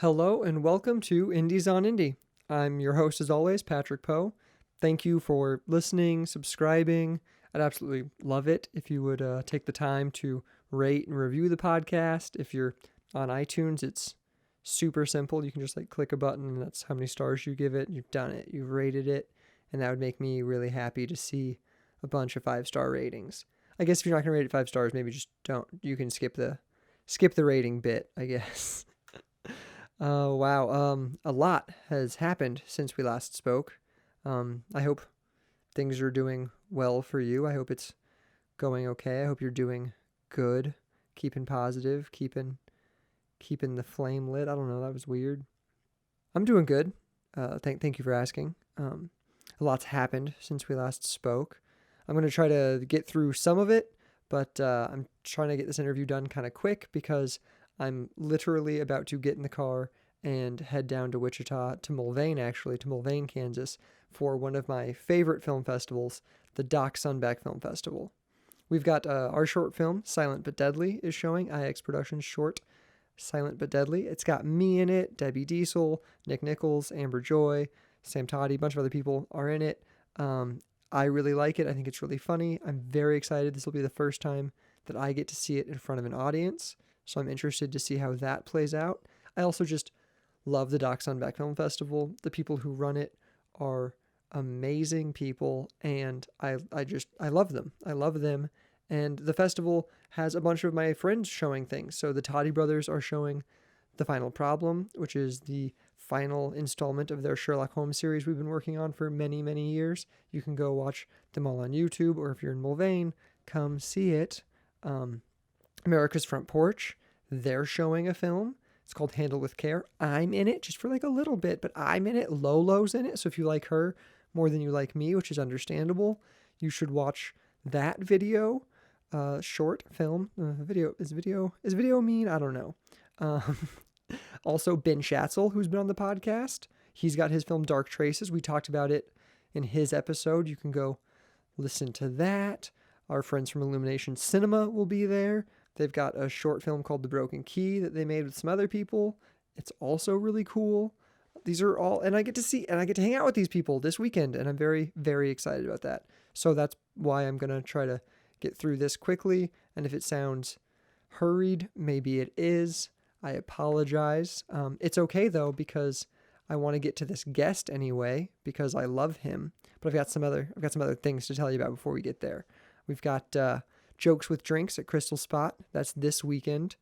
Hello and welcome to Indies on Indie. I'm your host as always, Patrick Poe. Thank you for listening, subscribing. I'd absolutely love it if you would take the time to rate and review the podcast. If you're on iTunes, it's super simple. You can just click a button and that's how many stars you give it. You've done it. You've rated it. And that would make me really happy to see a bunch of 5-star ratings. I guess if you're not going to rate it 5 stars, maybe just don't. You can skip the rating bit, I guess. Wow. A lot has happened since we last spoke. I hope things are doing well for you. I hope it's going okay. I hope you're doing good, keeping positive, keeping the flame lit. I don't know. That was weird. I'm doing good. Thank you for asking. A lot's happened since we last spoke. I'm going to try to get through some of it, but I'm trying to get this interview done kind of quick because I'm literally about to get in the car and head down to Wichita, to Mulvane, Kansas, for one of my favorite film festivals, the Doc Sunback Film Festival. We've got our short film, Silent But Deadly, is showing, IX Productions short, Silent But Deadly. It's got me in it, Debbie Diesel, Nick Nichols, Amber Joy, Sam Toddy, a bunch of other people are in it. I really like it. I think it's really funny. I'm very excited. This will be the first time that I get to see it in front of an audience. So I'm interested to see how that plays out. I also just love the Doc Sunback Film Festival. The people who run it are amazing people, and I love them. I love them. And the festival has a bunch of my friends showing things. So the Toddy brothers are showing The Final Problem, which is the final installment of their Sherlock Holmes series we've been working on for many, many years. You can go watch them all on YouTube, or if you're in Mulvane, come see it. America's Front Porch, they're showing a film. It's called Handle with Care. I'm in it just for a little bit, but I'm in it. Lolo's in it. So if you like her more than you like me, which is understandable, you should watch that video, short film. Is video mean? I don't know. Also, Ben Schatzel, who's been on the podcast. He's got his film Dark Traces. We talked about it in his episode. You can go listen to that. Our friends from Illumination Cinema will be there. They've got a short film called The Broken Key that they made with some other people. It's also really cool. These are all, and I get to hang out with these people this weekend, and I'm very, very excited about that. So that's why I'm going to try to get through this quickly. And if it sounds hurried, maybe it is. I apologize. It's okay though, because I want to get to this guest anyway, because I love him. But I've got some other things to tell you about before we get there. We've got Jokes with Drinks at Crystal Spot. That's this weekend.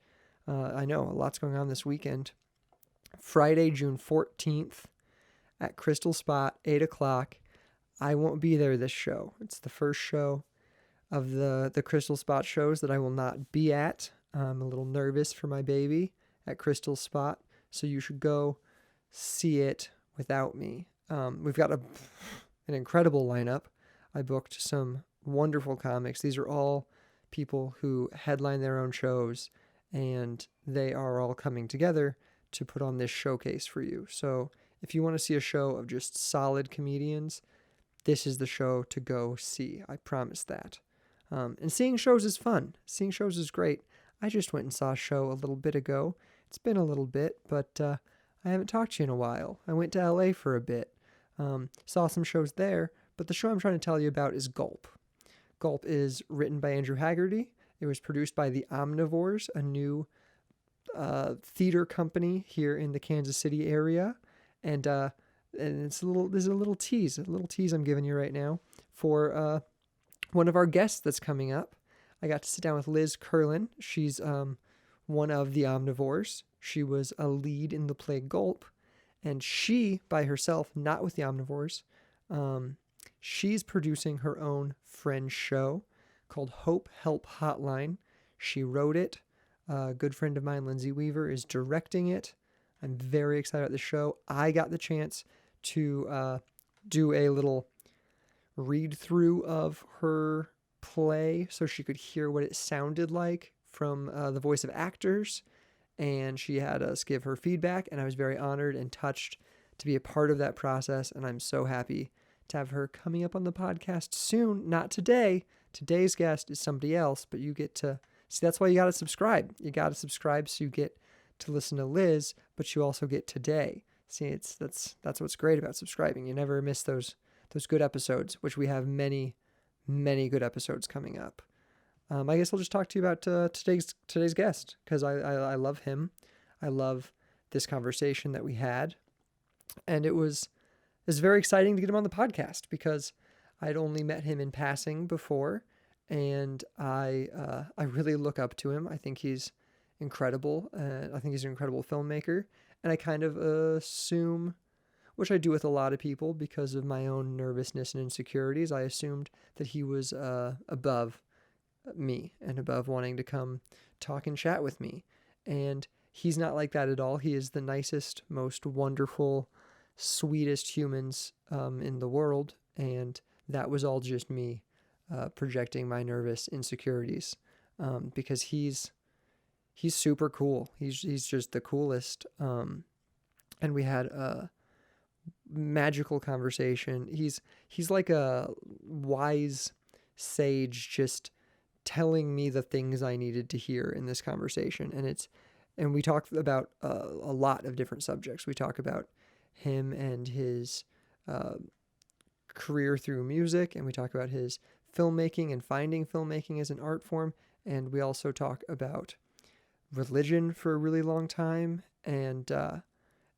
I know, a lot's going on this weekend. Friday, June 14th at Crystal Spot, 8 o'clock. I won't be there this show. It's the first show of the Crystal Spot shows that I will not be at. I'm a little nervous for my baby at Crystal Spot, so you should go see it without me. We've got an incredible lineup. I booked some wonderful comics. These are all people who headline their own shows, and they are all coming together to put on this showcase for you. So if you want to see a show of just solid comedians, this is the show to go see. I promise that. And seeing shows is fun. Seeing shows is great. I just went and saw a show a little bit ago. It's been a little bit, but I haven't talked to you in a while. I went to LA for a bit. Saw some shows there, but the show I'm trying to tell you about is Gulp. Gulp is written by Andrew Haggerty. It was produced by the Omnivores, a new theater company here in the Kansas City area. And there's a little tease I'm giving you right now for one of our guests that's coming up. I got to sit down with Liz Curlin. She's one of the Omnivores. She was a lead in the play Gulp, and she, by herself, not with the Omnivores, she's producing her own Fringe show called Hope Help Hotline. She wrote it. A good friend of mine, Lindsay Weaver, is directing it. I'm very excited about the show. I got the chance to do a little read-through of her play so she could hear what it sounded like from the voice of actors, and she had us give her feedback, and I was very honored and touched to be a part of that process, and I'm so happy to have her coming up on the podcast soon. Not today. Today's guest is somebody else, but you get to see. That's why you got to subscribe. You got to subscribe so you get to listen to Liz, but you also get today. See, that's what's great about subscribing. You never miss those good episodes, which we have many good episodes coming up. I guess I'll just talk to you about today's guest, because I love him. I love this conversation that we had, and it was very exciting to get him on the podcast because I'd only met him in passing before, and I really look up to him. I think he's incredible. I think he's an incredible filmmaker, and I kind of assume, which I do with a lot of people because of my own nervousness and insecurities, I assumed that he was above me and above wanting to come talk and chat with me. And he's not like that at all. He is the nicest, most wonderful, sweetest humans in the world. And that was all just me projecting my nervous insecurities because he's super cool. He's just the coolest. And we had a magical conversation. He's like a wise sage, just telling me the things I needed to hear in this conversation. And we talked about a lot of different subjects. We talk about him and his career through music, and we talk about his filmmaking and finding filmmaking as an art form. And we also talk about religion for a really long time. And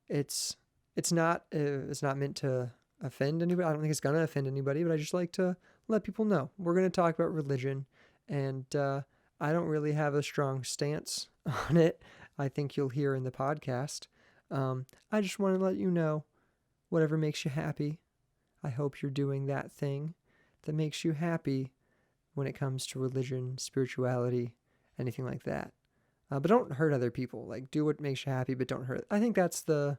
it's not meant to offend anybody. I don't think it's going to offend anybody, but I just like to let people know we're going to talk about religion. And I don't really have a strong stance on it. I think you'll hear in the podcast. I just want to let you know, whatever makes you happy. I hope you're doing that thing that makes you happy when it comes to religion, spirituality, anything like that. But don't hurt other people. Like, do what makes you happy, but don't hurt. I think that's the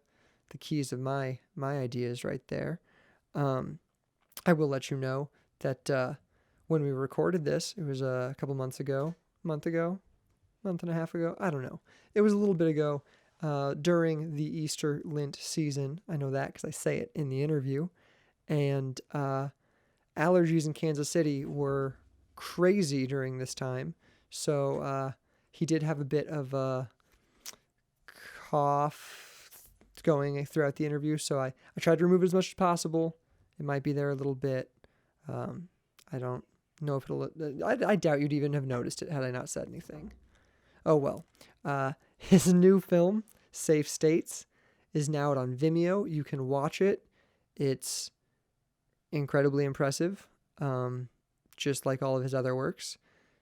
keys of my ideas right there. I will let you know that when we recorded this, it was a couple months ago, month and a half ago. I don't know. It was a little bit ago during the Easter Lent season. I know that because I say it in the interview. And allergies in Kansas City were crazy during this time. So he did have a bit of a cough going throughout the interview. So I tried to remove it as much as possible. It might be there a little bit. I don't know if it'll... I doubt you'd even have noticed it had I not said anything. Oh, well. His new film, Safe States, is now out on Vimeo. You can watch it. It's incredibly impressive, just like all of his other works.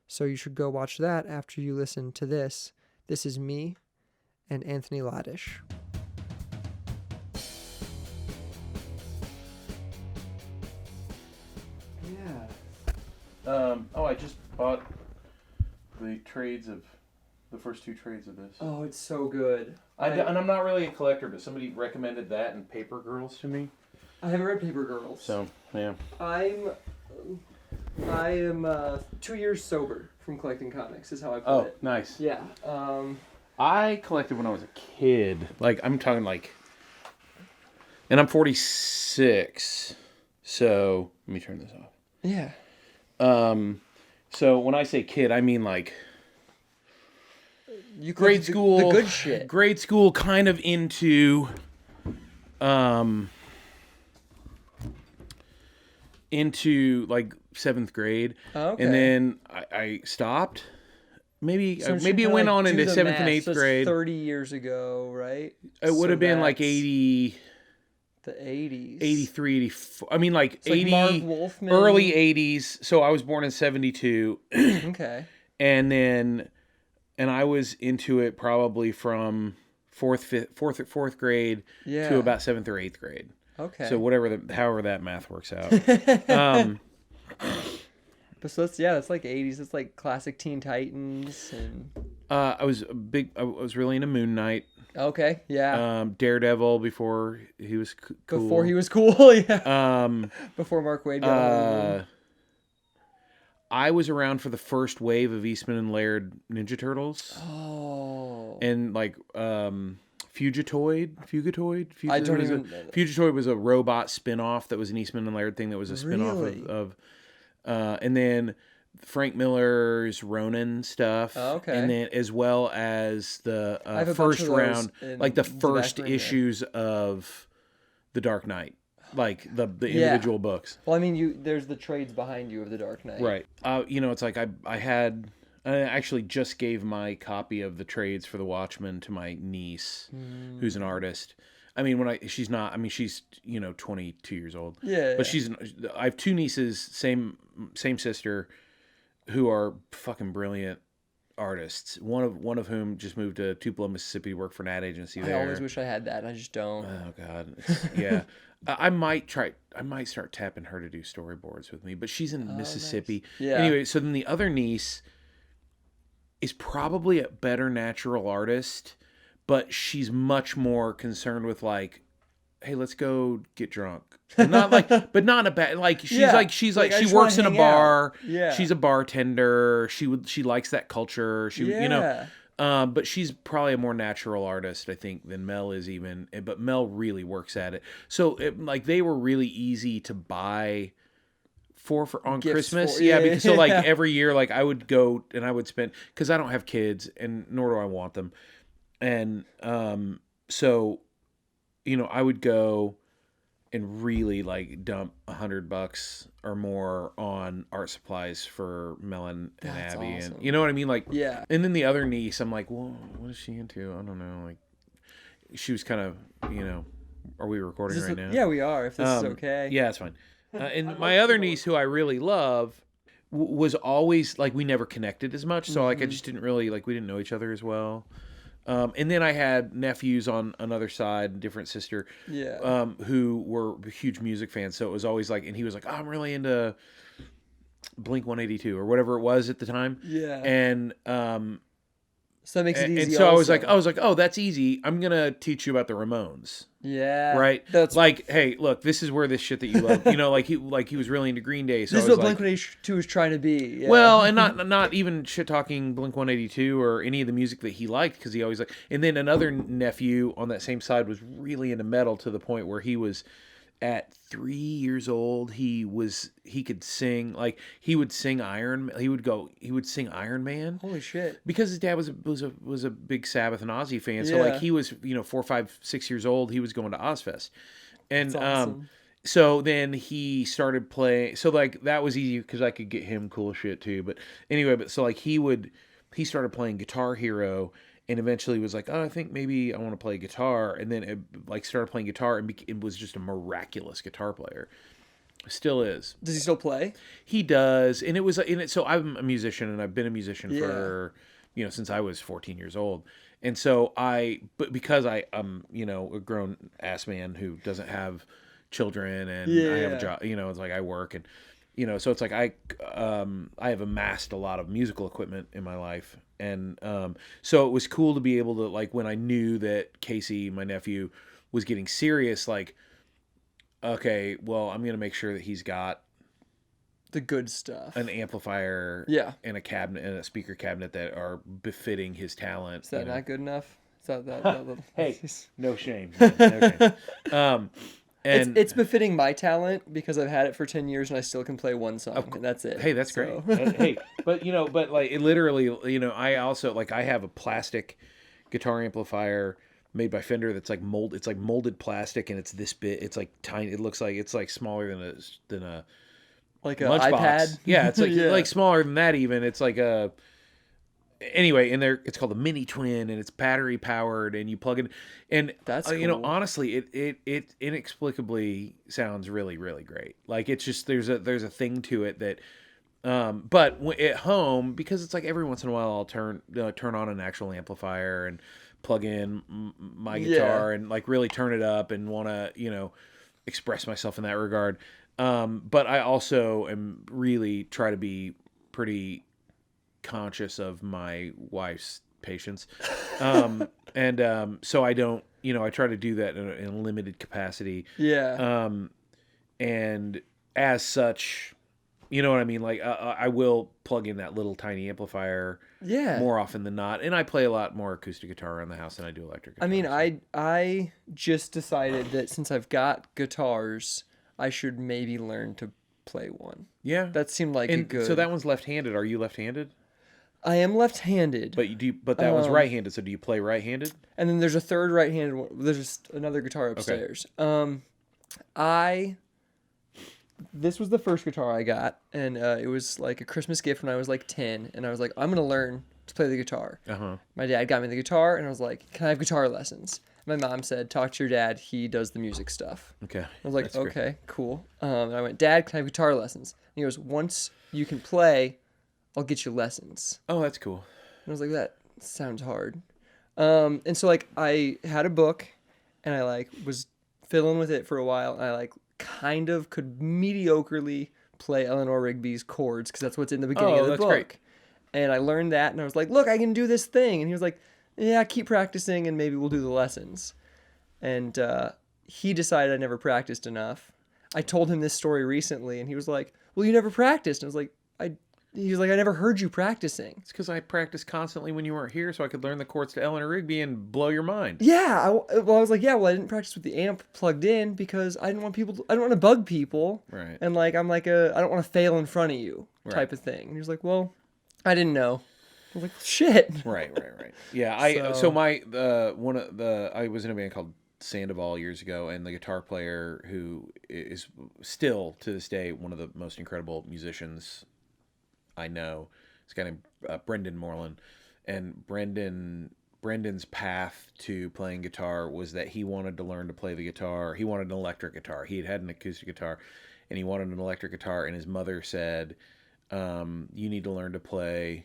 So you should go watch that after you listen to this. This is me and Anthony Ladesich. I just bought the first two trades of this. Oh, it's so good. And I'm not really a collector, but somebody recommended that and Paper Girls to me. I haven't read Paper Girls. So, yeah. I am 2 years sober from collecting comics, is how I put it. Oh, nice. Yeah. I collected when I was a kid. Like, I'm talking like... And I'm 46. So, let me turn this off. Yeah. So when I say kid, I mean like... You grade school. The good shit. Grade school kind of into... into like 7th grade. Oh, okay. And then I stopped. Maybe it went on into 7th and 8th grade. 30 years ago, right? It would have been like 80... The 80s. 83, 84. I mean like 80... Like Marv Wolfman. Early 80s. So I was born in 72. Okay. And I was into it probably from fourth grade to about 7th or 8th grade. Okay. So however that math works out. But so that's like 80s. It's like classic Teen Titans and. I was really into Moon Knight. Okay. Yeah. Daredevil before he was cool. Before he was cool. Yeah. Before Mark Waid got I was around for the first wave of Eastman and Laird Ninja Turtles. Oh. And like Fugitoid. I don't even. Fugitoid was a robot spin-off that was an Eastman and Laird thing that was a spin-off of and then Frank Miller's Ronin stuff. Oh, okay. And then as well as the I have a bunch first of those round, in like the the back first room there. issues of The Dark Knight, like the Yeah. individual books. Well, I mean, there's the trades behind you of The Dark Knight. Right. It's like I actually just gave my copy of the trades for The Watchmen to my niece, who's an artist. I mean, she's 22 years old. Yeah. But I have two nieces, same sister, who are fucking brilliant artists. One of whom just moved to Tupelo, Mississippi, to work for an ad agency there. I always wish I had that. I just don't. Oh God, yeah. I might start tapping her to do storyboards with me, but she's in Mississippi. Nice. Yeah. Anyway, so then the other niece is probably a better natural artist, but she's much more concerned with like, hey, let's go get drunk. And not like, but not in a bad, like she's Yeah. like she Like, I just works in wanna a hang out. bar. Yeah. She's a bartender. She likes that culture. Yeah. But she's probably a more natural artist, I think, than Mel is even. But Mel really works at it. So they were really easy to buy for on Gifts Christmas. for- Yeah, yeah, because so like yeah. every year, like I would go and I would spend, because I don't have kids and nor do I want them, and so I would go and really like dump $100 or more on art supplies for Melon and That's Abby, awesome. and you know what I mean, like Yeah. And then the other niece, I'm like, well, what is she into? I don't know. Like, she was kind of, are we recording right now? Yeah, we are. If this is okay. Yeah, it's fine. And my other niece, who I really love, was always like, we never connected as much, so like I just didn't really like, we didn't know each other as well. And then I had nephews on another side, different sister, Yeah. who were huge music fans. So it was always like, and he was like, oh, I'm really into Blink 182 or whatever it was at the time. Yeah. And So that makes it easy. and so also. I was like, oh, that's easy. I'm gonna teach you about the Ramones. Yeah. Right. That's like, hey, look, this is where this shit that you love. Like he was really into Green Day. So this I is was what like, Blink-182 is trying to be. Yeah. well, and not even shit talking Blink 182 or any of the music that he liked, because he always like. And then another nephew on that same side was really into metal to the point where he was at 3 years old. He could sing, like he would sing he would sing Iron Man. Holy shit. Because his dad was a big Sabbath and Ozzy fan. So Yeah. like he was 4, 5, 6 years old. He was going to Ozfest, and That's awesome. so then he started playing. So like that was easy because I could get him cool shit too. But anyway, so like he started playing Guitar Hero, and eventually was like, oh, I think maybe I want to play guitar. And then it like started playing guitar, and it was just a miraculous guitar player. Still is. Does he still play? He does, and it was in it. So I'm a musician, and I've been a musician for since I was 14 years old. And so but because I'm a grown ass man who doesn't have children, and I have a job, it's like I work, and so it's like I have amassed a lot of musical equipment in my life, and so it was cool to be able to, like, when I knew that Casey, my nephew, was getting serious, like, okay, well, I'm gonna make sure that he's got The good stuff. an amplifier, and a cabinet and a speaker cabinet that are befitting his talent. Is that not good enough? Is that little... Hey, no shame. No shame. And it's befitting my talent because I've had it for 10 years and I still can play one song, and that's it. Hey, that's So- great. Hey, but like it literally, I also, like, I have a plastic guitar amplifier made by Fender that's like it's like molded plastic, and it's this bit. It's like tiny. It looks like it's like smaller than a like a lunchbox. iPad. Yeah, it's like Yeah. like smaller than that even. It's like a anyway, and it's called a mini twin, and it's battery powered, and you plug it, and That's cool. cool. Honestly, it inexplicably sounds really, really great. Like, it's just there's a thing to it that but at home, because it's like every once in a while I'll turn on an actual amplifier and plug in my guitar and like really turn it up and want to express myself in that regard. But I also am really try to be pretty conscious of my wife's patience. So I don't, I try to do that in a limited capacity. Yeah. And as such, you know what I mean? Like, I will plug in that little tiny amplifier more often than not. And I play a lot more acoustic guitar around the house than I do electric guitar. I mean, I just decided that since I've got guitars, I should maybe learn to play one. Yeah. That seemed like a And good. so that one's left-handed. Are you left-handed? I am left-handed. But that one's right-handed. So do you play right-handed? And then there's a third right-handed one. There's just another guitar upstairs. This was the first guitar I got, and it was like a Christmas gift when I was like 10, and I was like, I'm gonna learn to play the guitar. My dad got me the guitar, and I was like, can I have guitar lessons? My mom said, talk to your dad. He does the music stuff. Okay. I was like, That's okay, great. cool. And I went, Dad, can I have guitar lessons? And he goes, once you can play, I'll get you lessons. Oh, that's cool. And I was like, that sounds hard. And so like I had a book, and I like was fiddling with it for a while, and I like kind of could mediocrely play Eleanor Rigby's chords because that's what's in the beginning of the book. Great. And I learned that, and I was like, look, I can do this thing. And he was like, yeah, keep practicing, and maybe we'll do the lessons. And he decided I never practiced enough. I told him this story recently, and he was like, well, you never practiced. And I was like, he was like, I never heard you practicing. It's because I practiced constantly when you weren't here so I could learn the chords to Eleanor Rigby and blow your mind. Yeah. I was like, yeah, well, I didn't practice with the amp plugged in because I didn't want I don't want to bug people. Right. And like, I don't want to fail in front of you type of thing. And he was like, well, I didn't know. I was like, shit. Right. Yeah. I was in a band called Sandoval years ago, and the guitar player, who is still to this day one of the most incredible musicians I know, this guy named Brendan Moreland. And Brendan's path to playing guitar was that he wanted to learn to play the guitar. He wanted an electric guitar. He had an acoustic guitar, and he wanted an electric guitar. And his mother said, you need to learn to play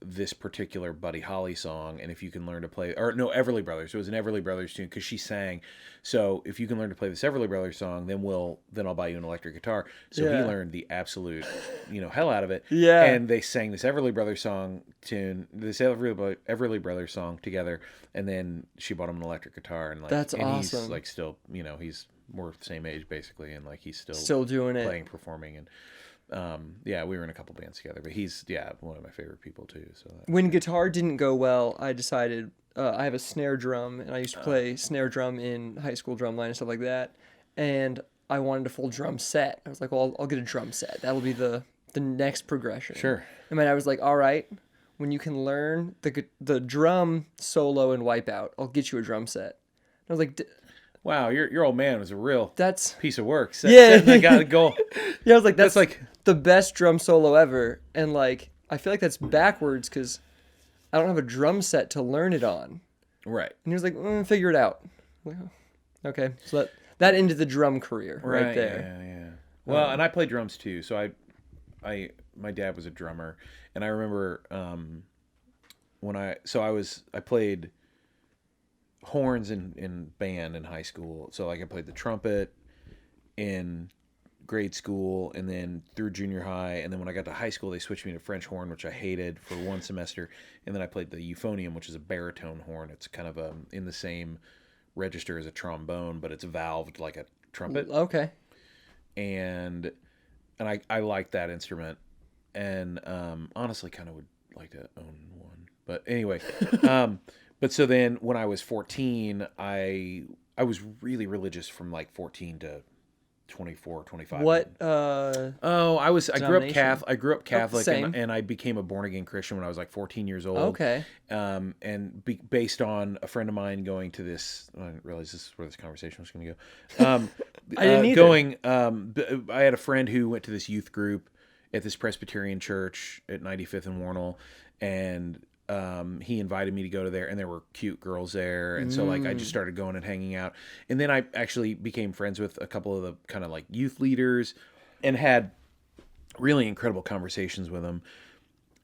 this particular Buddy Holly song, and if you can learn to play, or no, Everly Brothers. It was an Everly Brothers tune because she sang. So if you can learn to play this Everly Brothers song, then I'll buy you an electric guitar. So he learned the absolute, hell out of it. Yeah. And they sang this Everly Brothers song tune, this Everly Brothers song together, and then she bought him an electric guitar, and like that's and awesome. He's like still, he's more the same age basically, and like he's still doing playing, it, performing, and. We were in a couple bands together, but he's one of my favorite people too. So when guitar didn't go well, I decided I have a snare drum, and I used to play snare drum in high school drumline and stuff like that. And I wanted a full drum set. I was like, well, I'll get a drum set. That'll be the next progression. Sure. And my dad was like, all right, when you can learn the drum solo and Wipeout, I'll get you a drum set. And I was like. Wow, your old man was a real piece of work. Setting that goal. Yeah, I was like, that's like the best drum solo ever. And like, I feel like that's backwards because I don't have a drum set to learn it on. Right. And he was like, figure it out. Like, okay, so that ended the drum career right there. Yeah. Well, and I play drums too. So my dad was a drummer, and I remember I played horns in band in high school. So like I played the trumpet in grade school, and then through junior high, and then when I got to high school they switched me to French horn, which I hated for one semester, and then I played the euphonium, which is a baritone horn. It's kind of in the same register as a trombone, but it's valved like a trumpet. Okay. And I like that instrument, and honestly kind of would like to own one. But anyway, but so then when I was 14, I was really religious from like 14 to 24, 25. What? I grew up Catholic, and I became a born again Christian when I was like 14 years old. Okay. Based on a friend of mine going to this, I didn't realize this is where this conversation was going to go. I didn't either. I had a friend who went to this youth group at this Presbyterian church at 95th and Warnell, and he invited me to go to there, and there were cute girls there, and so like I just started going and hanging out, and then I actually became friends with a couple of the kind of like youth leaders, and had really incredible conversations with them.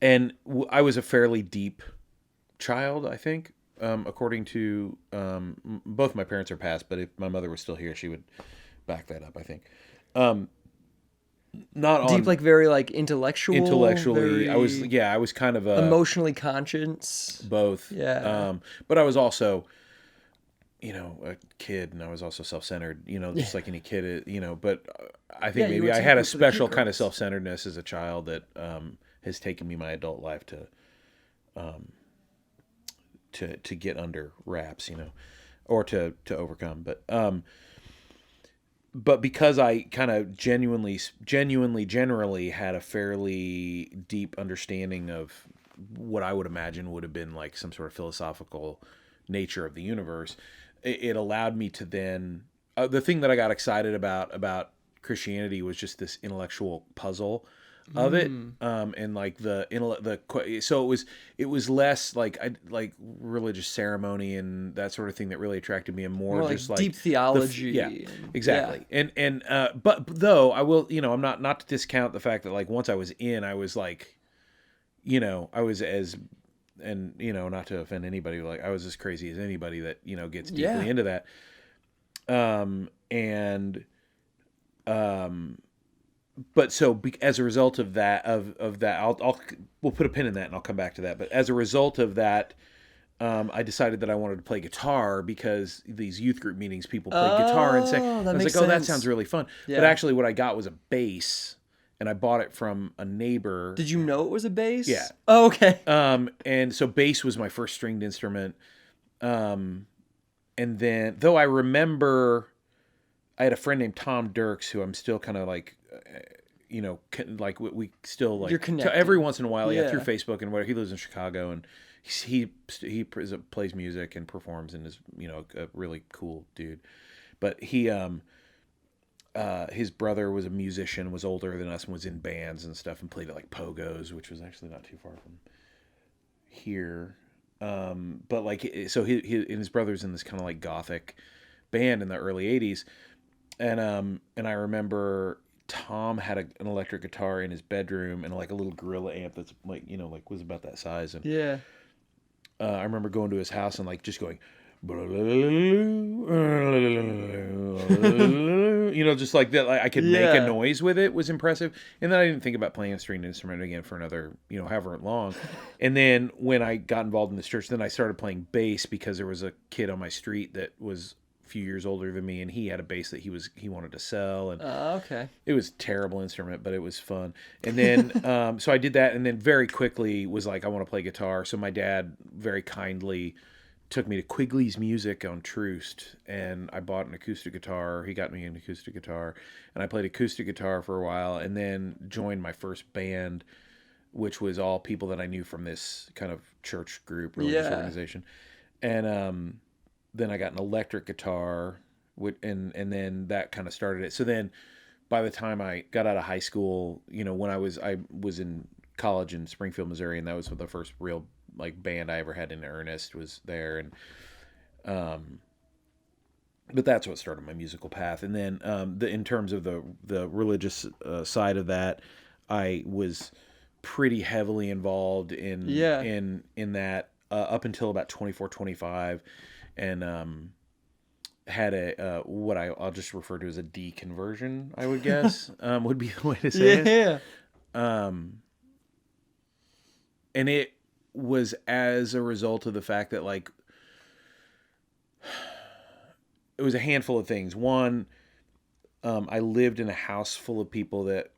And I was a fairly deep child, I think, according to both my parents are passed, but if my mother was still here, she would back that up, I think. Not deep, like very like intellectually. I was kind of emotionally conscious. Both. Yeah. But I was also, a kid, and I was also self-centered. Just like any kid, But I think maybe I had a special kind of self-centeredness as a child that has taken me my adult life to get under wraps, or to overcome. But but because I kind of genuinely generally had a fairly deep understanding of what I would imagine would have been like some sort of philosophical nature of the universe, it allowed me to then, the thing that I got excited about Christianity was just this intellectual puzzle of it, and like so it was less like religious ceremony and that sort of thing that really attracted me, and more Like just like deep theology. yeah, exactly. And but though I will, I'm not to discount the fact that like once I was in, I was like, I was as, and not to offend anybody, like I was as crazy as anybody that gets deeply into that. But so as a result of that, we'll put a pin in that and I'll come back to that. But as a result of that, I decided that I wanted to play guitar, because these youth group meetings, people play guitar and say, I was like, oh, that sounds really fun. But actually what I got was a bass, and I bought it from a neighbor. Did you know it was a bass? Yeah. Oh, okay. And so bass was my first stringed instrument. And then, though I remember I had a friend named Tom Dirks, who I'm still kind of like, like we still like, you're connected every once in a while, through Facebook and whatever. He lives in Chicago, and he plays music and performs, and is a really cool dude. But he his brother was a musician, was older than us, and was in bands and stuff, and played at like Pogo's, which was actually not too far from here. But like, so he and his brother's in this kind of like gothic band in the early 80s. And I remember Tom had an electric guitar in his bedroom, and like a little Gorilla amp that's like, like was about that size. And I remember going to his house and like just going, just like that. Like I could make a noise with it, was impressive. And then I didn't think about playing a stringed instrument again for another, however long. And then when I got involved in this church, then I started playing bass, because there was a kid on my street that was few years older than me, and he had a bass that he wanted to sell, and okay, it was a terrible instrument, but it was fun. And then so I did that, and then very quickly was like, I want to play guitar. So my dad very kindly took me to Quigley's Music on Troost, and I bought an acoustic guitar. He got me an acoustic guitar, and I played acoustic guitar for a while, and then joined my first band, which was all people that I knew from this kind of church group, religious organization. And then I got an electric guitar, and then that kind of started it. So then by the time I got out of high school, when I was in college in Springfield, Missouri, and that was the first real like band I ever had in earnest, was there. And but that's what started my musical path. And then in terms of the religious side of that, I was pretty heavily involved in that up until about 24, 25. And had a what I'll just refer to as a deconversion, I would guess, would be the way to say it. And it was as a result of the fact that like it was a handful of things. One, I lived in a house full of people that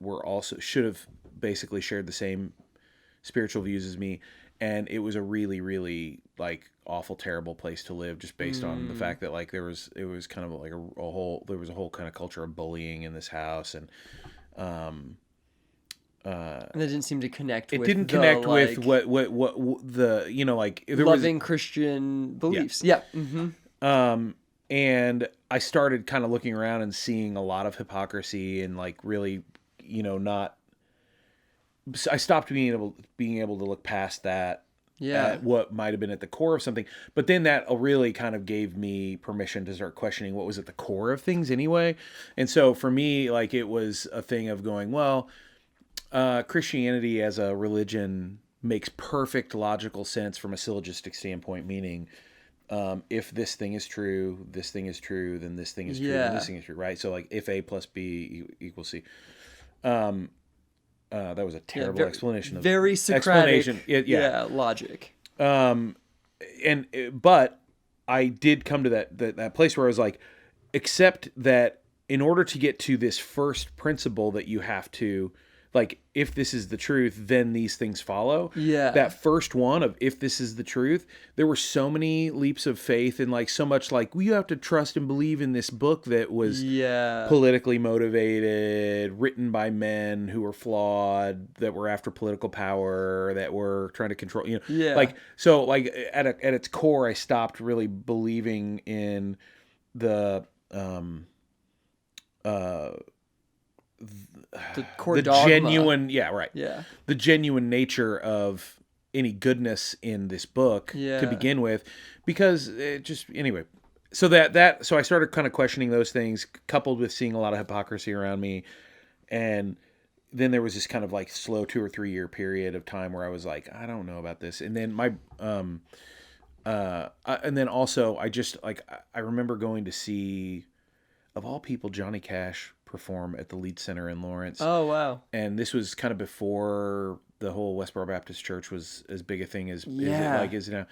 should have basically shared the same spiritual views as me. And it was a really, really like awful, terrible place to live, just based on the fact that like it was kind of like there was a whole kind of culture of bullying in this house, and it didn't seem to connect. It didn't connect with what the like there loving Christian beliefs. Yeah. And I started kind of looking around and seeing a lot of hypocrisy, and like really, not. I stopped being able to look past that at what might have been at the core of something. But then that really kind of gave me permission to start questioning what was at the core of things anyway. And so for me, like, it was a thing of going, well, Christianity as a religion makes perfect logical sense from a syllogistic standpoint, meaning if this thing is true, this thing is true, then this thing is true, then this thing is true, right? So like if A plus B equals C. That was a terrible explanation. Very Socratic. Logic. But I did come to that place where I was like, accept that in order to get to this first principle that you have to, like, if this is the truth, then these things follow. Yeah. That first one of if this is the truth, there were so many leaps of faith and like so much like, well, you have to trust and believe in this book that was politically motivated, written by men who were flawed, that were after political power, that were trying to control, like, so like at its core, I stopped really believing in the core dogma. Genuine, the genuine nature of any goodness in this book to begin with, because it just, anyway, so so I started kind of questioning those things, coupled with seeing a lot of hypocrisy around me, and then there was this kind of like slow 2 or 3 year period of time where I was like, I don't know about this, and then and then also I just like, I remember going to see, of all people, Johnny Cash perform at the Lead Center in Lawrence. Oh, wow. And this was kind of before the whole Westboro Baptist Church was as big a thing as it is now.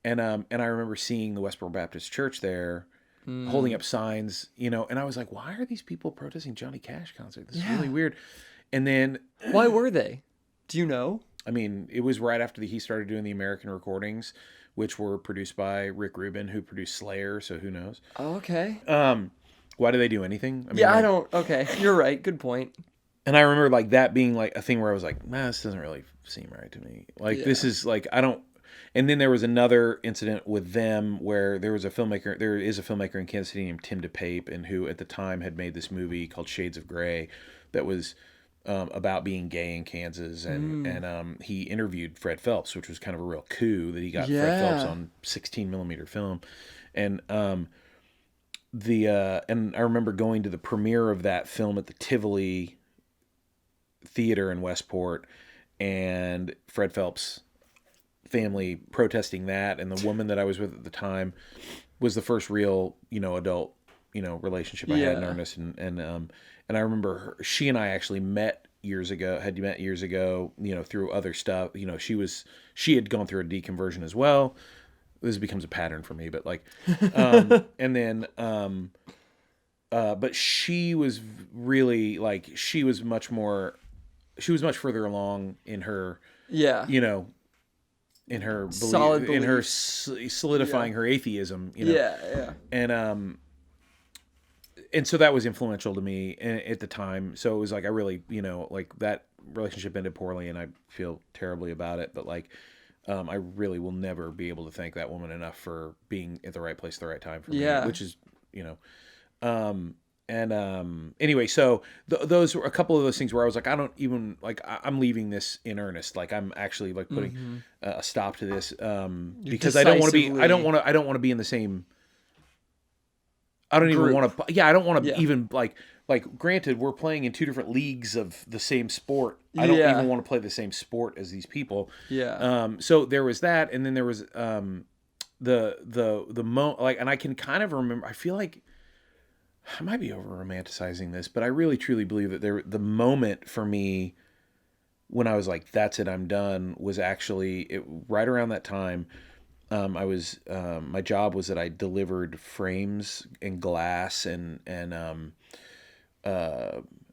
And I remember seeing the Westboro Baptist Church there, holding up signs, and I was like, why are these people protesting Johnny Cash concert? This is really weird. And then... Why were they? Do you know? I mean, it was right after he started doing the American recordings, which were produced by Rick Rubin, who produced Slayer, so who knows? Oh, okay. Why do they do anything? I mean, I don't... Okay, you're right. Good point. And I remember like that being like a thing where I was like, nah, this doesn't really seem right to me. Like, this is like, I don't... And then there was another incident with them where there is a filmmaker in Kansas City named Tim DePape, and who at the time had made this movie called Shades of Grey that was about being gay in Kansas. And he interviewed Fred Phelps, which was kind of a real coup that he got Fred Phelps on 16 millimeter film. And and I remember going to the premiere of that film at the Tivoli Theater in Westport, and Fred Phelps' family protesting that, and the woman that I was with at the time was the first real, adult, relationship I had in earnest, and I remember she and I actually met years ago, through other stuff. She had gone through a deconversion as well. This becomes a pattern for me, but like, and then, but she was really like, she was much further along in her, in her belief, solid belief, in her solidifying her atheism, and so that was influential to me at the time. So it was like, I really, like, that relationship ended poorly, and I feel terribly about it, but like, I really will never be able to thank that woman enough for being at the right place at the right time for me, which is, anyway, so those were a couple of those things where I was like, I don't even like, I'm leaving this in earnest. Like, I'm actually like putting a stop to this, because I don't want to be in the same, I don't even want to, I don't want to even like, granted, we're playing in two different leagues of the same sport. I don't even want to play the same sport as these people. So there was that, and then there was and I can kind of remember, I feel like I might be over romanticizing this, but I really truly believe that the moment for me when I was like, that's it, I'm done, was actually right around that time. I was my job was that I delivered frames and glass and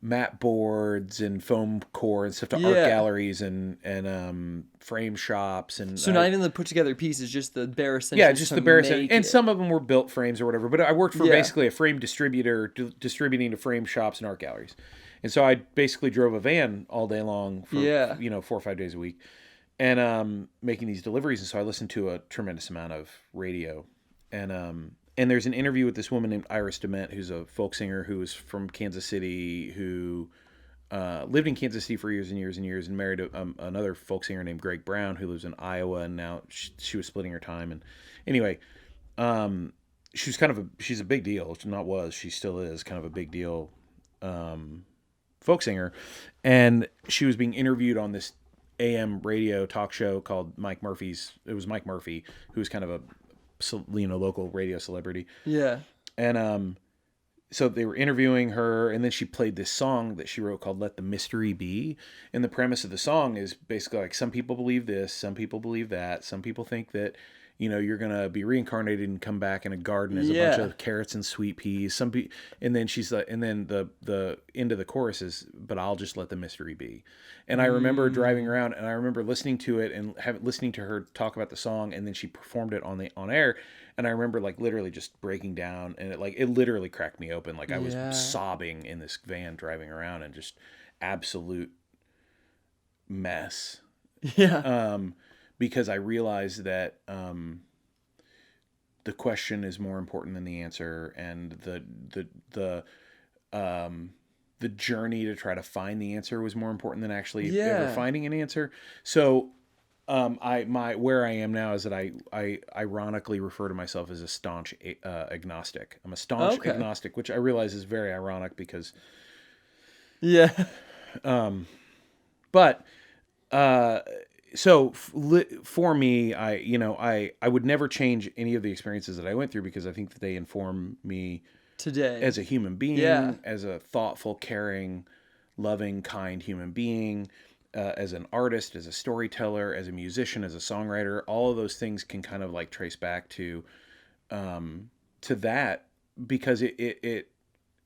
mat boards and foam core and stuff to art galleries and frame shops, and so not even the put together pieces, just the bare essentials. Just the bare essentials, and some of them were built frames or whatever. But I worked for basically a frame distributor, distributing to frame shops and art galleries, and so I basically drove a van all day long for 4 or 5 days a week, and making these deliveries. And so I listened to a tremendous amount of radio, and there's an interview with this woman named Iris DeMent, who's a folk singer who was from Kansas City, who lived in Kansas City for years and years and years, and married another folk singer named Greg Brown, who lives in Iowa, and now she was splitting her time. And anyway, she's a big deal. She still is kind of a big deal folk singer. And she was being interviewed on this AM radio talk show called Mike Murphy's. It was Mike Murphy, who was kind of a local radio celebrity. And so they were interviewing her, and then she played this song that she wrote called Let the Mystery Be. And the premise of the song is basically like, some people believe this, some people believe that, some people think that, you're gonna be reincarnated and come back in a garden as a bunch of carrots and sweet peas. And then she's like, and then the end of the chorus is, but I'll just let the mystery be. And I remember driving around, and I remember listening to it and listening to her talk about the song, and then she performed it on air, and I remember like literally just breaking down, and it literally cracked me open. Like I was sobbing in this van driving around, and just absolute mess. Yeah. Because I realized that the question is more important than the answer, and the journey to try to find the answer was more important than actually ever finding an answer. So where I am now is that I ironically refer to myself as a staunch agnostic. I'm a staunch agnostic, which I realize is very ironic because but so for me, I would never change any of the experiences that I went through, because I think that they inform me today as a human being, as a thoughtful, caring, loving, kind human being, as an artist, as a storyteller, as a musician, as a songwriter. All of those things can kind of like trace back to that, because it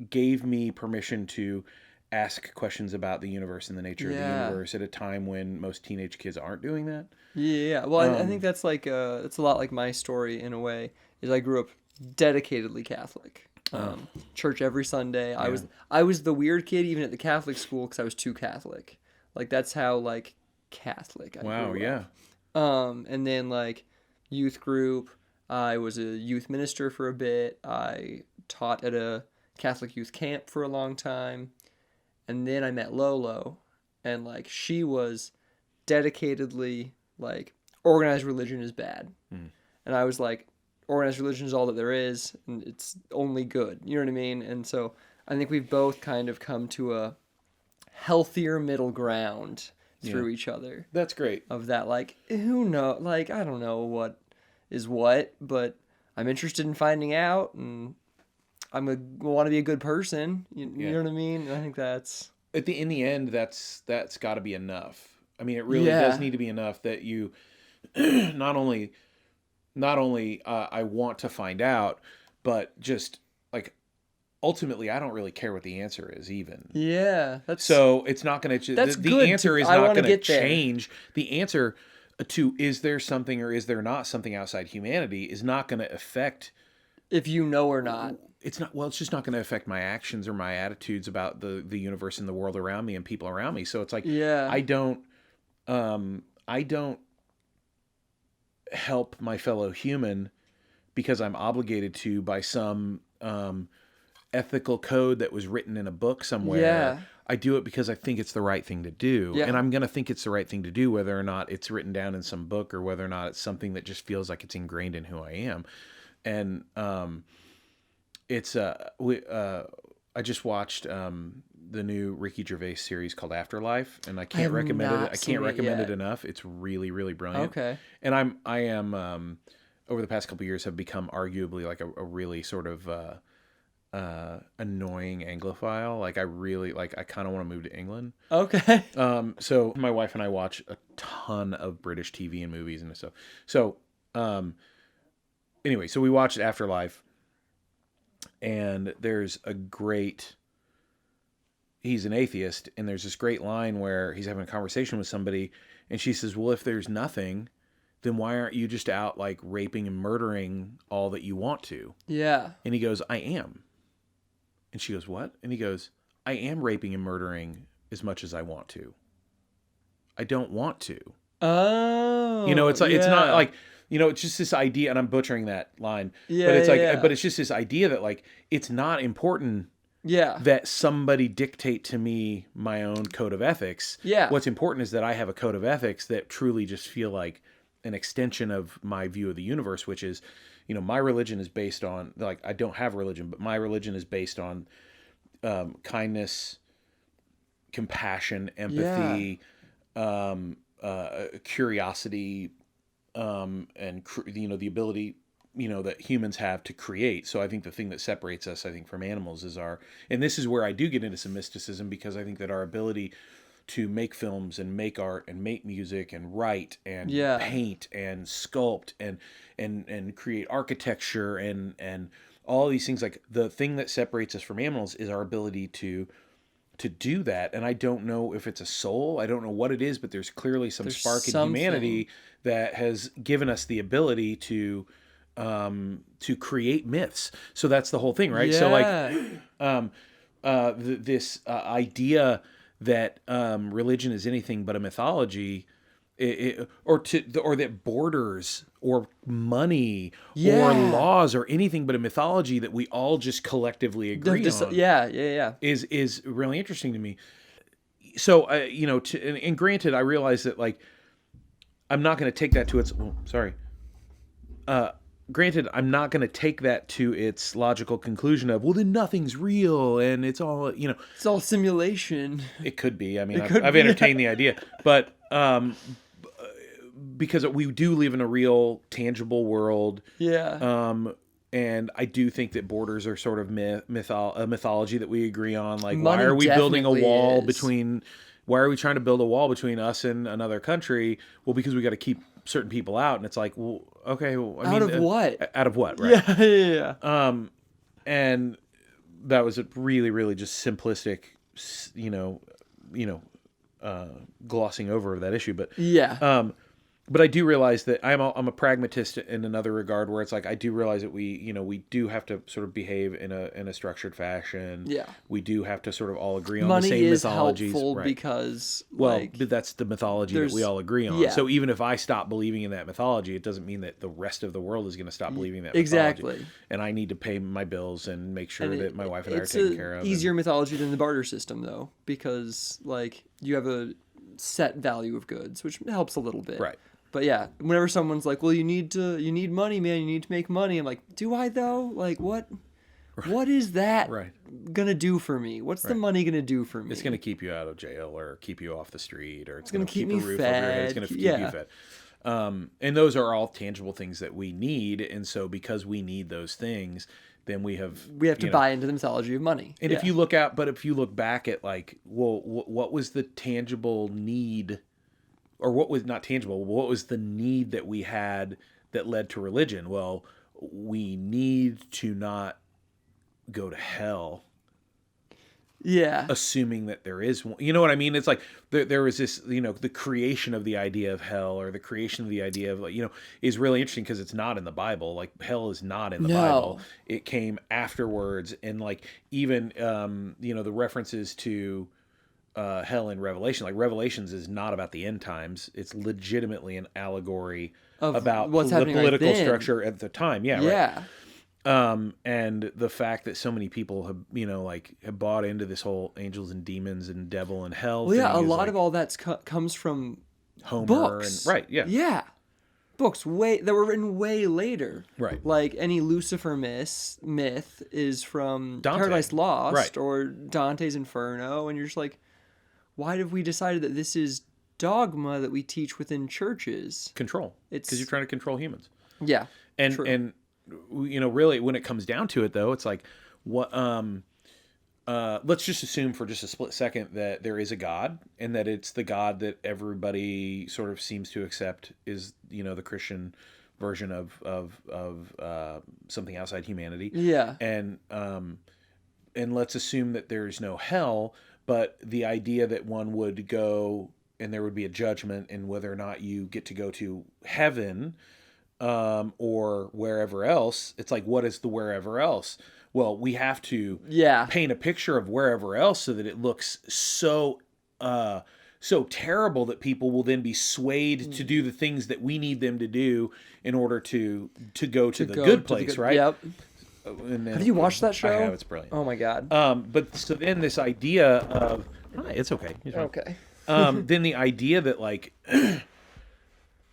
gave me permission to ask questions about the universe and the nature of the universe at a time when most teenage kids aren't doing that. Yeah. Well, I think that's like it's a lot like my story in a way. Is I grew up dedicatedly Catholic. Church every Sunday. Yeah. I was the weird kid even at the Catholic school because I was too Catholic. Like that's how like Catholic I grew up. And then like youth group. I was a youth minister for a bit. I taught at a Catholic youth camp for a long time. And then I met Lolo, and like she was dedicatedly like organized religion is bad. And I was like, organized religion is all that there is, and it's only good. You know what I mean? And so I think we've both kind of come to a healthier middle ground through each other. That's great. Of that, like, who knows? Like, I don't know what is what, but I'm interested in finding out, and want to be a good person. You know what I mean? And I think that's in the end, that's got to be enough. I mean, it really does need to be enough that you not only I want to find out, but just like ultimately, I don't really care what the answer is even. Yeah, so it's not going to. The answer is not going to change. The answer to is there something or is there not something outside humanity is not going to affect if you know or not. It's not. Well, it's just not going to affect my actions or my attitudes about the universe and the world around me and people around me. So it's like I don't help my fellow human because I'm obligated to by some ethical code that was written in a book somewhere. Yeah. I do it because I think it's the right thing to do. Yeah. And I'm going to think it's the right thing to do whether or not it's written down in some book or whether or not it's something that just feels like it's ingrained in who I am. And it's I just watched the new Ricky Gervais series called Afterlife, and I can't recommend it. I can't recommend it enough. It's really, really brilliant. Okay. And I am over the past couple of years have become arguably like a really sort of annoying Anglophile. Like I kind of want to move to England. Okay. So my wife and I watch a ton of British TV and movies and stuff. So anyway, so we watched Afterlife, and there's a great. He's an atheist, and there's this great line where he's having a conversation with somebody, and she says, "Well, if there's nothing, then why aren't you just out like raping and murdering all that you want to?" Yeah. And he goes, "I am." And she goes, "What?" And he goes, "I am raping and murdering as much as I want to. I don't want to." Oh. It's like it's not like it's just this idea, and I'm butchering that line. Yeah. But it's like, but it's just this idea that like it's not important. Yeah. That somebody dictate to me my own code of ethics. Yeah. What's important is that I have a code of ethics that truly just feel like an extension of my view of the universe, which is, my religion is based on, like, I don't have religion, but my religion is based on kindness, compassion, empathy, curiosity, and, the ability that humans have to create. So I think the thing that separates us, from animals is and this is where I do get into some mysticism, because I think that our ability to make films and make art and make music and write and Yeah. paint and sculpt and create architecture and all these things. Like, the thing that separates us from animals is our ability to do that. And I don't know if it's a soul, I don't know what it is, but there's clearly some spark in humanity that has given us the ability to create myths. So that's the whole thing, right? So like this idea that religion is anything but a mythology, or that borders or money or laws or anything but a mythology that we all just collectively agree on, is really interesting to me. So and granted, I realize that, like, I'm not going to take that to its granted, I'm not going to take that to its logical conclusion of, well, then nothing's real and it's all, it's all simulation. It could be. I mean, I've entertained the idea, but because we do live in a real, tangible world. Yeah. And I do think that borders are sort of a mythology that we agree on. Like, Money why are we building a wall is. why are we trying to build a wall between us and another country? Well, because we got to keep certain people out. And it's like, well, okay. Well, out of what? Out of what, right? Yeah. And that was a really, really just simplistic, glossing over of that issue. But but I do realize that I'm a pragmatist in another regard, where it's like, I do realize that we do have to sort of behave in a structured fashion. Yeah. We do have to sort of all agree on Money the same is mythologies. helpful right. because, but that's the mythology that we all agree on. Yeah. So even if I stop believing in that mythology, it doesn't mean that the rest of the world is going to stop believing that exactly. mythology. And I need to pay my bills and make sure that my wife and I are it's taken care of. It's easier mythology than the barter system, though, because, like, you have a set value of goods, which helps a little bit. Right. But yeah, whenever someone's like, "Well, you need money, man. You need to make money," I'm like, "Do I though? Like, what is that gonna do for me? What's the money gonna do for me? It's gonna keep you out of jail, or keep you off the street, or it's gonna keep me a roof fed. over your head. It's gonna keep you fed." And those are all tangible things that we need. And so, because we need those things, then we have to buy into the mythology of money. And if you look back at, like, well, what was the tangible need? Or what was not tangible? What was the need that we had that led to religion? Well, we need to not go to hell. Yeah. Assuming that there is one. You know what I mean? It's like there was this, the creation of the idea of hell, or the creation of the idea of, is really interesting, because it's not in the Bible. Like, hell is not in the Bible. It came afterwards. And, like, even, the references to hell in Revelation, like, Revelations is not about the end times. It's legitimately an allegory about what's the political right structure at the time. Yeah. And the fact that so many people have bought into this whole angels and demons and devil and hell. Well, yeah, a lot of all that comes from Homer books. Yeah. Books that were written way later. Right. Like, any Lucifer myth is from Dante. Paradise Lost or Dante's Inferno, and you're just like, why have we decided that this is dogma that we teach within churches? Control. Because you're trying to control humans. Yeah. And true. And really, when it comes down to it, though, it's like, what? Let's just assume for just a split second that there is a God, and that it's the God that everybody sort of seems to accept is, the Christian version of something outside humanity. Yeah. And let's assume that there's no hell. But the idea that one would go and there would be a judgment, and whether or not you get to go to heaven or wherever else, it's like, what is the wherever else? Well, we have to paint a picture of wherever else so that it looks so terrible that people will then be swayed to do the things that we need them to do in order to go to the good place, right? Yep. And then, have you watched that show? I have. It's brilliant. Oh my god. But so then this idea of it's okay. Okay. Then the idea that, like,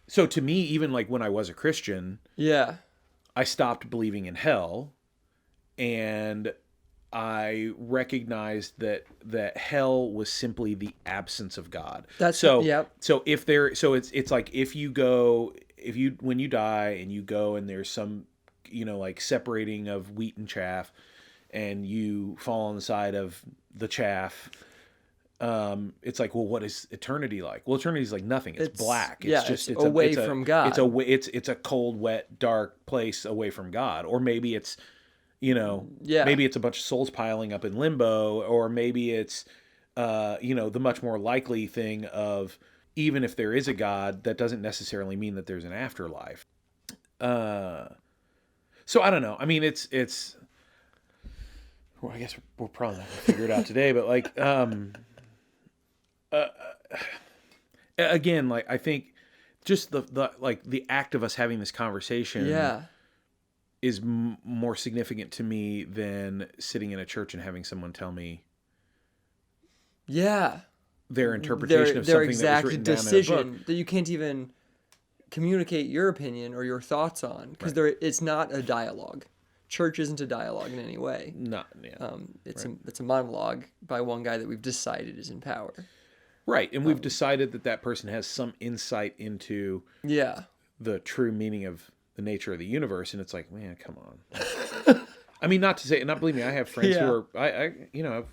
so to me, even like when I was a Christian, I stopped believing in hell, and I recognized that hell was simply the absence of God. So it's like, when you die and you go and there's some, like, separating of wheat and chaff, and you fall on the side of the chaff, it's like, well, what is eternity like? Well, eternity is like nothing. It's black. It's away from God. It's a cold, wet, dark place away from God. Or maybe it's, maybe it's a bunch of souls piling up in limbo, or maybe it's, the much more likely thing of, even if there is a God, that doesn't necessarily mean that there's an afterlife. So I don't know. I mean, it's. Well, I guess we're probably not gonna figure it out today, but like, again, like I think just the act of us having this conversation, is more significant to me than sitting in a church and having someone tell me, their interpretation of their something exact that was written decision down in a book. that you can't even communicate your opinion or your thoughts on, because it's not a dialogue. Church isn't a dialogue in any way. It's a monologue by one guy that we've decided is in power. Right, and we've decided that person has some insight into the true meaning of the nature of the universe, and it's like, man, come on. I mean, not believe me, I have friends who are,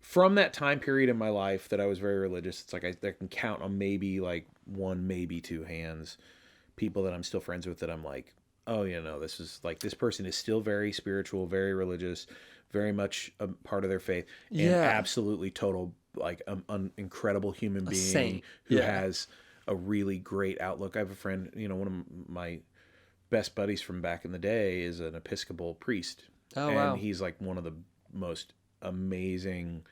from that time period in my life that I was very religious, it's like I can count on maybe like one, maybe two hands, people that I'm still friends with that I'm like, oh, this is like, this person is still very spiritual, very religious, very much a part of their faith, and absolutely total, like, an incredible human being saint. who has a really great outlook. I have a friend, one of my best buddies from back in the day is an Episcopal priest. And he's like one of the most amazing,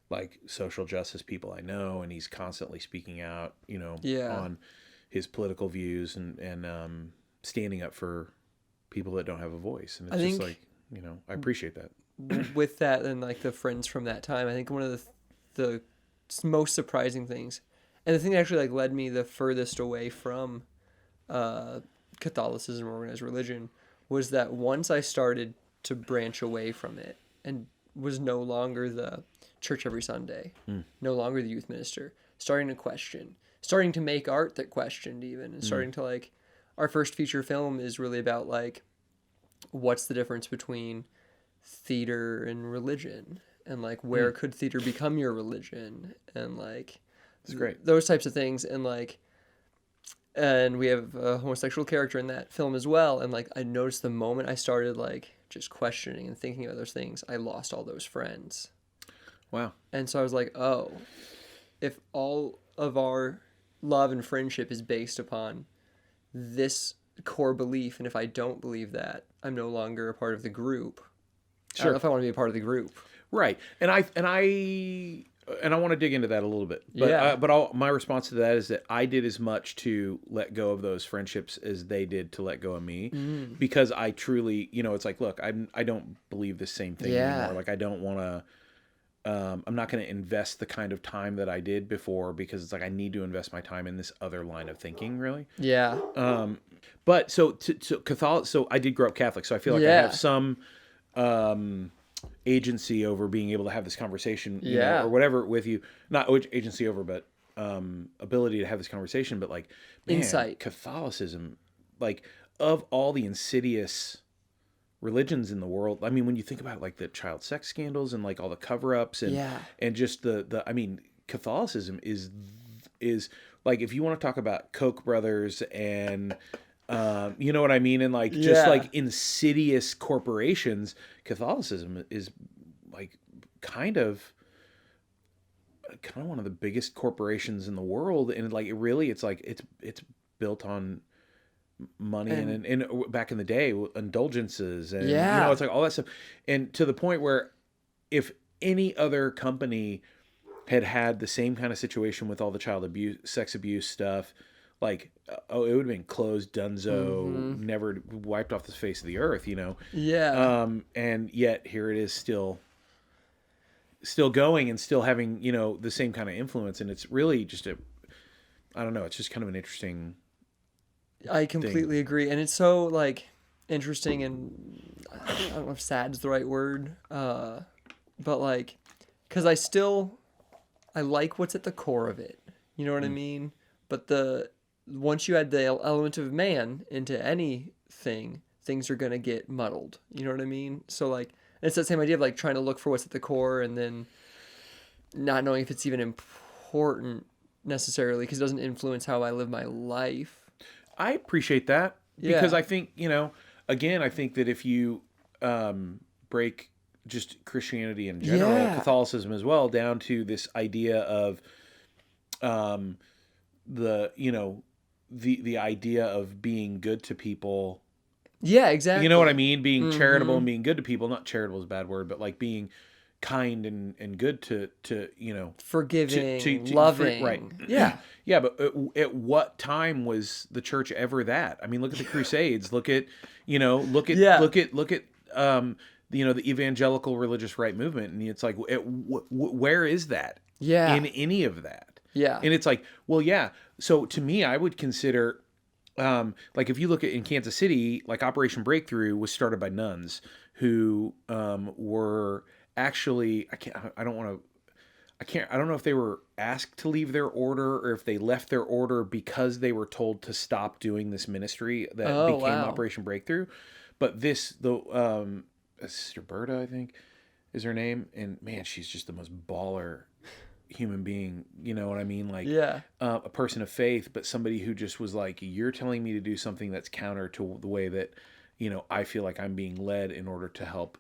like, social justice people I know, and he's constantly speaking out, on his political views and standing up for people that don't have a voice. And it's just like, I appreciate that. With that and like the friends from that time, I think one of the most surprising things, and the thing that actually like led me the furthest away from Catholicism or organized religion, was that once I started to branch away from it and was no longer the church every Sunday, no longer the youth minister, starting to question, starting to make art that questioned even, and starting to like, our first feature film is really about like, what's the difference between theater and religion, and like, where could theater become your religion, and like, it's great, those types of things. And like, and we have a homosexual character in that film as well, and like, I noticed the moment I started like just questioning and thinking about those things, I lost all those friends. Wow. And so I was like, oh, if all of our love and friendship is based upon this core belief, and if I don't believe that, I'm no longer a part of the group. Sure. I don't know if I want to be a part of the group. Right. And I want to dig into that a little bit. But but my response to that is that I did as much to let go of those friendships as they did to let go of me, because I truly, it's like, look, I don't believe the same thing anymore. Like, I don't want to. I'm not going to invest the kind of time that I did before, because it's like, I need to invest my time in this other line of thinking, really. Yeah. But so Catholic. So I did grow up Catholic, so I feel like I have some agency over being able to have this conversation, or whatever with you. Not agency over, but ability to have this conversation. But like, man, insight. Catholicism, like, of all the insidious religions in the world, I mean, when you think about like the child sex scandals and like all the cover-ups and just the I mean, Catholicism is like, if you want to talk about Koch brothers and you know what I mean, and like just like insidious corporations, Catholicism is like kind of one of the biggest corporations in the world, and like it's built on money and back in the day, indulgences and it's like all that stuff, and to the point where if any other company had the same kind of situation with all the child abuse, sex abuse stuff, like, it would have been closed, donezo, never wiped off the face of the earth, and yet here it is still going and still having, the same kind of influence, and it's really just I don't know, it's just kind of an interesting. I completely agree. And it's so like interesting, and I don't know if sad is the right word, but like, because I like what's at the core of it. You know what I mean? But once you add the element of man into anything, things are going to get muddled. You know what I mean? So like, it's that same idea of like trying to look for what's at the core, and then not knowing if it's even important necessarily because it doesn't influence how I live my life. I appreciate that because I think, again, I think that if you break just Christianity in general, Catholicism as well, down to this idea of the idea of being good to people. Yeah, exactly. You know what I mean? Being charitable and being good to people. Not charitable is a bad word, but like being kind and good to forgiving, loving. Right. Yeah. Yeah, but at what time was the church ever that? I mean, look at the Crusades. Look at the evangelical religious right movement, and it's like, where is that? Yeah. In any of that? Yeah. And it's like, well, yeah. So to me, I would consider, like if you look at in Kansas City, like Operation Breakthrough was started by nuns who were actually, I don't know if they were asked to leave their order or if they left their order because they were told to stop doing this ministry that became Operation Breakthrough. But Sister Berta, I think, is her name. And man, she's just the most baller human being. You know what I mean? Like, a person of faith, but somebody who just was like, you're telling me to do something that's counter to the way that, I feel like I'm being led in order to help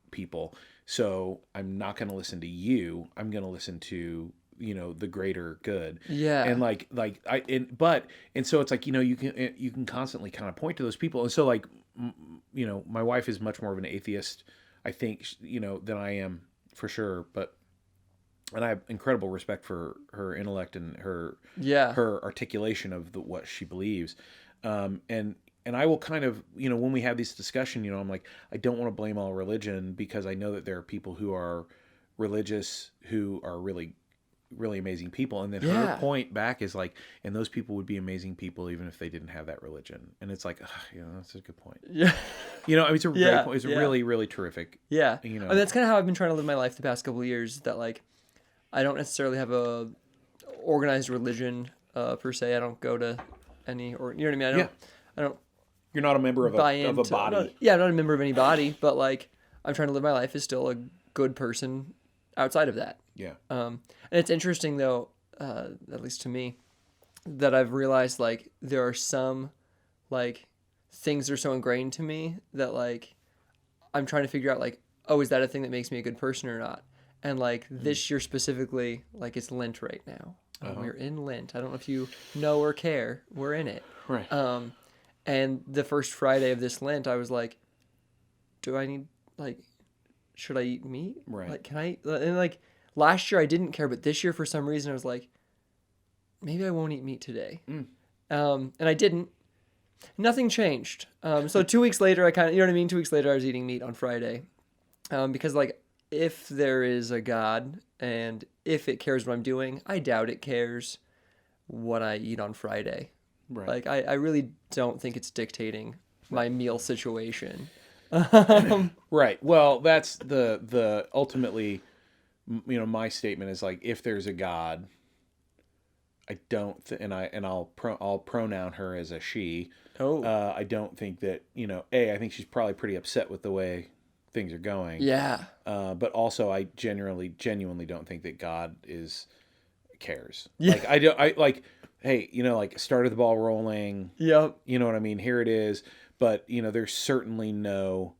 people. So I'm not going to listen to you. I'm going to listen to, the greater good. Yeah. And so it's like, you can constantly kind of point to those people. And so like, my wife is much more of an atheist, I think, than I am for sure. And I have incredible respect for her intellect and her articulation of what she believes. And I will kind of, when we have this discussion, I'm like, I don't want to blame all religion because I know that there are people who are religious who are really, really amazing people. And then her point back is like, and those people would be amazing people even if they didn't have that religion. And it's like, that's a good point. Yeah. It's a great point. It's really, really terrific. Yeah. I mean, that's kind of how I've been trying to live my life the past couple of years, that like, I don't necessarily have a organized religion per se. I don't go to any, or you know what I mean? I don't. You're not a member of a body. I'm not a member of any body, but like I'm trying to live my life as still a good person outside of that. Yeah. And it's interesting though, at least to me, that I've realized like there are some like things that are so ingrained to me that like I'm trying to figure out like, oh, is that a thing that makes me a good person or not? And like this year specifically, like it's Lent right now. We're in Lent. I don't know if you know or care. We're in it. Right. And the first Friday of this Lent, I was like, do I need, like, should I eat meat? Right. Like, can I, and like, last year I didn't care, but this year for some reason I was like, maybe I won't eat meat today. And I didn't. Nothing changed. So 2 weeks later, I kind of, you know what I mean? 2 weeks later, I was eating meat on Friday. Because, like, if there is a God and if it cares what I'm doing, I doubt it cares what I eat on Friday. Right. Like, I really don't think it's dictating my meal situation. Right. Well, that's the ultimately, my statement is like, if there's a God, I don't, I'll pronoun her as a she. Oh. I don't think that, I think she's probably pretty upset with the way things are going. Yeah. But also I genuinely don't think that God cares. Yeah. Like, hey, like started the ball rolling. Yep. You know what I mean? Here it is. But, there's certainly no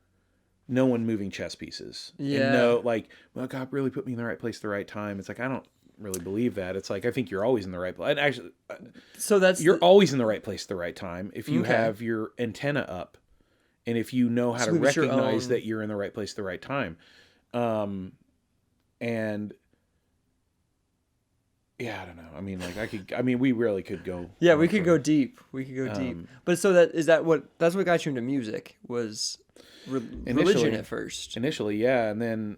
one moving chess pieces. Yeah. And like, well, God really put me in the right place at the right time. It's like, I don't really believe that. It's like, I think you're always in the right place. Actually, so you're always in the right place at the right time if you have your antenna up and if you know how to recognize that you're in the right place at the right time. And yeah, I don't know. I mean, like we really could go. Yeah, we could go deep. But so that's what got you into music was religion at first. Initially, yeah. And then,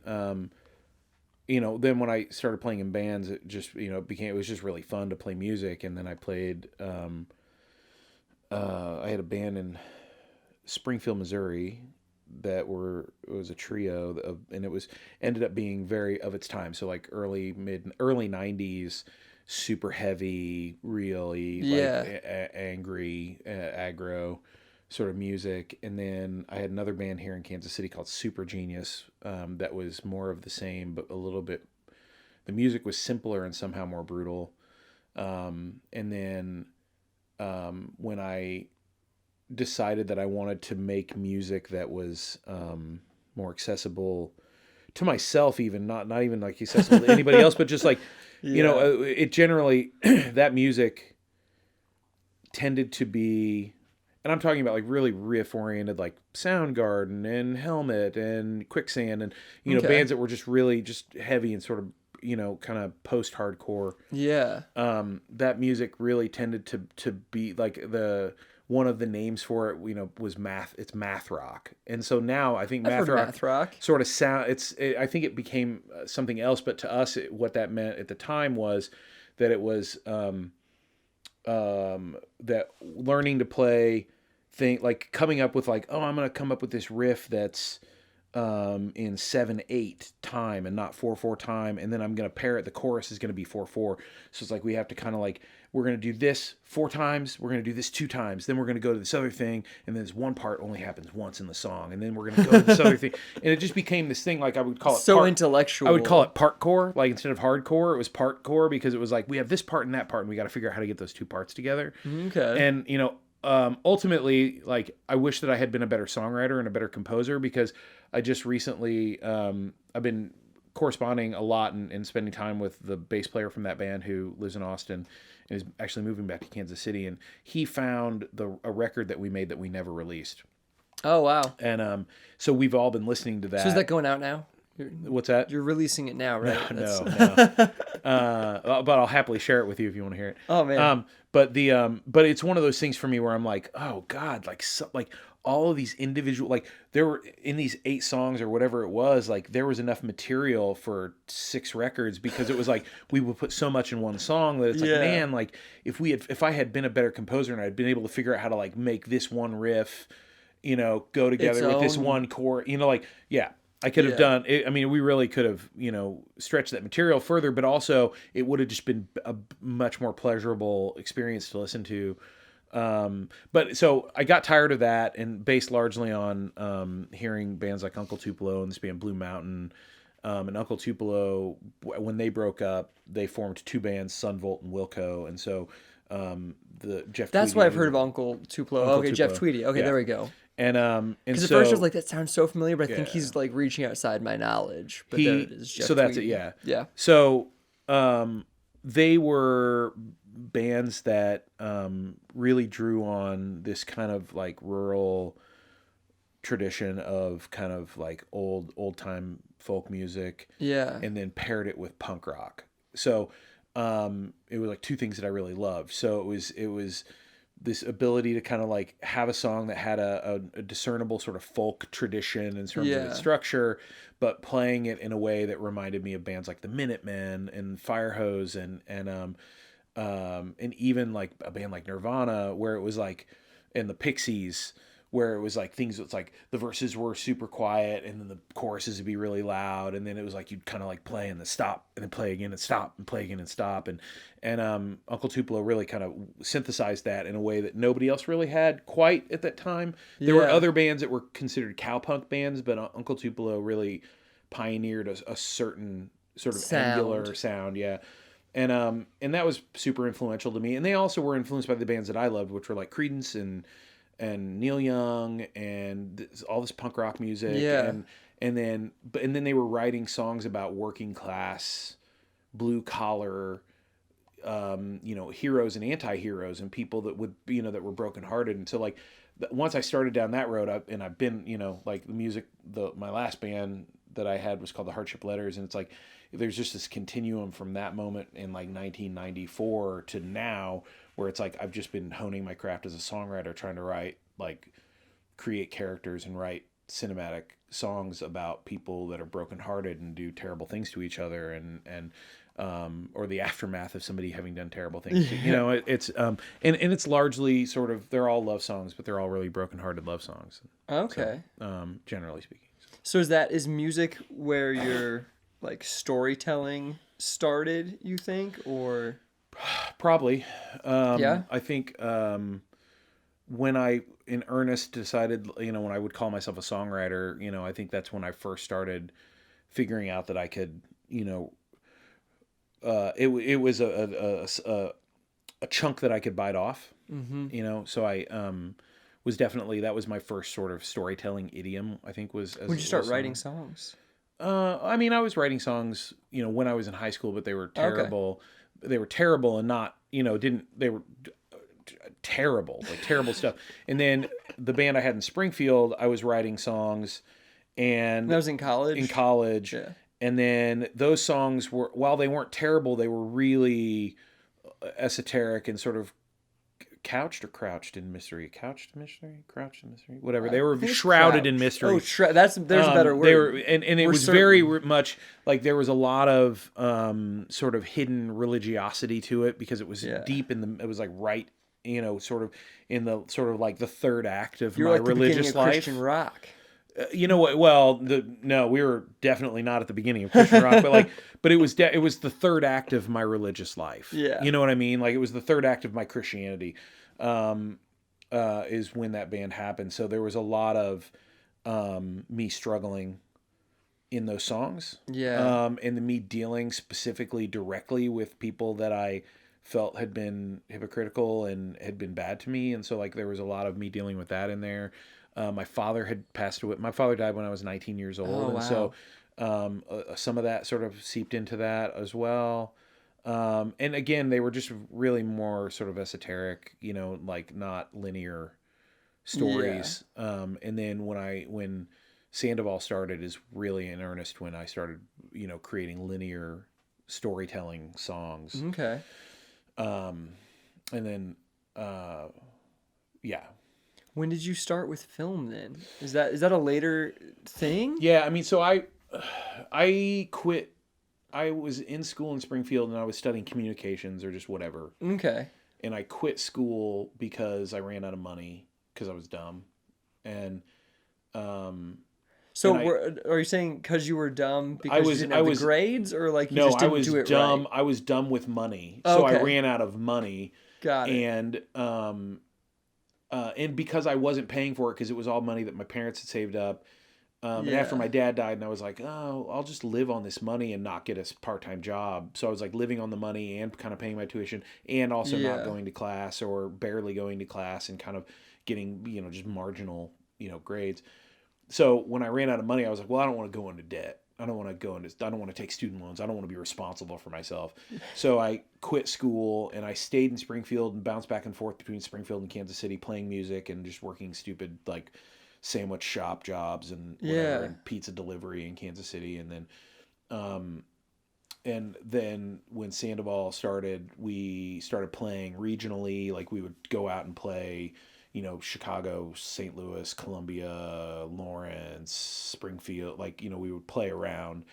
then when I started playing in bands, it just, it was just really fun to play music. And then I played, I had a band in Springfield, Missouri it was a trio and it ended up being very of its time. So like early 90s, super heavy, really like angry, aggro sort of music. And then I had another band here in Kansas City called Super Genius that was more of the same, but a little bit, the music was simpler and somehow more brutal. And then when I decided that I wanted to make music that was more accessible to myself, even not even like accessible to anybody else, but just like, you know, it generally, that music tended to be, and I'm talking about like really riff oriented, like Soundgarden and Helmet and Quicksand and, you know, bands that were just really just heavy and sort of, you know, kind of post hardcore. Yeah. That music really tended to be like one of the names for it, you know, was math. It's math rock, and so now I think math rock sort of sound. I think it became something else, but to us, what that meant at the time was that it was that learning to play like coming up with like, oh, I'm gonna come up with this riff that's in 7/8 time and not 4/4 time, and then I'm gonna pair it. The chorus is gonna be 4/4. So it's like we have to kind of like, we're gonna do this 4 times, we're gonna do this 2 times, then we're gonna go to this other thing, and then this one part only happens once in the song, and then we're gonna go to this other thing, and it just became this thing. Like I would call it so intellectual. I would call it partcore. Like instead of hardcore, it was partcore, because it was like we have this part and that part, and we got to figure out how to get those 2 parts together. Okay. And you know, ultimately, like I wish that I had been a better songwriter and a better composer, because I just recently, I've been corresponding a lot and spending time with the bass player from that band who lives in Austin and is actually moving back to Kansas City. And he found a record that we made that we never released. Oh, wow. And so we've all been listening to that. So is that going out now? What's that? You're releasing it now, right? No. But I'll happily share it with you if you want to hear it. Oh, man. But it's one of those things for me where I'm like, oh God, like all of these individual, like there were in these 8 songs or whatever it was, like there was enough material for 6 records, because it was like we would put so much in one song that it's like, man, like if I had been a better composer and I'd been able to figure out how to like make this one riff, you know, go together with this one chord, you know, like, yeah. I could have done it. I mean, we really could have, you know, stretched that material further, but also it would have just been a much more pleasurable experience to listen to. But so I got tired of that, and based largely on hearing bands like Uncle Tupelo and this band Blue Mountain. And Uncle Tupelo, when they broke up, they formed 2 bands, Sunvolt and Wilco. And so the Jeff That's Tweedy, why I've heard of Uncle Tupelo. Okay, Jeff Tweedy. Okay, there we go. And because at first I was like, that sounds so familiar, but I think he's like reaching outside my knowledge. But there it is, Jeff so that's Tweedy. it, yeah. So they were bands that really drew on this kind of like rural tradition of kind of like old time folk music, and then paired it with punk rock. So it was like 2 things that I really loved. So it was this ability to kind of like have a song that had a discernible sort of folk tradition in terms of its structure, but playing it in a way that reminded me of bands like the Minutemen and Firehose and even like a band like Nirvana, where it was like, and the Pixies, where it was like things that's like the verses were super quiet and then the choruses would be really loud, and then it was like you'd kind of like play and then stop and then play again and stop and play again and stop, and Uncle Tupelo really kind of synthesized that in a way that nobody else really had quite at that time. There were other bands that were considered cowpunk bands, but Uncle Tupelo really pioneered a certain sort of angular sound, and that was super influential to me. And they also were influenced by the bands that I loved, which were like Creedence and Neil Young and all this punk rock music, and then they were writing songs about working class, blue collar, you know, heroes and anti-heroes and people that would, you know, that were brokenhearted. And so like once I started down that road, I've been, you know, like the music, my last band that I had was called the Hardship Letters, and it's like there's just this continuum from that moment in like 1994 to now, where it's like I've just been honing my craft as a songwriter, trying to create characters and write cinematic songs about people that are brokenhearted and do terrible things to each other, and or the aftermath of somebody having done terrible things. You know, it's and it's largely sort of, they're all love songs, but they're all really brokenhearted love songs. Okay. So, generally speaking. So is music where your like storytelling started, you think, or? Probably. I think when I in earnest decided, you know, when I would call myself a songwriter, you know, I think that's when I first started figuring out that I could, you know, it was a chunk that I could bite off, Mm-hmm. you know. So I was definitely, that was my first sort of storytelling idiom, I think, was as When did you start was writing songs? I mean, I was writing songs, you know, when I was in high school, but they were Okay. terrible. They were terrible and not, you know, they were terrible, like terrible stuff. And then the band I had in Springfield, I was writing songs, and That was in college? Yeah. and then those songs were, while they weren't terrible, they were really esoteric and sort of couched or crouched in mystery, crouched in mystery, whatever. They I were think it's shrouded in crouch. mystery. Oh, there's a better word. They were, and it We're was certain. very much like there was a lot of sort of hidden religiosity to it, because it was deep in the, it was like right, you know, sort of in the sort of like the third act of You're my like the beginning religious of life. Christian rock. You know what? Well, no, we were definitely not at the beginning of Christian rock, but like, but it was it was the third act of my religious life. Yeah. You know what I mean? Like, it was the third act of my Christianity. Is when that band happened. So there was a lot of me struggling in those songs. Yeah. And me dealing specifically directly with people that I felt had been hypocritical and had been bad to me. And so like there was a lot of me dealing with that in there. My father had passed away. My father died when I was 19 years old. Oh, And wow. so some of that sort of seeped into that as well. And again, they were just really more sort of esoteric, you know, like not linear stories. And then when Sandoval started is really in earnest when I started, you know, creating linear storytelling songs. Okay. And then, yeah. When did you start with film then? Is that a later thing? Yeah. I mean, so I quit. I was in school in Springfield and I was studying communications or just whatever. Okay. And I quit school because I ran out of money because I was dumb. And, So and are you saying because you were dumb because you didn't have the grades, or like you no, just I didn't was do it dumb. right? I was dumb with money. So I Okay. ran out of money. Got it. And because I wasn't paying for it because it was all money that my parents had saved up. And after Yeah. my dad died, and I was like, oh, I'll just live on this money and not get a part-time job. So I was like living on the money and kind of paying my tuition and also Yeah. not going to class or barely going to class and kind of getting, you know, just marginal, you know, grades. So when I ran out of money, I was like, well, I don't want to go into debt. I don't want to take student loans. I don't want to be responsible for myself. So I quit school and I stayed in Springfield and bounced back and forth between Springfield and Kansas City playing music and just working stupid, like, sandwich shop jobs and whatever, and pizza delivery in Kansas City. And then when Sandoval started, we started playing regionally. Like we would go out and play, you know, Chicago, St. Louis, Columbia, Lawrence, Springfield. Like, you know, we would play around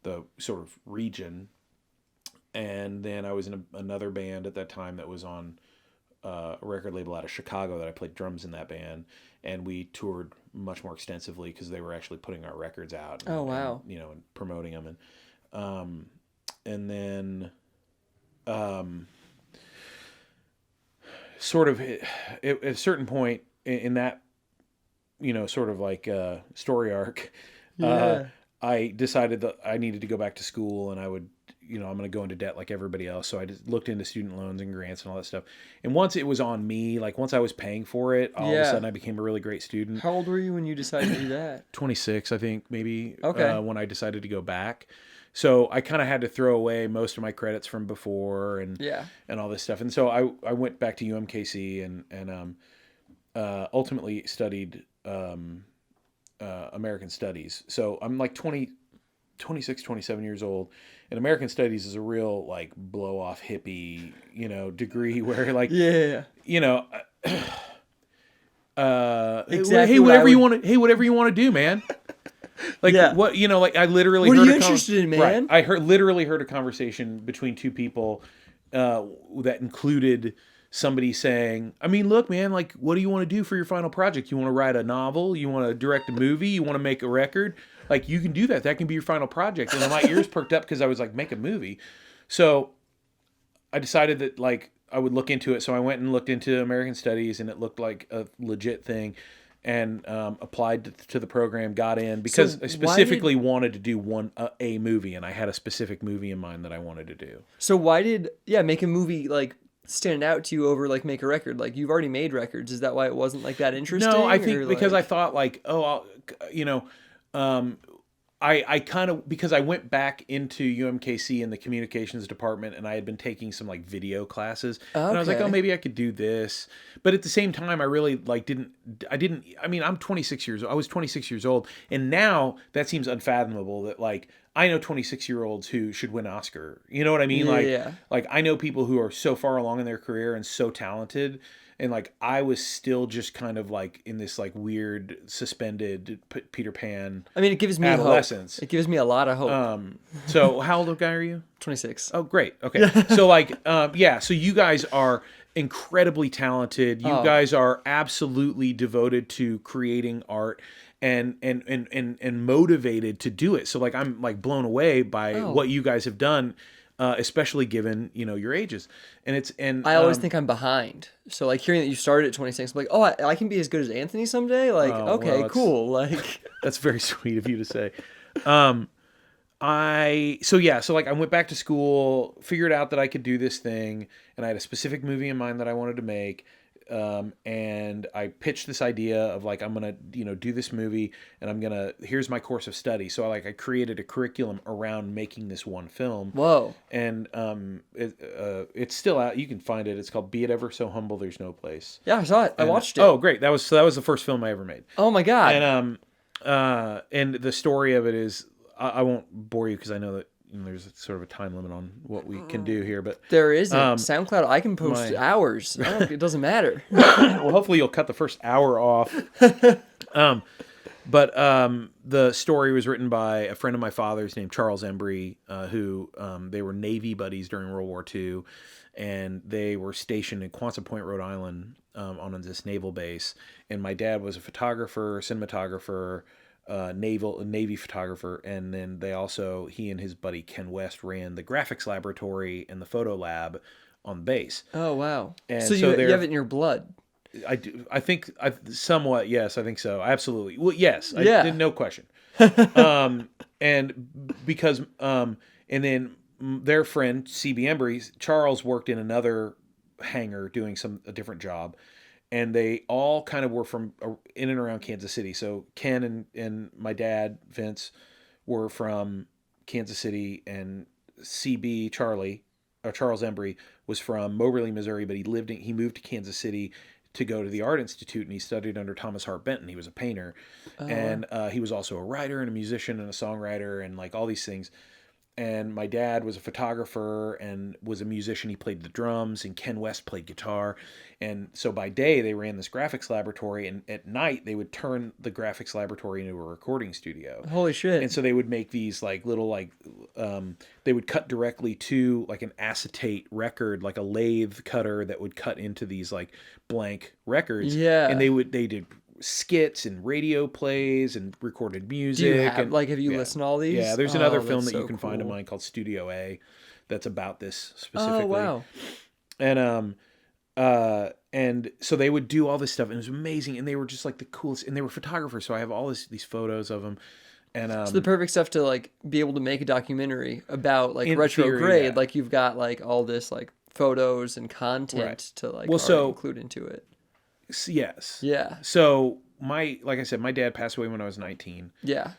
the sort of region. And then I was in another band at that time that was on a record label out of Chicago that I played drums in that band. And we toured much more extensively because they were actually putting our records out. Oh, wow. And, you know, and promoting them. And then sort of at a certain point in that, you know, sort of like story arc, I decided that I needed to go back to school and I would, you know, I'm going to go into debt like everybody else. So I just looked into student loans and grants and all that stuff. And once it was on me, like once I was paying for it, all of a sudden I became a really great student. How old were you when you decided to do that? 26, I think, maybe. Okay. When I decided to go back. So I kind of had to throw away most of my credits from before and all this stuff. And so I went back to UMKC and ultimately studied American Studies. So I'm like 26, 27 years old. And American Studies is a real like blow off hippie, you know, degree where like, you know, exactly. Hey, whatever you want to do, man. Like what, you know, like I literally what heard are you interested in, man? Right. I literally heard a conversation between two people that included somebody saying, I mean, look, man, like, what do you want to do for your final project? You want to write a novel? You want to direct a movie? You want to make a record? Like, you can do that. That can be your final project. And my ears perked up because I was like, make a movie. So I decided that, like, I would look into it. So I went and looked into American Studies, and it looked like a legit thing. and applied to the program, got in because So I specifically wanted to do a movie, and I had a specific movie in mind that I wanted to do. So why did make a movie like stand out to you over like make a record? Like you've already made records. Is that why it wasn't like that interesting? No, I or, think because like... I thought like, I kind of, because I went back into UMKC in the communications department, and I had been taking some like video classes, and I was like, oh, Okay. maybe I could do this. But at the same time, I really like I mean, I was 26 years old, and now that seems unfathomable that like I know 26-year-olds who should win an Oscar. You know what I mean? Yeah. Like I know people who are so far along in their career and so talented, and like I was still just kind of like in this like weird suspended Peter Pan. I mean, it gives me adolescence. Hope. It gives me a lot of hope. So how old a guy are you? 26. Oh, great. Okay. So like, yeah. So you guys are incredibly talented. You guys are absolutely devoted to creating art and motivated to do it. So like, I'm like blown away by what you guys have done. Especially given your ages, and I always think I'm behind. So like hearing that you started at 26, I'm like, oh, I can be as good as Anthony someday. Like, okay, well, cool. Like, that's very sweet of you to say. So like I went back to school, figured out that I could do this thing, and I had a specific movie in mind that I wanted to make. And I pitched this idea of like, I'm going to, do this movie, and here's my course of study. So I created a curriculum around making this one film. whoa. And, it's still out. You can find it. It's called Be It Ever So Humble, There's No Place. Yeah, I saw it. I watched it. Oh, great. That was the first film I ever made. Oh my God. And the story of it is, I won't bore you because I know that there's sort of a time limit on what we can do here, but There isn't. SoundCloud, I can post hours. It doesn't matter. well, hopefully you'll cut the first hour off. But the story was written by a friend of my father's named Charles Embry, who they were Navy buddies during World War II, and they were stationed in Quonset Point, Rhode Island, on this naval base. And my dad was a photographer, cinematographer, Navy photographer, and then he and his buddy Ken West ran the graphics laboratory and the photo lab on base. Oh wow! And so you have it in your blood. I do. I think somewhat. Yes, I think so. Absolutely. Well, yes. No question. And because and then their friend CB Embry, Charles, worked in another hangar doing a different job. And they all kind of were from in and around Kansas City. So Ken and my dad, Vince, were from Kansas City, and CB Charles Embry was from Moberly, Missouri, but he moved to Kansas City to go to the Art Institute, and he studied under Thomas Hart Benton. He was a painter, and he was also a writer and a musician and a songwriter and like all these things. And my dad was a photographer and was a musician. He played the drums, and Ken West played guitar. And so by day, they ran this graphics laboratory, and at night, they would turn the graphics laboratory into a recording studio. Holy shit. And so they would make these like little they would cut directly to like an acetate record, like a lathe cutter that would cut into these like blank records. Yeah. And they did skits and radio plays and recorded music. Do you have you listened to all these? Yeah, there's another film that so you can find of cool. mine called Studio A that's about this specifically. Oh wow. And so they would do all this stuff, and it was amazing, and they were just like the coolest, and they were photographers, so I have all these photos of them. And so the perfect stuff to like be able to make a documentary about like retrograde. Theory, yeah. Like you've got like all this like photos and content to like include into it. Yes. Yeah. So like I said, my dad passed away when I was 19. Yeah.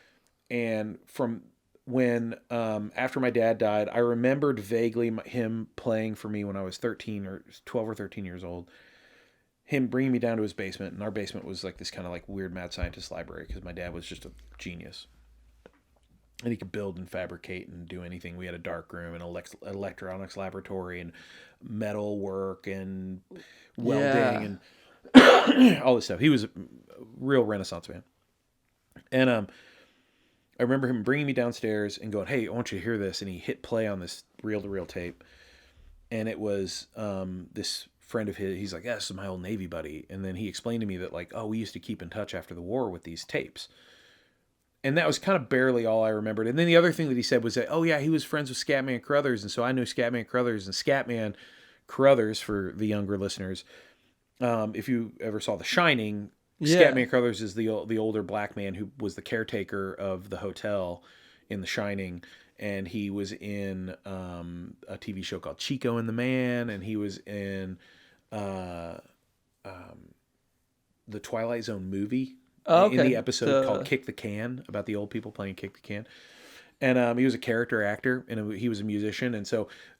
And from when after my dad died, I remembered vaguely him playing for me when I was 13 or 12 or 13 years old. Him bringing me down to his basement, and our basement was like this kind of like weird mad scientist library because my dad was just a genius. And he could build and fabricate and do anything. We had a dark room and electronics laboratory and metal work and welding and all this stuff. He was a real Renaissance man. And I remember him bringing me downstairs and going, "Hey, I want you to hear this." And he hit play on this reel-to-reel tape. And it was this friend of his. He's like, "Yeah, this is my old Navy buddy." And then he explained to me that like, "Oh, we used to keep in touch after the war with these tapes." And that was kind of barely all I remembered. And then the other thing that he said was that, "Oh yeah, he was friends with Scatman Crothers." And so I knew Scatman Crothers, and Scatman Crothers, for the younger listeners, if you ever saw The Shining, Yeah. Scatman Crothers is the older black man who was the caretaker of the hotel in The Shining, and he was in a TV show called Chico and the Man, and he was in uh, the Twilight Zone movie Oh, in the okay. episode called Kick the Can, about the old people playing Kick the Can. And he was a character actor, and he was a musician, and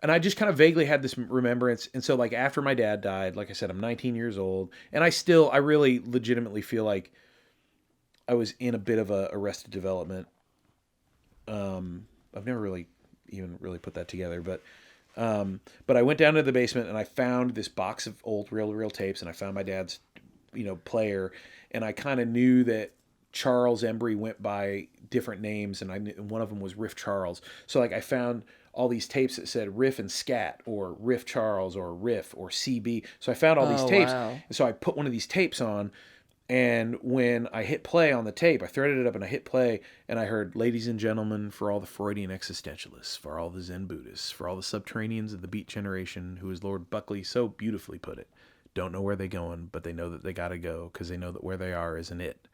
I just kind of vaguely had this remembrance. And so, like, after my dad died, like I said, I'm 19 years old, and I really legitimately feel like I was in a bit of a Arrested Development. I've never really even really put that together, but I went down to the basement and I found this box of old reel tapes, and I found my dad's, player, and I kind of knew that Charles Embry went by different names, and one of them was Riff Charles. So, like, I found all these tapes that said Riff and Scat, or Riff Charles, or Riff, or CB. So I found all these Oh, tapes, wow. and so I put one of these tapes on, and when I hit play on the tape, I threaded it up and I hit play, and I heard, "Ladies and gentlemen, for all the Freudian existentialists, for all the Zen Buddhists, for all the subterraneans of the Beat Generation, who, as Lord Buckley so beautifully put it, don't know where they're going, but they know that they gotta go, because they know that where they are isn't it.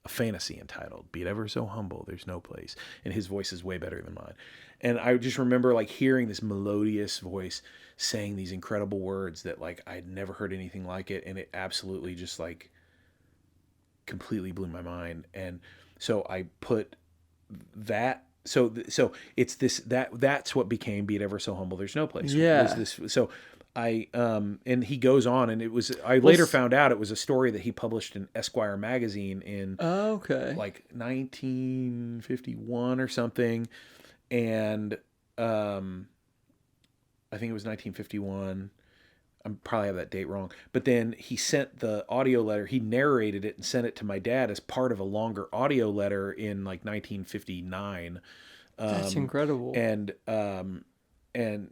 A fantasy entitled, Be It Ever So Humble, There's No Place." And his voice is way better than mine. And I just remember, like, hearing this melodious voice saying these incredible words that, like, I'd never heard anything like it, and it absolutely just, like, completely blew my mind. And so I put that, so it's this, that's what became Be It Ever So Humble, There's No Place. Yeah. Was this, so I and he goes on, and I later found out it was a story that he published in Esquire magazine in Okay. like 1951 or something, and I think it was 1951. I probably have that date wrong, but then he sent the audio letter. He narrated it and sent it to my dad as part of a longer audio letter in like 1959. That's incredible. And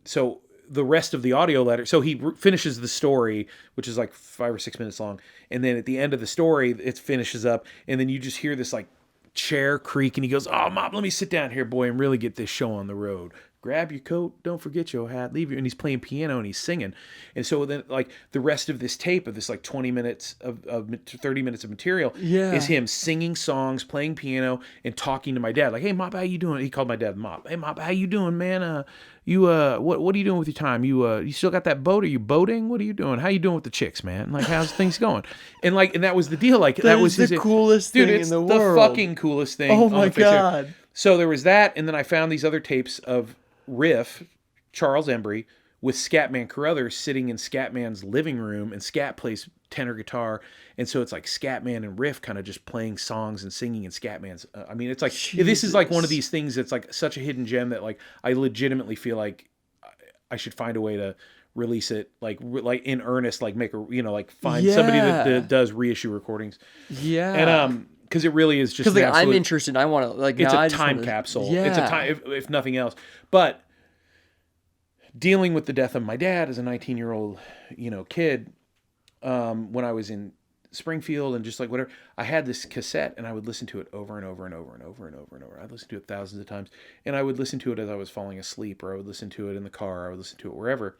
so the rest of the audio letter, so he finishes the story, which is like 5 or 6 minutes long, and then at the end of the story it finishes up, and then you just hear this like chair creak, and he goes, "Oh, Mom, let me sit down here, boy, and really get this show on the road. Grab your coat, don't forget your hat, leave your," and he's playing piano and he's singing. And so then, like, the rest of this tape of this like 20 minutes of 30 minutes of material is him singing songs, playing piano, and talking to my dad, like, "Hey, Mop, how you doing?" He called my dad Mop. "Hey, Mop, how you doing, man? What are you doing with your time? You still got that boat? Are you boating? What are you doing? How you doing with the chicks, man? Like, how's things going?" And that was the deal. Like, that was the coolest dude, thing it's in the the world. fucking coolest thing. Oh on my the face of the earth. God. So there was that, and then I found these other tapes of Riff, Charles Embry, with Scatman Crothers sitting in Scatman's living room, and Scat plays tenor guitar, and so it's like Scatman and Riff kind of just playing songs and singing in Scatman's. I mean, it's like, this is like one of these things that's like such a hidden gem that, like, I legitimately feel like I should find a way to release it, like in earnest, like make a, like find somebody that does reissue recordings. Yeah. And because it really is just because like, I'm interested. I want to like. It's now a I just time wanna, capsule. Yeah. It's a time, if nothing else. But dealing with the death of my dad as a 19-year-old, kid, when I was in Springfield and just like whatever, I had this cassette and I would listen to it over and over and over and over and over and over. I'd listen to it thousands of times, and I would listen to it as I was falling asleep, or I would listen to it in the car, or I would listen to it wherever.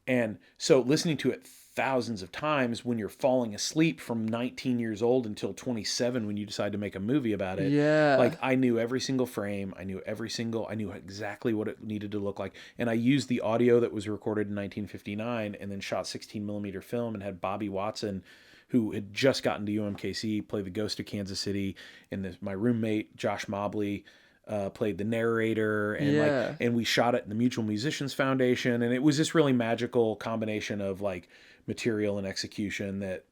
And so listening to it thousands of times when you're falling asleep from 19 years old until 27 when you decide to make a movie about it. Yeah. Like, I knew every single frame. I knew exactly what it needed to look like. And I used the audio that was recorded in 1959 and then shot 16 millimeter film, and had Bobby Watson, who had just gotten to UMKC, play the ghost of Kansas City. And my roommate, Josh Mobley, played the narrator, and and we shot it in the Mutual Musicians Foundation, and it was this really magical combination of like material and execution that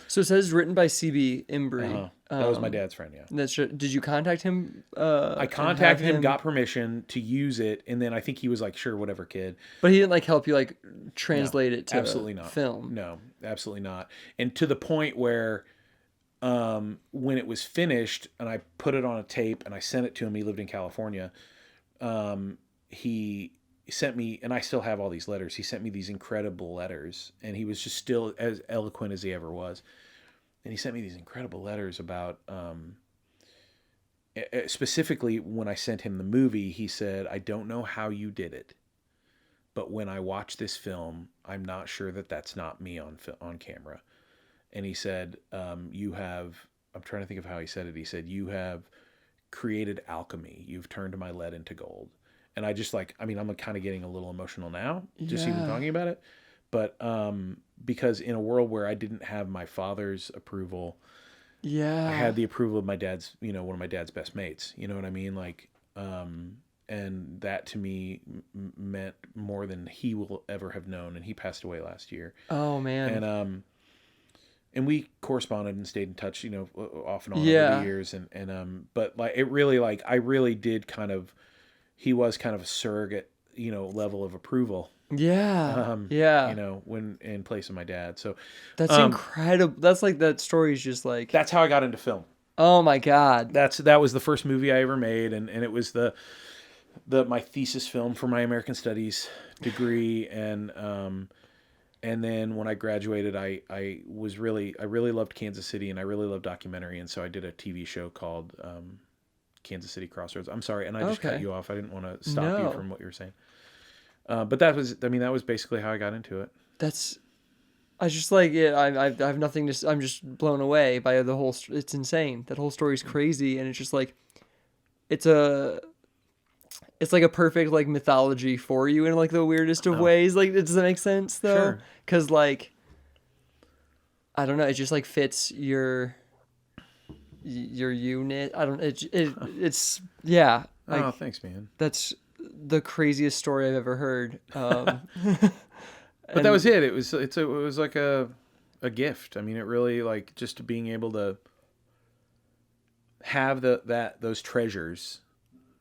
So it says written by C.B. Embry. That was my dad's friend. Yeah, That's did you contact him? I contacted him, got permission to use it, and then I think he was like, "Sure, whatever, kid." But he didn't like help you like translate it to absolutely not film. No, absolutely not. And to the point where when it was finished and I put it on a tape and I sent it to him, he lived in California. He sent me, and I still have all these letters. He sent me these incredible letters, and he was just still as eloquent as he ever was. And he sent me these incredible letters about, specifically when I sent him the movie, he said, "I don't know how you did it, but when I watch this film, I'm not sure that that's not me on camera." and he said, "You have." I'm trying to think of how he said it. He said, "You have created alchemy. You've turned my lead into gold." And I just like, I mean, I'm kind of getting a little emotional now just even talking about it. But because in a world where I didn't have my father's approval, I had the approval of my dad's, one of my dad's best mates. You know what I mean? Like, and that to me meant more than he will ever have known. And he passed away last year. Oh man. And we corresponded and stayed in touch, off and on over the years. But like, it really, like, I really did kind of, he was kind of a surrogate, level of approval. Yeah. When in place of my dad. So that's incredible. That's like, that story is just like, that's how I got into film. Oh my God. That was the first movie I ever made. And it was my thesis film for my American Studies degree. And then when I graduated, I really loved Kansas City and I really loved documentary. And so I did a TV show called, Kansas City Crossroads. I'm sorry. And I just cut you off. I didn't want to stop you from what you were saying. But that was basically how I got into it. I just like it. I have nothing to, I'm just blown away by the whole, it's insane. That whole story is crazy. And it's just like, it's like a perfect like mythology for you in like the weirdest of ways. Like, does that make sense though? Sure. Cause like, I don't know. It just like fits your unit. I don't, it's yeah. Like, oh, thanks, man. That's the craziest story I've ever heard. But that was it. It was like a gift. I mean, it really, like, just being able to have those treasures.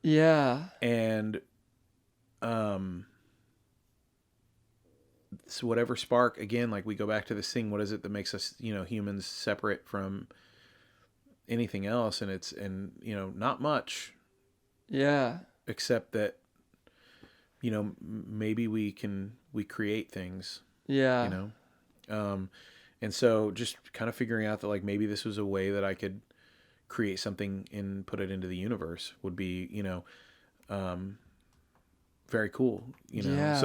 Yeah. And so whatever spark, again, like we go back to this thing, what is it that makes us, humans separate from anything else? And it's not much. Yeah. Except that, maybe we create things. Yeah. And so just kind of figuring out that, like, maybe this was a way that I could create something and put it into the universe would be, very cool, Yeah.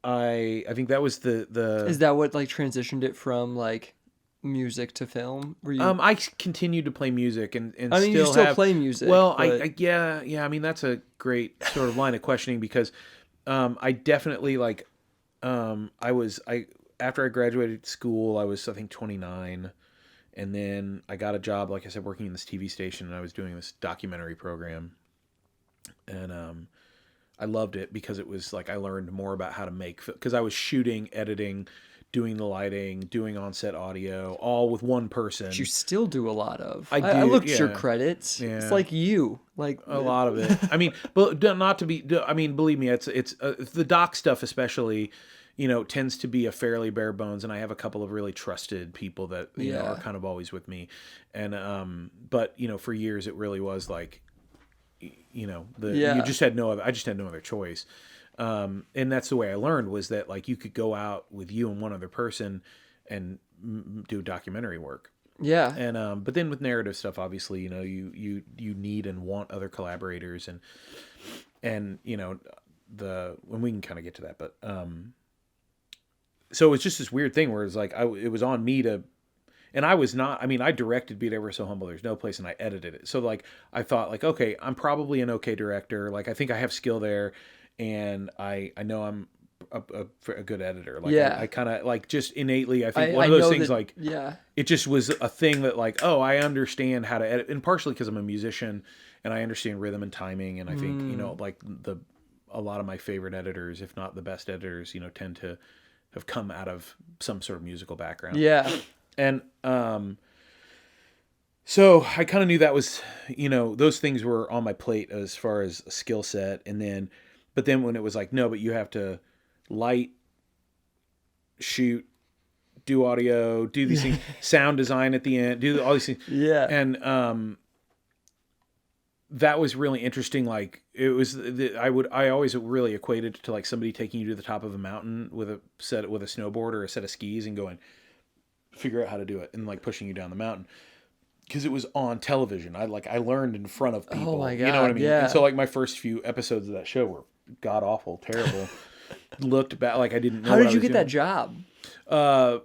I think that was the Is that what like transitioned it from like music to film? Were you... I continued to play music and I mean, you still play music. Well, but... I mean, that's a great sort of line of questioning because I definitely like after I graduated school, I was, I think, 29, and then I got a job, like I said, working in this TV station, and I was doing this documentary program, and I loved it because it was like I learned more about how to make, because I was shooting, editing, doing the lighting, doing on-set audio, all with one person. Which you still do a lot of. I looked at your credits. Yeah. It's like you, like a lot of it. I mean, but not to be. I mean, believe me, it's the doc stuff especially. Tends to be a fairly bare bones, and I have a couple of really trusted people that are kind of always with me, and but for years it really was like, you just had no other. I just had no other choice. And that's the way I learned, was that like you could go out with you and one other person and do documentary work. Yeah. And but then with narrative stuff, obviously, you need and want other collaborators, and when we can kind of get to that, but so it's just this weird thing where it's like it was on me to. And I was not, I mean, I directed Be It Ever So Humble, There's No Place, and I edited it. So like, I thought like, okay, I'm probably an okay director. Like, I think I have skill there. And I know I'm a good editor. Like, I kind of like just innately, I think one of those things like, it just was a thing that like, oh, I understand how to edit, and partially because I'm a musician and I understand rhythm and timing. And I think, like a lot of my favorite editors, if not the best editors, tend to have come out of some sort of musical background. Yeah. And, so I kind of knew that was, those things were on my plate as far as a skill set. But then when it was like, no, but you have to light, shoot, do audio, do these things, sound design at the end, do all these things. Yeah. And, that was really interesting. Like it was, I always really equated to like somebody taking you to the top of a mountain with a snowboard or a set of skis and going, figure out how to do it, and like pushing you down the mountain. Because it was on television. I learned in front of people. Oh my God, you know what I mean? yeah. And so like my first few episodes of that show were god awful, terrible. Looked back like I didn't know. How what did I you was get doing. that job? Uh,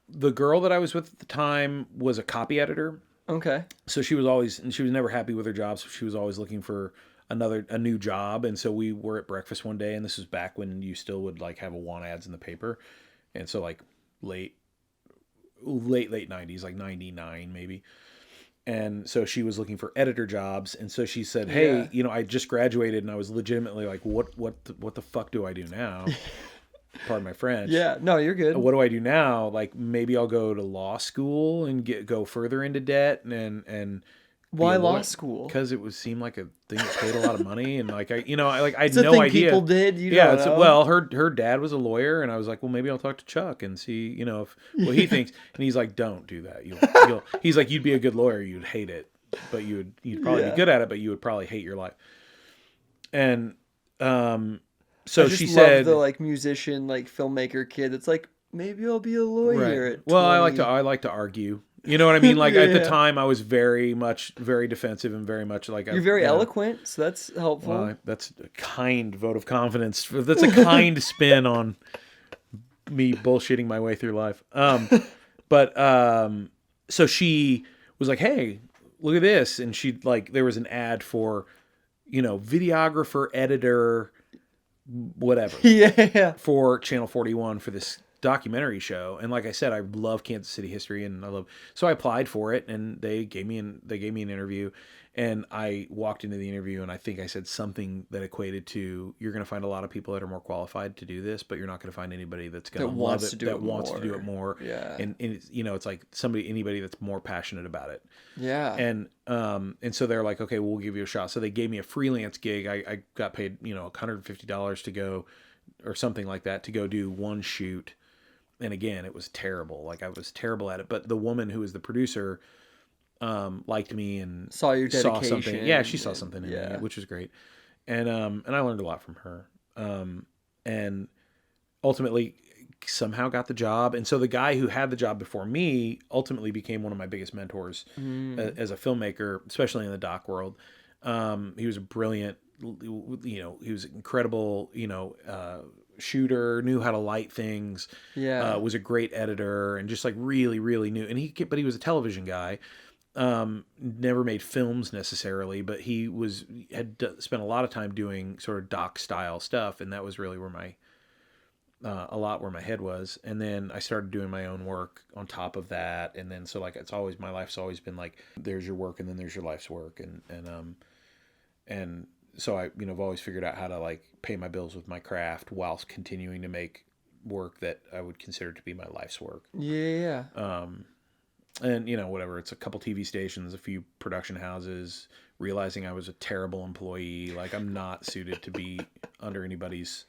the girl that I was with at the time was a copy editor. Okay. So she was never happy with her job. So she was always looking for a new job. And so we were at breakfast one day, and this was back when you still would like have a want ads in the paper. And so like late 90s, like 99 maybe. And so she was looking for editor jobs. And so she said, hey, I just graduated, and I was legitimately like, what the fuck do I do now? Pardon my French. Yeah, no, you're good. What do I do now? Like maybe I'll go to law school and go further into debt and why law school? Because it seemed like a thing that paid a lot of money, and like I had it's a no thing idea. People did, don't know. Well, her dad was a lawyer, and I was like, well, maybe I'll talk to Chuck and see, if what he thinks. And he's like, don't do that. He's like, you'd be a good lawyer, you'd hate it, but you'd probably be good at it, but you would probably hate your life. And so she said, the like musician, like filmmaker kid. It's like maybe I'll be a lawyer. Right. Well, I like to argue. You know what I mean? Like at the time, I was very defensive and very much like you're very eloquent, so that's helpful. Well, that's a kind vote of confidence. That's a kind spin on me bullshitting my way through life. So she was like, "Hey, look at this," and she like there was an ad for, videographer, editor, whatever. Yeah. For Channel 41 for this documentary show. And like I said, I love Kansas City history, and so I applied for it, and they gave me an interview, and I walked into the interview, and I think I said something that equated to, you're going to find a lot of people that are more qualified to do this, but you're not going to find anybody that's going to love it, that wants to do it more. Yeah. And it's, it's like anybody that's more passionate about it. Yeah. And so they're like, okay, we'll give you a shot. So they gave me a freelance gig. I got paid, $150 to go, or something like that, to go do one shoot. And again, it was terrible. Like I was terrible at it. But the woman who was the producer liked me and saw your dedication. Saw something. Yeah, she saw something in me, which was great. And I learned a lot from her. And ultimately somehow got the job. And so the guy who had the job before me ultimately became one of my biggest mentors as a filmmaker, especially in the doc world. He was a brilliant, he was incredible, shooter, knew how to light things, was a great editor, and just like really, really knew. And but he was a television guy, never made films necessarily, but he had spent a lot of time doing sort of doc style stuff, and that was really where where my head was. And then I started doing my own work on top of that, and then so like my life's always been like, there's your work, and then there's your life's work, and so I've always figured out how to like pay my bills with my craft whilst continuing to make work that I would consider to be my life's work. Yeah. And whatever, it's a couple TV stations, a few production houses, realizing I was a terrible employee. Like I'm not suited to be under anybody's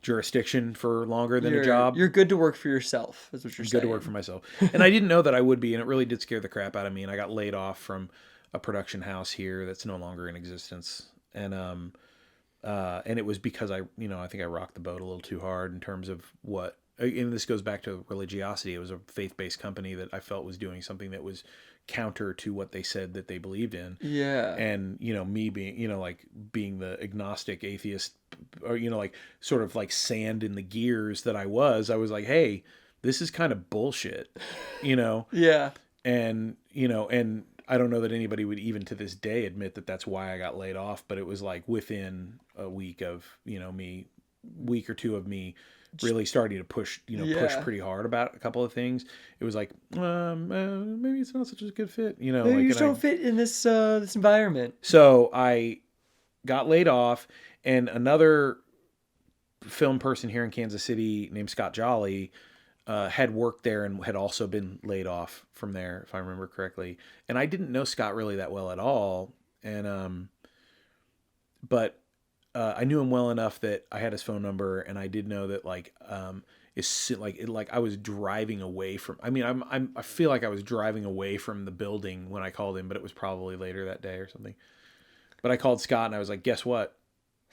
jurisdiction for longer than a job. You're good to work for yourself. That's what you're saying. Good to work for myself. And I didn't know that I would be, and it really did scare the crap out of me. And I got laid off from a production house here that's no longer in existence. And it was because I think I rocked the boat a little too hard in terms of and this goes back to religiosity. It was a faith-based company that I felt was doing something that was counter to what they said that they believed in. Yeah. And, me being, like being the agnostic atheist, or, like sort of like sand in the gears that I was like, hey, this is kind of bullshit, Yeah. And, and I don't know that anybody would even to this day admit that that's why I got laid off, but it was like within a week of, week or two of me really starting to push pretty hard about a couple of things. It was like, maybe it's not such a good fit, Maybe you just don't fit in this environment. So I got laid off, and another film person here in Kansas City named Scott Jolly had worked there and had also been laid off from there, if I remember correctly. And I didn't know Scott really that well at all. And, but I knew him well enough that I had his phone number, and I did know that I was driving away from, I feel like I was driving away from the building when I called him, but it was probably later that day or something. But I called Scott and I was like, guess what?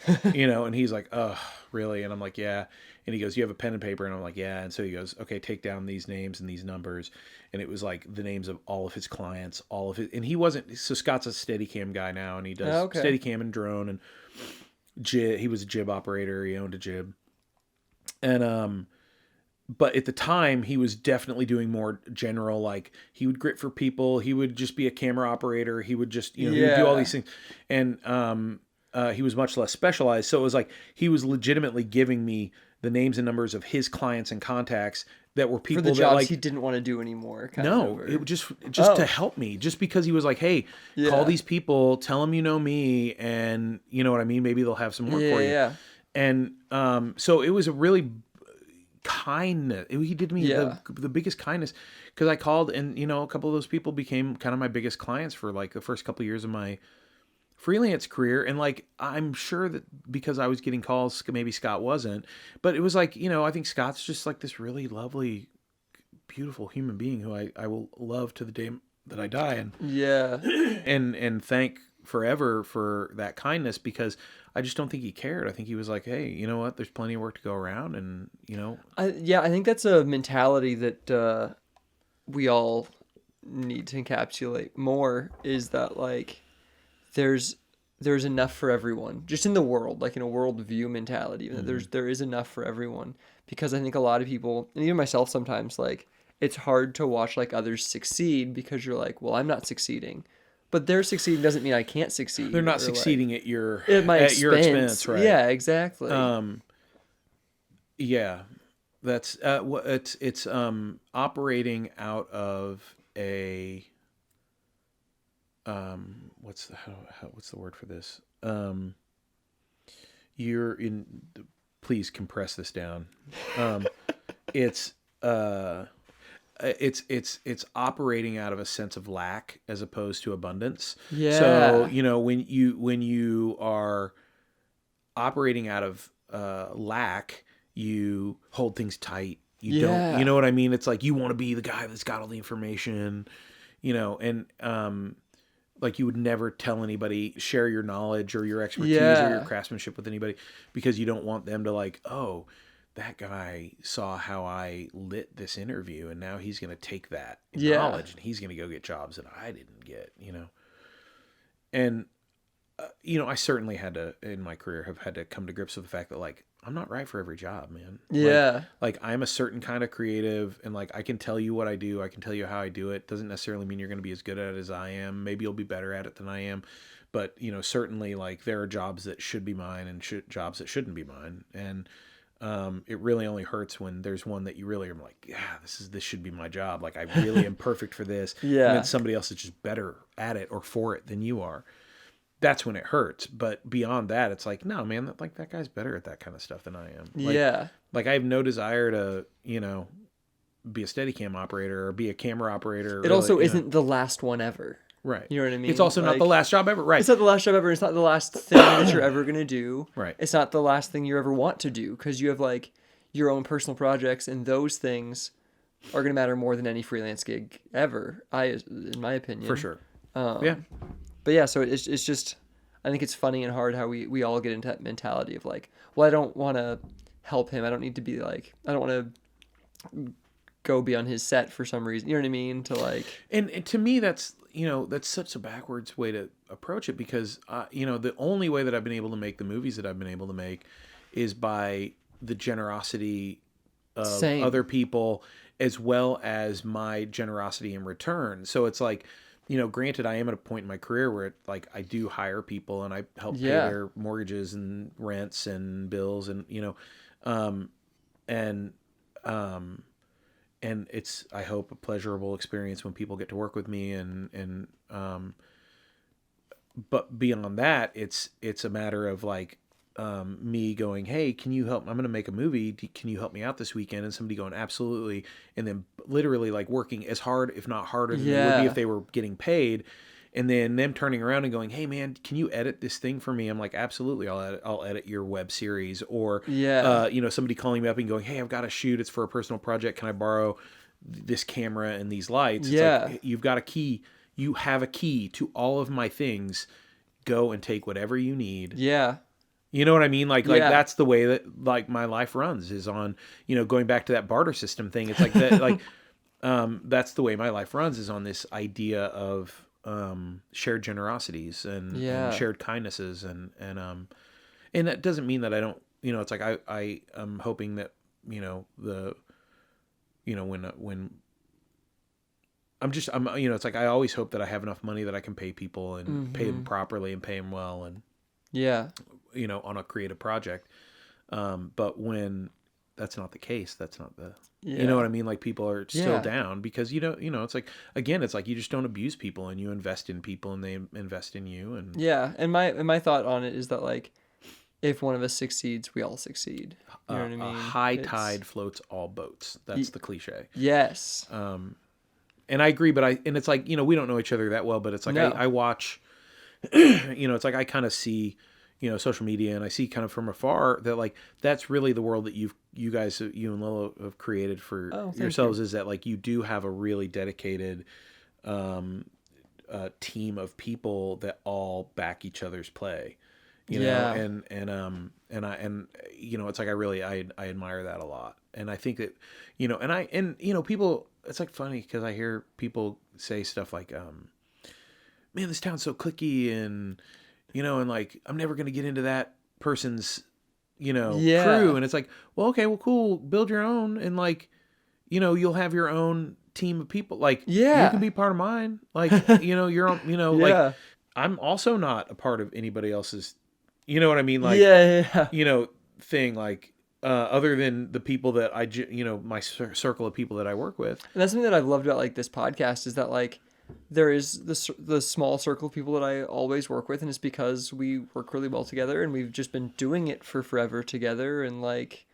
And he's like, oh, really? And I'm like, yeah. And he goes, you have a pen and paper? And I'm like, yeah. And so he goes, okay, take down these names and these numbers. And it was like the names of all of his clients, and he wasn't, so Scott's a Steadicam guy now, and he does Steadicam and drone, and he was a jib operator. He owned a jib. And but at the time he was definitely doing more general, like he would grit for people, he would just be a camera operator, he would just, he would do all these things. And he was much less specialized, so it was like he was legitimately giving me the names and numbers of his clients and contacts that were people for the that jobs like he didn't want to do anymore. no, it was just to help me, just because he was like, hey, call these people, tell them you know me, and you know what I mean, maybe they'll have some work for you. And so it was a really kindness. He did me the biggest kindness, because I called, and a couple of those people became kind of my biggest clients for like the first couple of years of my freelance career. And like, I'm sure that because I was getting calls, maybe Scott wasn't, but it was like, I think Scott's just like this really lovely, beautiful human being who I will love to the day that I die, and thank forever for that kindness, because I just don't think he cared. I think he was like, hey, you know what? There's plenty of work to go around, and I think that's a mentality that we all need to encapsulate more. Is that like there's enough for everyone, just in the world, like in a world view mentality. There is enough for everyone, because I think a lot of people, and even myself sometimes, like it's hard to watch like others succeed, because you're like, well, I'm not succeding. But their succeeding doesn't mean I can't succeed. They're not succeeding like, at my your expense, right? Yeah, exactly. Yeah, that's it's operating out of a what's the word for this? You're in. Please compress this down. It's operating out of a sense of lack as opposed to abundance. Yeah. So when you are operating out of lack, you hold things tight. You don't. You know what I mean? It's like you want to be the guy that's got all the information. And like you would never tell anybody, share your knowledge or your expertise or your craftsmanship with anybody, because you don't want them to like, oh, that guy saw how I lit this interview, and now he's going to take that knowledge and he's going to go get jobs that I didn't get, And, I certainly had to, in my career, have had to come to grips with the fact that, like, I'm not right for every job, man. Yeah. Like I'm a certain kind of creative, and like I can tell you what I do. I can tell you how I do it. Doesn't necessarily mean you're going to be as good at it as I am. Maybe you'll be better at it than I am. But, certainly like there are jobs that should be mine and jobs that shouldn't be mine. And, it really only hurts when there's one that you really are like, yeah, this should be my job. Like I really am perfect for this. And then somebody else is just better at it or for it than you are. That's when it hurts. But beyond that, it's like, no, man, that guy's better at that kind of stuff than I am. Like I have no desire to, be a Steadicam operator or be a camera operator. It also isn't the last one ever. Right. You know what I mean? It's also not the last job ever. Right. It's not the last job ever. It's not the last thing that you're ever going to do. Right. It's not the last thing you ever want to do, because you have like your own personal projects, and those things are going to matter more than any freelance gig ever, in my opinion. For sure. But yeah, so it's just, I think it's funny and hard how we all get into that mentality of like, well, I don't want to help him. I don't need to be like, I don't want to go be on his set for some reason. You know what I mean? To like, and to me, that's such a backwards way to approach it, because the only way that I've been able to make the movies that I've been able to make is by the generosity of other people, as well as my generosity in return. So it's like, granted, I am at a point in my career where I do hire people and I help pay their mortgages and rents and bills, and and it's, I hope, a pleasurable experience when people get to work with me, and but beyond that, it's a matter of like me going, hey, can you help? I'm going to make a movie. Can you help me out this weekend? And somebody going, absolutely. And then literally like working as hard, if not harder than they would be if they were getting paid. And then them turning around and going, hey man, can you edit this thing for me? I'm like, absolutely. I'll edit your web series. Or, somebody calling me up and going, hey, I've got a shoot. It's for a personal project. Can I borrow this camera and these lights? It's like, you've got a key. You have a key to all of my things. Go and take whatever you need. Yeah. You know what I mean? Like that's the way that like my life runs, is on, going back to that barter system thing. It's like that, like, that's the way my life runs, is on this idea of, shared generosities and shared kindnesses. And that doesn't mean that I don't it's like I am hoping that, when it's like I always hope that I have enough money that I can pay people and pay them properly and pay them well and Yeah. On a creative project. But when that's not the case, that's not the, you know what I mean? Like people are still down because it's like, again, it's like you just don't abuse people and you invest in people and they invest in you. And yeah. And my thought on it is that like, if one of us succeeds, we all succeed. You know what I mean? A high tide floats all boats. That's the cliche. Yes. And I agree, but it's like, we don't know each other that well, but it's like, No. I watch, it's like, I kind of see, social media and I see kind of from afar that like, that's really the world that you and Lolo have created for yourselves, is that like, you do have a really dedicated, team of people that all back each other's play, know, and it's like, I admire that a lot. And I think that, people, it's like funny because I hear people say stuff like, man, this town's so cliquey and, and like, I'm never going to get into that person's, crew. And it's like, well, okay, well, cool. Build your own. And like, you'll have your own team of people. Like, you can be part of mine. Like, your own, like, I'm also not a part of anybody else's, you know what I mean? Like, thing, like, other than the people that my circle of people that I work with. And that's something that I've loved about like this podcast is that like there is the small circle of people that I always work with, and it's because we work really well together and we've just been doing it for forever together, and like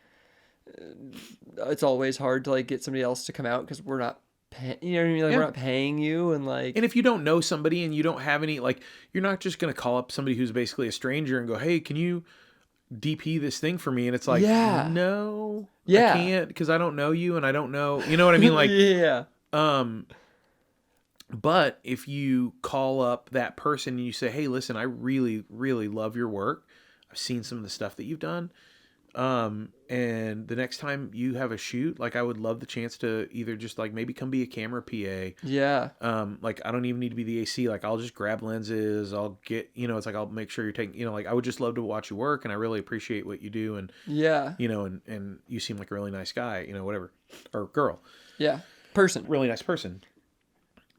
it's always hard to like get somebody else to come out because we're not you know what I mean? Like we're not paying you, and like, and if you don't know somebody and you don't have any, like, you're not just gonna call up somebody who's basically a stranger and go, hey, can you DP this thing for me? And it's like, no, I can't, because I don't know you and I don't know, you know what I mean? Like, but if you call up that person and you say, hey, listen, I really, really love your work. I've seen some of the stuff that you've done. And the next time you have a shoot, like, I would love the chance to either just like maybe come be a camera PA. Yeah. Like, I don't even need to be the AC. Like, I'll just grab lenses. I'll get, it's like, I'll make sure you're taking, like, I would just love to watch you work, and I really appreciate what you do. And, and you seem like a really nice guy, whatever, or girl. Yeah. Person. Really nice person.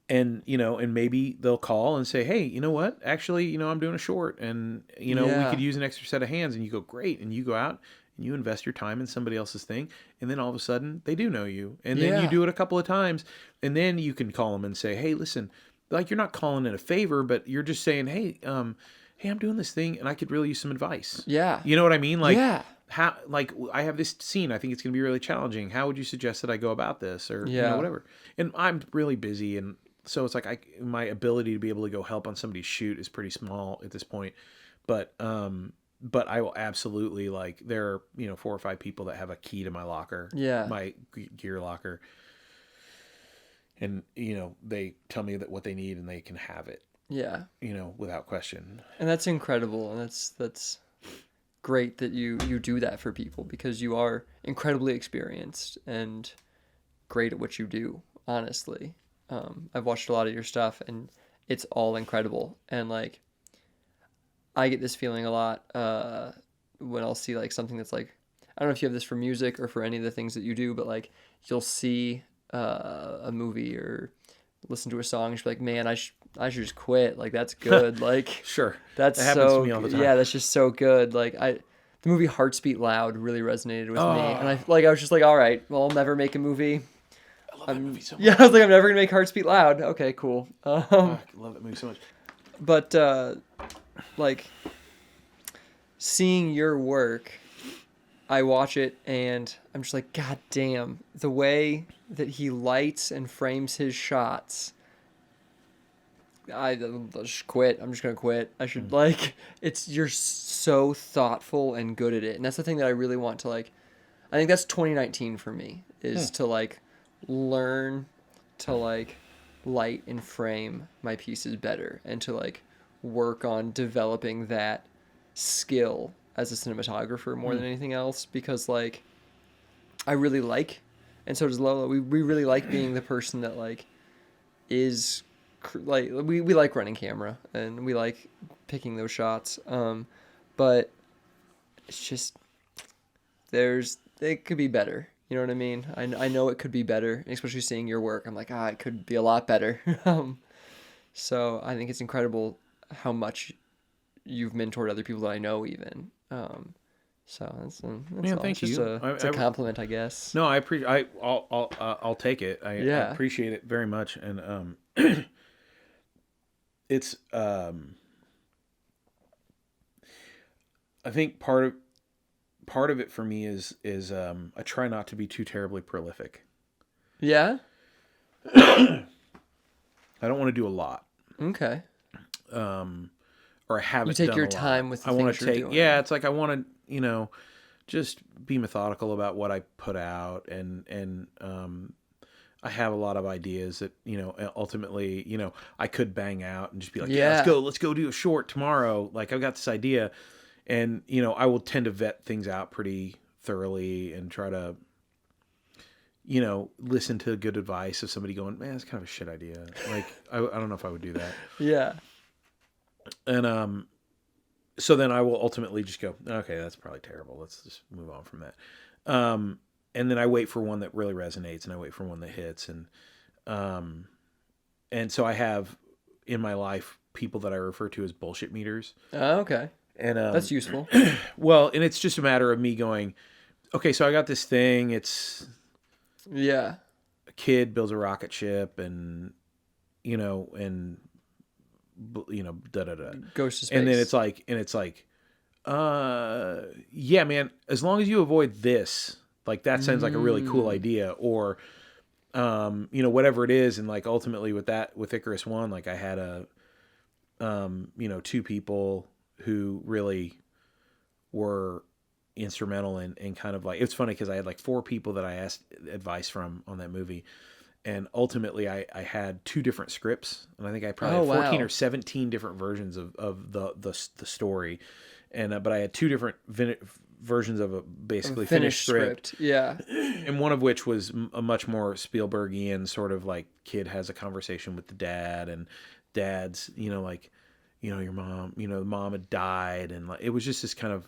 And, and maybe they'll call and say, hey, you know what? Actually, I'm doing a short and, we could use an extra set of hands. And you go, great. And you go out and you invest your time in somebody else's thing. And then all of a sudden they do know you. And then you do it a couple of times. And then you can call them and say, hey, listen, like, you're not calling it a favor, but you're just saying, hey, I'm doing this thing and I could really use some advice. Yeah. You know what I mean? Like, how, like, I have this scene. I think it's going to be really challenging. How would you suggest that I go about this? Or, whatever. And I'm really busy, and so it's like my ability to be able to go help on somebody's shoot is pretty small at this point. But I will absolutely, like, there are, 4 or 5 people that have a key to my locker, my gear locker. And, they tell me that what they need and they can have it. Yeah. Without question. And that's incredible. And that's great that you do that for people, because you are incredibly experienced and great at what you do, honestly. I've watched a lot of your stuff and it's all incredible. And like, I get this feeling a lot when I'll see like something that's like, I don't know if you have this for music or for any of the things that you do, but like you'll see a movie or listen to a song and you'll be like, man, I should just quit. Like, that's good. Like, sure. That happens to me all the time. Yeah, that's just so good. Like, the movie Hearts Beat Loud really resonated with me. And I was just like, all right, well, I'll never make a movie. I love that movie so much. Yeah, I was like, I'm never going to make Hearts Beat Loud. Okay, cool. I love that movie so much. But, like, seeing your work, I watch it and I'm just like, God damn, the way that he lights and frames his shots. I'll just quit. I'm just going to quit. I should, like, you're so thoughtful and good at it. And that's the thing that I really want to, like, I think that's 2019 for me, is to, like, learn to, like, light and frame my pieces better and to, like, work on developing that skill as a cinematographer more than anything else, because, like, I really like, and so does Lola, we really like being the person that, like, is, like, we like running camera and we like picking those shots, but it's just, it could be better. You know what I mean? I know it could be better, especially seeing your work. I'm like, it could be a lot better. So I think it's incredible how much you've mentored other people that I know even. So that's Man, all. thank It's just you. it's a compliment, I guess. No, I appreciate. I'll take it. I appreciate it very much, and it's I think part of it for me is I try not to be too terribly prolific. Yeah. I don't want to do a lot. Okay. Or I haven't. You take done your a lot. time with the I want things to you're take. doing. Yeah, it's like I want to, just be methodical about what I put out, and I have a lot of ideas that ultimately I could bang out and just be like, yeah, let's go do a short tomorrow. Like I've got this idea, and I will tend to vet things out pretty thoroughly and try to listen to good advice of somebody going, man, it's kind of a shit idea. Like, I don't know if I would do that. Yeah. And, so then I will ultimately just go, okay, that's probably terrible. Let's just move on from that. And then I wait for one that really resonates, and I wait for one that hits. And so I have in my life people that I refer to as bullshit meters. Oh, okay. And, that's useful. Well, and it's just a matter of me going, okay, so I got this thing. It's, yeah, a kid builds a rocket ship, and da da da, goes to space. and then it's like, yeah, man, as long as you avoid this, like that sounds like a really cool idea, or whatever it is. And like ultimately with Icarus One, like I had two people who really were instrumental in kind of like, it's funny because I had like 4 people that I asked advice from on that movie, and ultimately I had 2 different scripts, and I think I probably had 14 or 17 different versions of the story, and but I had 2 different versions of a basically finished script. Yeah, and one of which was a much more Spielbergian sort of like kid has a conversation with the dad, and dad's like your mom, the mom had died, and like it was just this kind of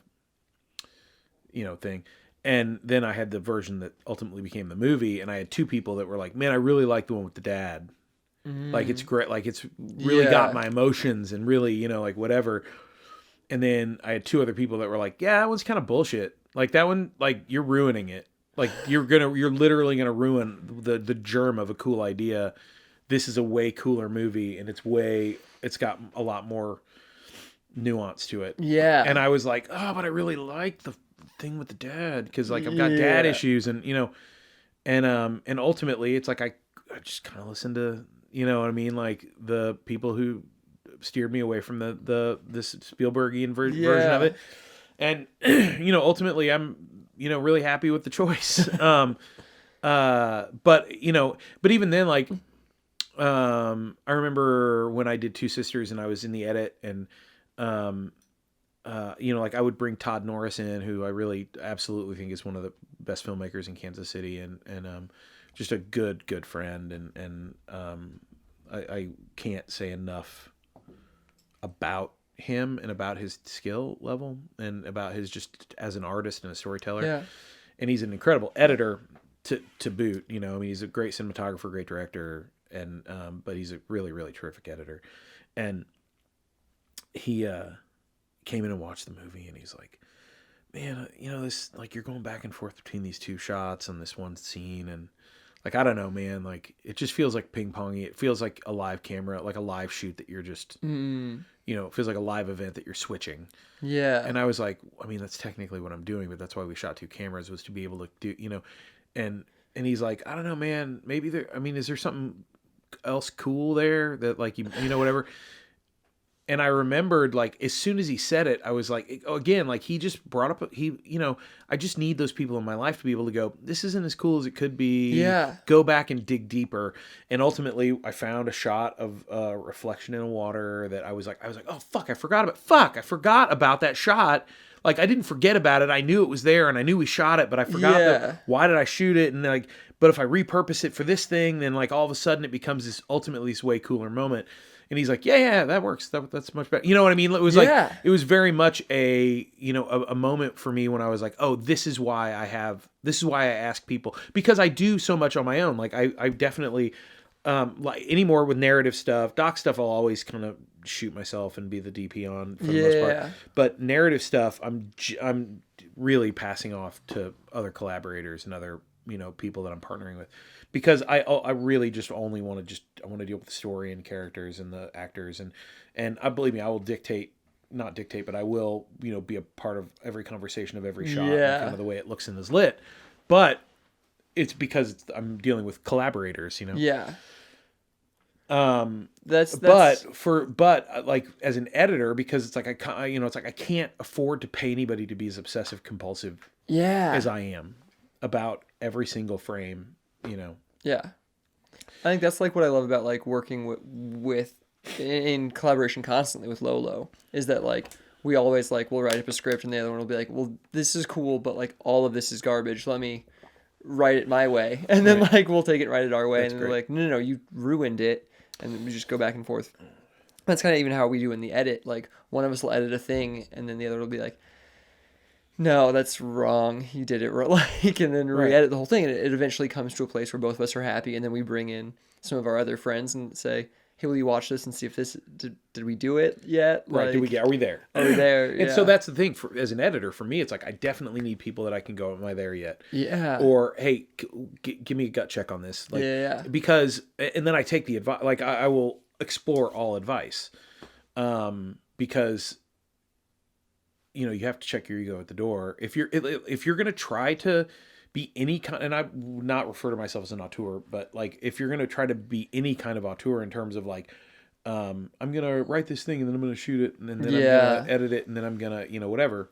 thing. And then I had the version that ultimately became the movie, and I had 2 people that were like, man, I really like the one with the dad. Like it's great, like it's really got my emotions, and really like whatever. And then I had 2 other people that were like, yeah, that one's kind of bullshit. Like that one, like you're ruining it. Like you're literally gonna ruin the germ of a cool idea. This is a way cooler movie, and it's got a lot more nuance to it. Yeah. And I was like, oh, but I really like the thing with the dad, because like I've got dad issues, and and ultimately it's like I just kind of listened to what I mean, like the people who steered me away from this Spielbergian version of it, and ultimately I'm really happy with the choice. But even then, like I remember when I did Two Sisters and I was in the edit, and like I would bring Todd Norris in, who I really absolutely think is one of the best filmmakers in Kansas City, and just a good friend, and I can't say enough about him and about his skill level and about his just as an artist and a storyteller. Yeah. And he's an incredible editor to boot. I mean, he's a great cinematographer, great director, and but he's a really, really terrific editor. And he came in and watched the movie, and he's like, man, this, like, you're going back and forth between these 2 shots on this one scene, and like, I don't know, man, like it just feels like ping-pongy. It feels like a live camera, like a live shoot that you're just it feels like a live event that you're switching. Yeah. And I was like, I mean, that's technically what I'm doing, but that's why we shot 2 cameras, was to be able to do, and he's like, I don't know, man, maybe is there something else cool there that like, whatever. And I remembered, like, as soon as he said it, I was like, again, like he just brought up, I just need those people in my life to be able to go, this isn't as cool as it could be. Yeah. Go back and dig deeper. And ultimately I found a shot of a reflection in the water that I was like, oh, fuck, I forgot about that shot. Like, I didn't forget about it. I knew it was there, and I knew we shot it, but I forgot why did I shoot it? And then, like, but if I repurpose it for this thing, then like all of a sudden it becomes ultimately this way cooler moment. And he's like, yeah, that works. That's much better. You know what I mean? It was Yeah. like, it was very much a, a moment for me when I was like, oh, this is why I ask people, because I do so much on my own. Like I definitely, like anymore with narrative stuff, doc stuff, I'll always kind of shoot myself and be the DP on for the most part. But narrative stuff, I'm really passing off to other collaborators and other, people that I'm partnering with, because I really just only want to I want to deal with the story and characters and the actors, and I believe me, I will not dictate, but I will, be a part of every conversation of every shot, and kind of the way it looks and is lit. But it's because I'm dealing with collaborators, Yeah. That's like as an editor, because it's like I can't afford to pay anybody to be as obsessive compulsive as I am about every single frame, Yeah. I think that's like what I love about like working with in collaboration constantly with Lolo, is that like we always like we'll write up a script and the other one will be like, well, this is cool, but like all of this is garbage. Let me write it my way, and then like we'll take it, write it our way. That's and they're like, no, you ruined it, and then we just go back and forth. That's kind of even how we do in the edit. Like one of us will edit a thing, and then the other will be like, no, that's wrong. You did it like, and then re-edit the whole thing, and it eventually comes to a place where both of us are happy, and then we bring in some of our other friends and say, hey, will you watch this and see if this did we do it yet? Right? Like, Are we there? Are we there? And so that's the thing as an editor for me. It's like I definitely need people that I can go, am I there yet? Yeah. Or hey, give me a gut check on this. Like, because and then I take the advice. Like I will explore all advice, because you have to check your ego at the door. If you're gonna try to be any kind, and I would not refer to myself as an auteur, but like if you're gonna try to be any kind of auteur in terms of like, I'm gonna write this thing and then I'm gonna shoot it and then I'm gonna edit it and then I'm gonna whatever.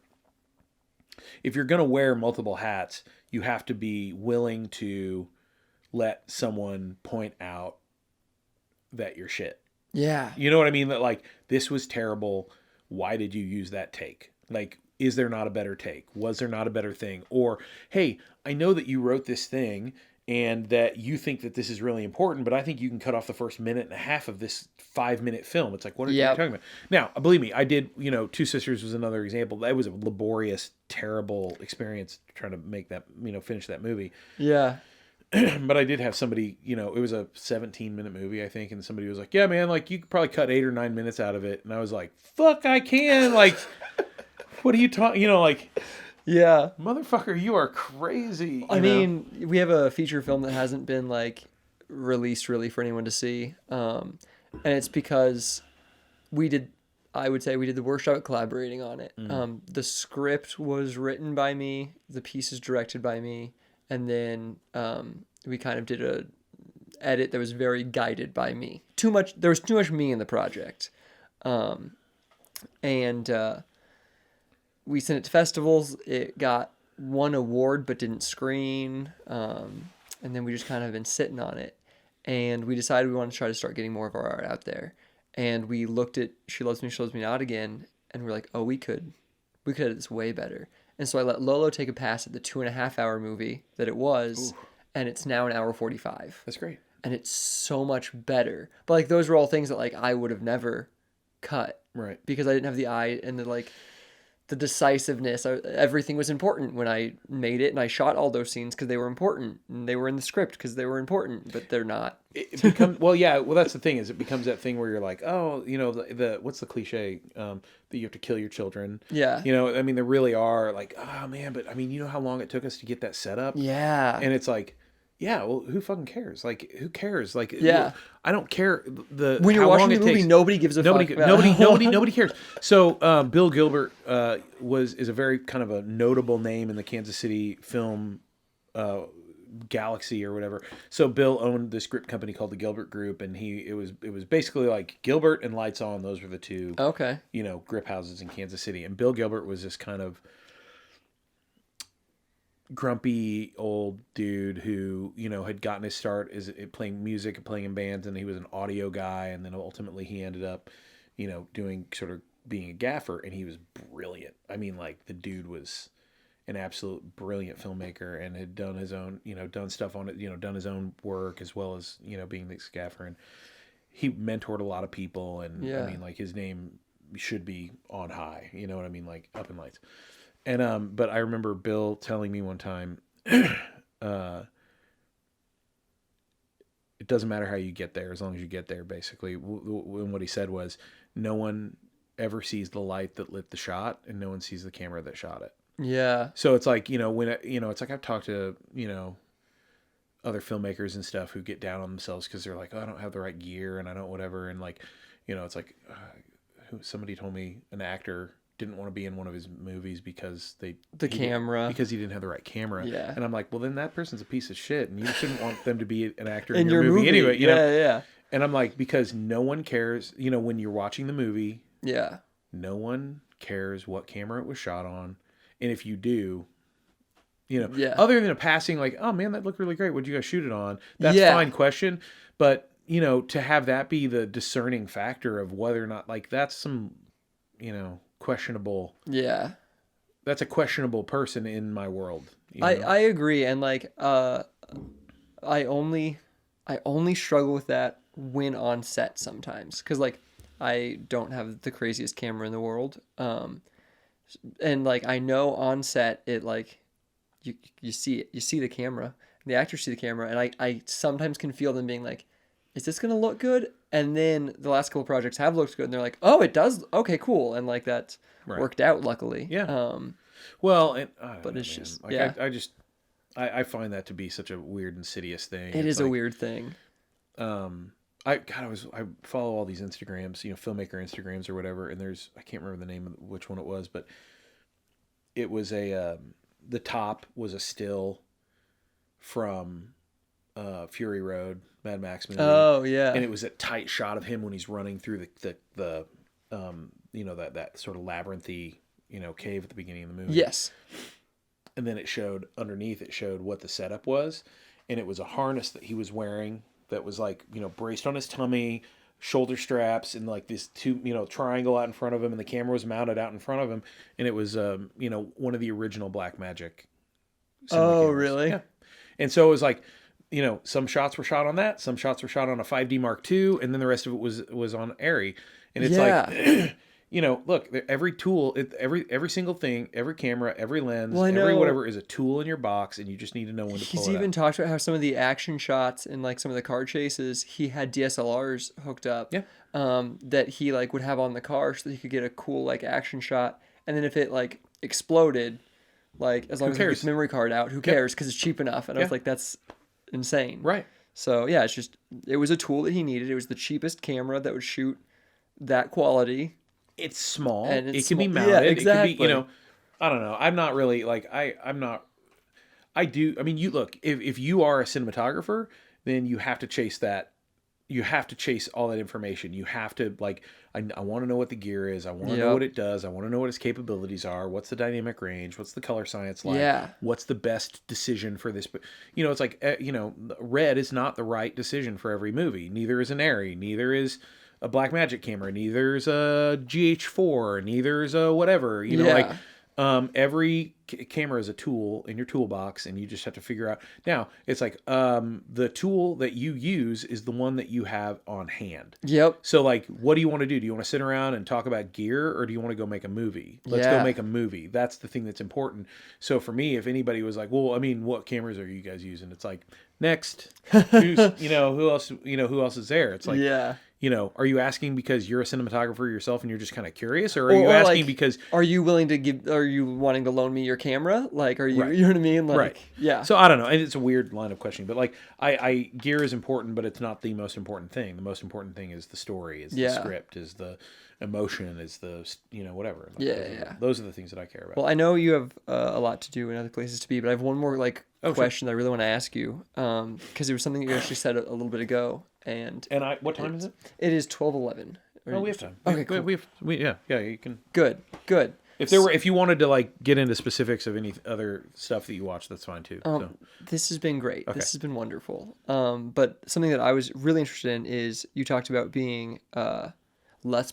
If you're gonna wear multiple hats, you have to be willing to let someone point out that you're shit. Yeah. You know what I mean? That like, this was terrible. Why did you use that take? Like, is there not a better take? Was there not a better thing? Or, hey, I know that you wrote this thing and that you think that this is really important, but I think you can cut off the first minute and a half of this 5-minute film. It's like, what are you talking about? Now, believe me, I did, Two Sisters was another example. That was a laborious, terrible experience trying to make that, finish that movie. Yeah. But I did have somebody, it was a 17-minute movie, I think, and somebody was like, yeah, man, like, you could probably cut 8 or 9 minutes out of it. And I was like, fuck, I can. Like, what are you talking, like, yeah, motherfucker, you are crazy. I mean, we have a feature film that hasn't been, like, released really for anyone to see. And it's because I would say we did the worst job at collaborating on it. The script was written by me, the piece is directed by me, and then we kind of did a edit that was very guided by me. There was too much me in the project. We sent it to festivals. It got one award but didn't screen. And then we just kind of been sitting on it. And we decided we wanted to try to start getting more of our art out there. And we looked at She Loves Me, She Loves Me Not Again, and we're like, oh, we could edit this way better. And so I let Lolo take a pass at the 2.5-hour movie that it was, and it's now 1:45. That's great. And it's so much better. But like those were all things that like I would have never cut. Right. Because I didn't have the eye and the decisiveness. Everything was important when I made it, and I shot all those scenes because they were important, and they were in the script because they were important, but they're not. It becomes that's the thing, is it becomes that thing where you're like, oh, the what's the cliche, that you have to kill your children. Yeah. I mean, there really are like, oh man, but I mean, how long it took us to get that set up? Yeah. And it's like, yeah, well, who fucking cares? Like, who cares? Like, yeah, I don't care. When you're watching the movie, nobody gives a fuck. Nobody cares. So, Bill Gilbert is a very kind of a notable name in the Kansas City film galaxy or whatever. So Bill owned this script company called the Gilbert Group, and it was basically like Gilbert and Lights On. Those were the two grip houses in Kansas City. And Bill Gilbert was this kind of grumpy old dude who had gotten his start playing music and playing in bands, and he was an audio guy, and then ultimately he ended up doing sort of being a gaffer, and he was brilliant. I mean, like, the dude was an absolute brilliant filmmaker and had done his own done stuff on it, done his own work as well as being this gaffer. And he mentored a lot of people, and Yeah. I mean, like, his name should be on high, you know what I mean, like up in lights. And but I remember Bill telling me one time, uh, it doesn't matter how you get there as long as you get there. Basically, and what he said was, no one ever sees the light that lit the shot, and no one sees the camera that shot it. Yeah. So it's like, it's like I've talked to other filmmakers and stuff who get down on themselves because they're like, oh, I don't have the right gear and I don't whatever, and like, it's like somebody told me an actor didn't want to be in one of his movies because because he didn't have the right camera. Yeah. And I'm like, well, then that person's a piece of shit, and you shouldn't want them to be an actor In in your movie anyway. Yeah. And I'm like, because no one cares. When you're watching the movie, Yeah. no one cares what camera it was shot on, and if you do, Yeah. other than a passing like, oh man, that looked really great, what'd you guys shoot it on? That's Yeah. fine question, but to have that be the discerning factor of whether or not, like, that's some questionable. Yeah. That's a questionable person in my world. I agree, and like I only struggle with that when on set sometimes, because like I don't have the craziest camera in the world, and like I know on set it, like you see it, you see the camera, the actors see the camera, and I sometimes can feel them being like, is this gonna look good? And then the last couple projects have looked good, and they're like, oh, it does, okay, cool, and like that worked out luckily. Yeah. Well, and but it's just, like, yeah, I find that to be such a weird, insidious thing. it is like, a weird thing. I follow all these Instagrams, filmmaker Instagrams or whatever, and I can't remember the name of which one it was, but it was the top was a still from Fury Road, Mad Max movie. Oh yeah. And it was a tight shot of him when he's running through the that sort of labyrinthy, cave at the beginning of the movie. Yes. And then it showed what the setup was, and it was a harness that he was wearing that was like, braced on his tummy, shoulder straps, and like this triangle out in front of him, and the camera was mounted out in front of him, and it was one of the original Blackmagic cinema cameras. Really? Yeah. And so it was like, some shots were shot on that, some shots were shot on a 5D Mark II, and then the rest of it was on Arri. And it's like, look, every tool, every single thing, every camera, every lens, every whatever is a tool in your box, and you just need to know when to pull it out. He's even talked about how some of the action shots in like some of the car chases, he had DSLRs hooked up. Yeah. That he like would have on the car so that he could get a cool like action shot. And then if it like exploded, like as long as he gets memory card out, who cares? Because it's cheap enough. And I was like, that's insane. Right. So yeah, it was a tool that he needed. It was the cheapest camera that would shoot that quality. It's small. And it can be mounted. Yeah, exactly. It could be, I don't know. I'm not really like, I'm not, I do. I mean, you look, if you are a cinematographer, then you have to chase that. You have to chase all that information. You have to, like, I want to know what the gear is. I want to know what it does. I want to know what its capabilities are. What's the dynamic range? What's the color science like? Yeah. What's the best decision for this? It's like, red is not the right decision for every movie. Neither is an Arri. Neither is a Blackmagic camera. Neither is a GH4. Neither is a whatever. Every camera is a tool in your toolbox, and you just have to figure out. Now, it's like the tool that you use is the one that you have on hand. Yep. So, like, what do you want to do? Do you want to sit around and talk about gear, or do you want to go make a movie? Let's go make a movie. That's the thing that's important. So, for me, if anybody was like, well, I mean, what cameras are you guys using? It's like, next. Who else is there? It's like, are you asking because you're a cinematographer yourself and you're just kind of curious, or are you asking like, because are you wanting to loan me your camera? Like, are you, you know what I mean? Like, right. Yeah. So I don't know. And it's a weird line of questioning, but like gear is important, but it's not the most important thing. The most important thing is the story, is the script, is the emotion, is the, whatever. Like, those are the things that I care about. Well, I know you have a lot to do and other places to be, but I have one more question that I really want to ask you. Cause it was something you actually said a little bit ago. And what time is it? It is 12:11. Oh, we have time. Okay, cool. You can. Good. If you wanted to like get into specifics of any other stuff that you watch, that's fine too. This has been great. Okay. This has been wonderful. But something that I was really interested in is you talked about being less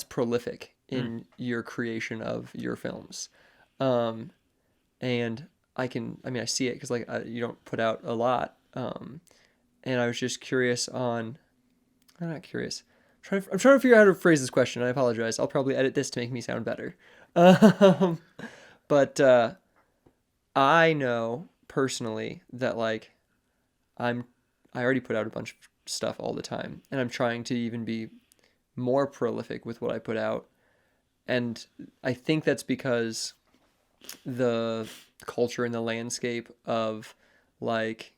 prolific in your creation of your films, and I see it because like you don't put out a lot. And I was just curious on I'm not curious. I'm trying to figure out how to phrase this question. I apologize. I'll probably edit this to make me sound better. Um, but I know personally that like I already put out a bunch of stuff all the time, and I'm trying to even be more prolific with what I put out. And I think that's because the culture and the landscape of like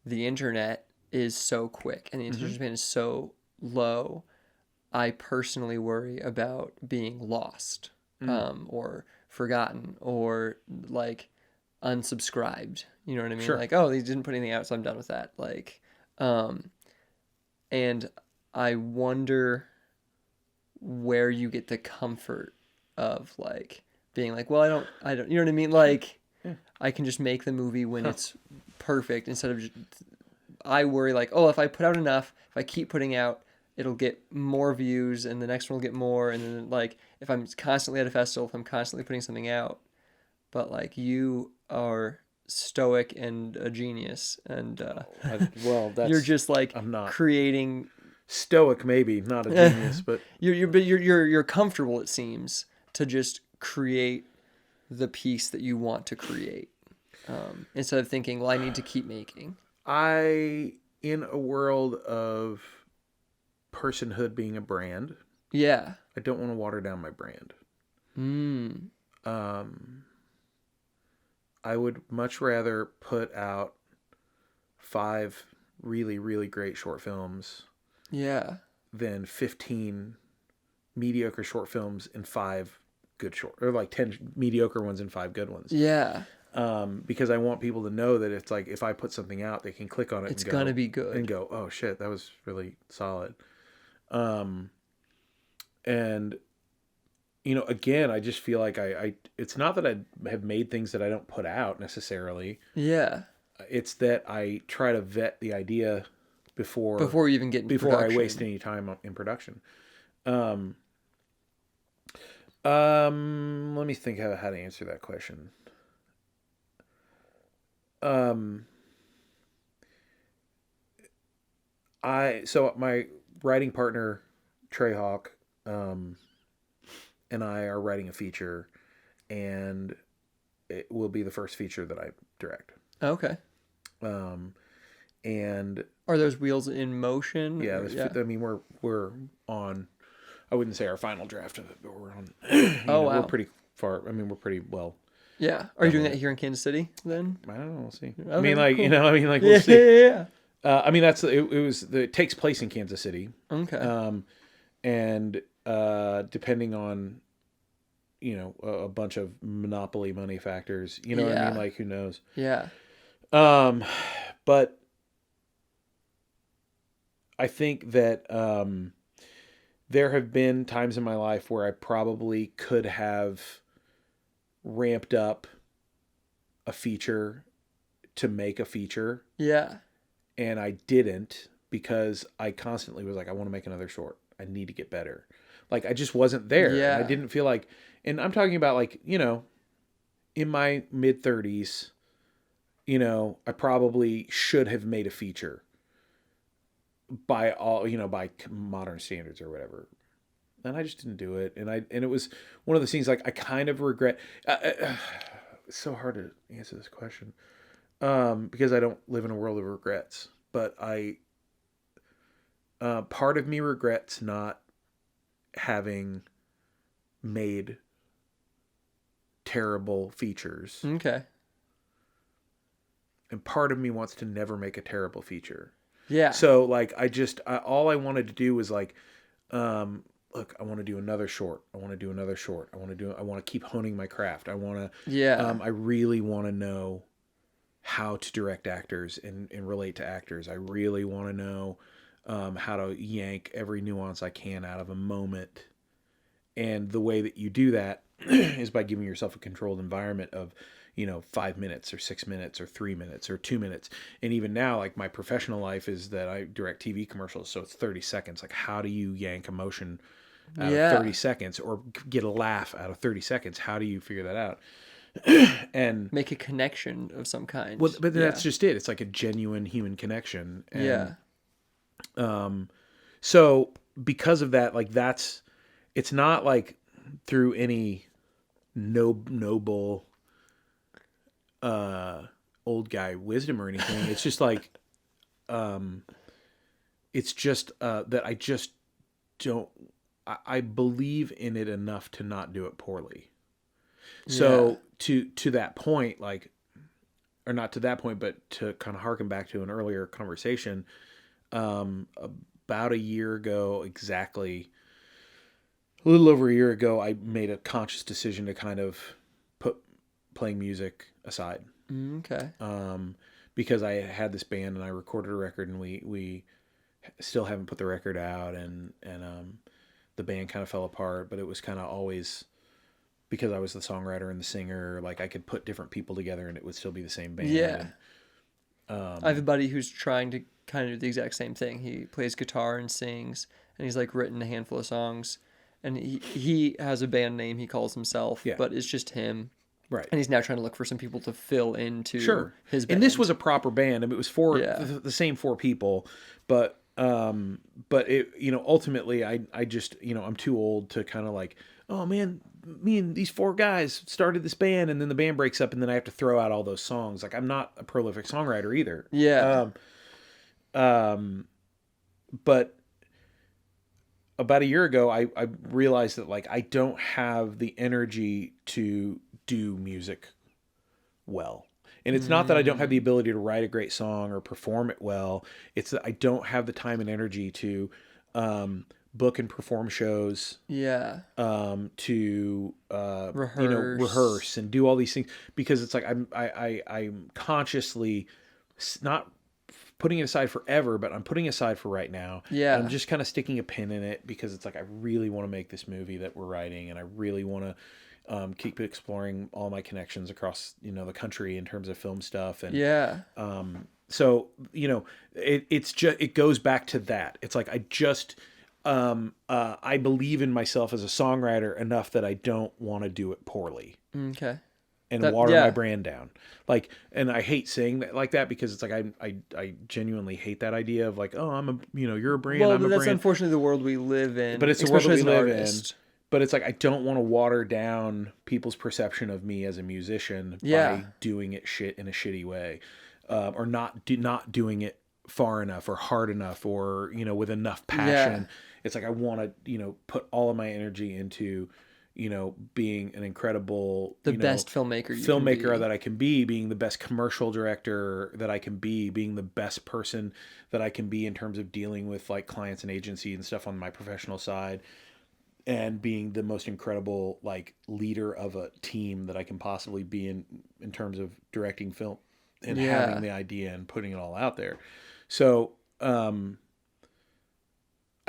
the internet is so quick and the attention span is so low. I personally worry about being lost, or forgotten, or like unsubscribed. You know what I mean? Sure. Like, oh, they didn't put anything out, so I'm done with that. Like, and I wonder where you get the comfort of like being like, well, I don't, you know what I mean? Like, I can just make the movie when it's perfect instead of just, I worry like, oh, if I put out enough, if I keep putting out, it'll get more views and the next one will get more. And then like, if I'm constantly at a festival, if I'm constantly putting something out, but like you are stoic and a genius and well, that's you're just like I'm not creating stoic, maybe not a genius, but you're comfortable, it seems, to just create the piece that you want to create, instead of thinking, well, I need to keep making. In a world of personhood being a brand, Yeah. I don't want to water down my brand. I would much rather put out 5 really, really great short films Yeah. than 15 mediocre short films and 5 good short, or like 10 mediocre ones and 5 good ones. Yeah. Because I want people to know that it's like, if I put something out, they can click on it. It's gonna be good. And go, oh shit, that was really solid. And you know, again, I just feel like I it's not that I have made things that I don't put out necessarily. Yeah. It's that I try to vet the idea before you even get into before production. I waste any time in production. Let me think how to answer that question. So my writing partner Trey Hawk, and I are writing a feature, and it will be the first feature that I direct. Okay. And are those wheels in motion? Yeah, Yeah. I mean, we're on. I wouldn't say our final draft of it, but we're on. Wow. We're pretty far. I mean, we're pretty well. Yeah. Are you doing that here in Kansas City then? I don't know. We'll see. Okay, I mean, like cool. we'll see. Yeah. I mean, it takes place in Kansas City. Okay. And depending on, a bunch of monopoly money factors, what I mean? Like, who knows? Yeah. But I think that there have been times in my life where I probably could have ramped up a feature to make a feature. Yeah. And I didn't, because I constantly was like, I want to make another short. I need to get better. Like, I just wasn't there. Yeah. And I didn't feel like, and I'm talking about like, in my mid 30s, I probably should have made a feature by by modern standards or whatever. And I just didn't do it. And it was one of those things, like, I kind of regret. It's so hard to answer this question. Because I don't live in a world of regrets, but part of me regrets not having made terrible features. Okay. And part of me wants to never make a terrible feature. Yeah. So like, all I wanted to do was like, look, I want to do another short. I want to do another short. I want to keep honing my craft. I want to, I really want to know how to direct actors and relate to actors. I really want to know how to yank every nuance I can out of a moment. And the way that you do that is by giving yourself a controlled environment of, 5 minutes or 6 minutes or 3 minutes or 2 minutes. And even now, like, my professional life is that I direct TV commercials. So it's 30 seconds. Like, how do you yank emotion out of 30 seconds or get a laugh out of 30 seconds? How do you figure that out? And make a connection of some kind. Well, but that's just it. It's like a genuine human connection. And, So because of that, like it's not like through any noble old guy wisdom or anything. It's just like it's just that I just don't. I believe in it enough to not do it poorly. So to that point, like, or not to that point, but to kind of harken back to an earlier conversation, about a year ago, exactly, a little over a year ago, I made a conscious decision to kind of put playing music aside. Okay. Because I had this band and I recorded a record, and we still haven't put the record out, and the band kind of fell apart, but it was kind of always because I was the songwriter and the singer, like I could put different people together and it would still be the same band. Yeah. And, I have a buddy who's trying to kind of do the exact same thing. He plays guitar and sings, and he's like written a handful of songs, and he has a band name he calls himself, but it's just him. Right. And he's now trying to look for some people to fill into his band. And this was a proper band. I mean, it was the same four people, but it, ultimately I just, I'm too old to kind of like, oh man, me and these four guys started this band, and then the band breaks up, and then I have to throw out all those songs. Like, I'm not a prolific songwriter either. Yeah. But about a year ago, I realized that like I don't have the energy to do music well. And it's not that I don't have the ability to write a great song or perform it well. It's that I don't have the time and energy to book and perform shows. Yeah. To rehearse. Rehearse and do all these things, because it's like I'm consciously not putting it aside forever, but I'm putting it aside for right now. Yeah. And I'm just kind of sticking a pin in it because it's like I really want to make this movie that we're writing, and I really want to keep exploring all my connections across the country in terms of film stuff. And so it goes back to that. It's like I just I believe in myself as a songwriter enough that I don't want to do it poorly. Okay. And water my brand down. Like, and I hate saying that like that, because it's like I genuinely hate that idea of like, oh, I'm a you're a brand. Well, I'm a that's brand. Unfortunately the world we live in. But it's the world that we live in. But it's like I don't want to water down people's perception of me as a musician by doing it in a shitty way, or not doing it far enough or hard enough or with enough passion. It's like I want to put all of my energy into being an incredible best filmmaker that I can be, being the best commercial director that I can be, being the best person that I can be in terms of dealing with like clients and agency and stuff on my professional side, and being the most incredible like leader of a team that I can possibly be in terms of directing film and having the idea and putting it all out there. So I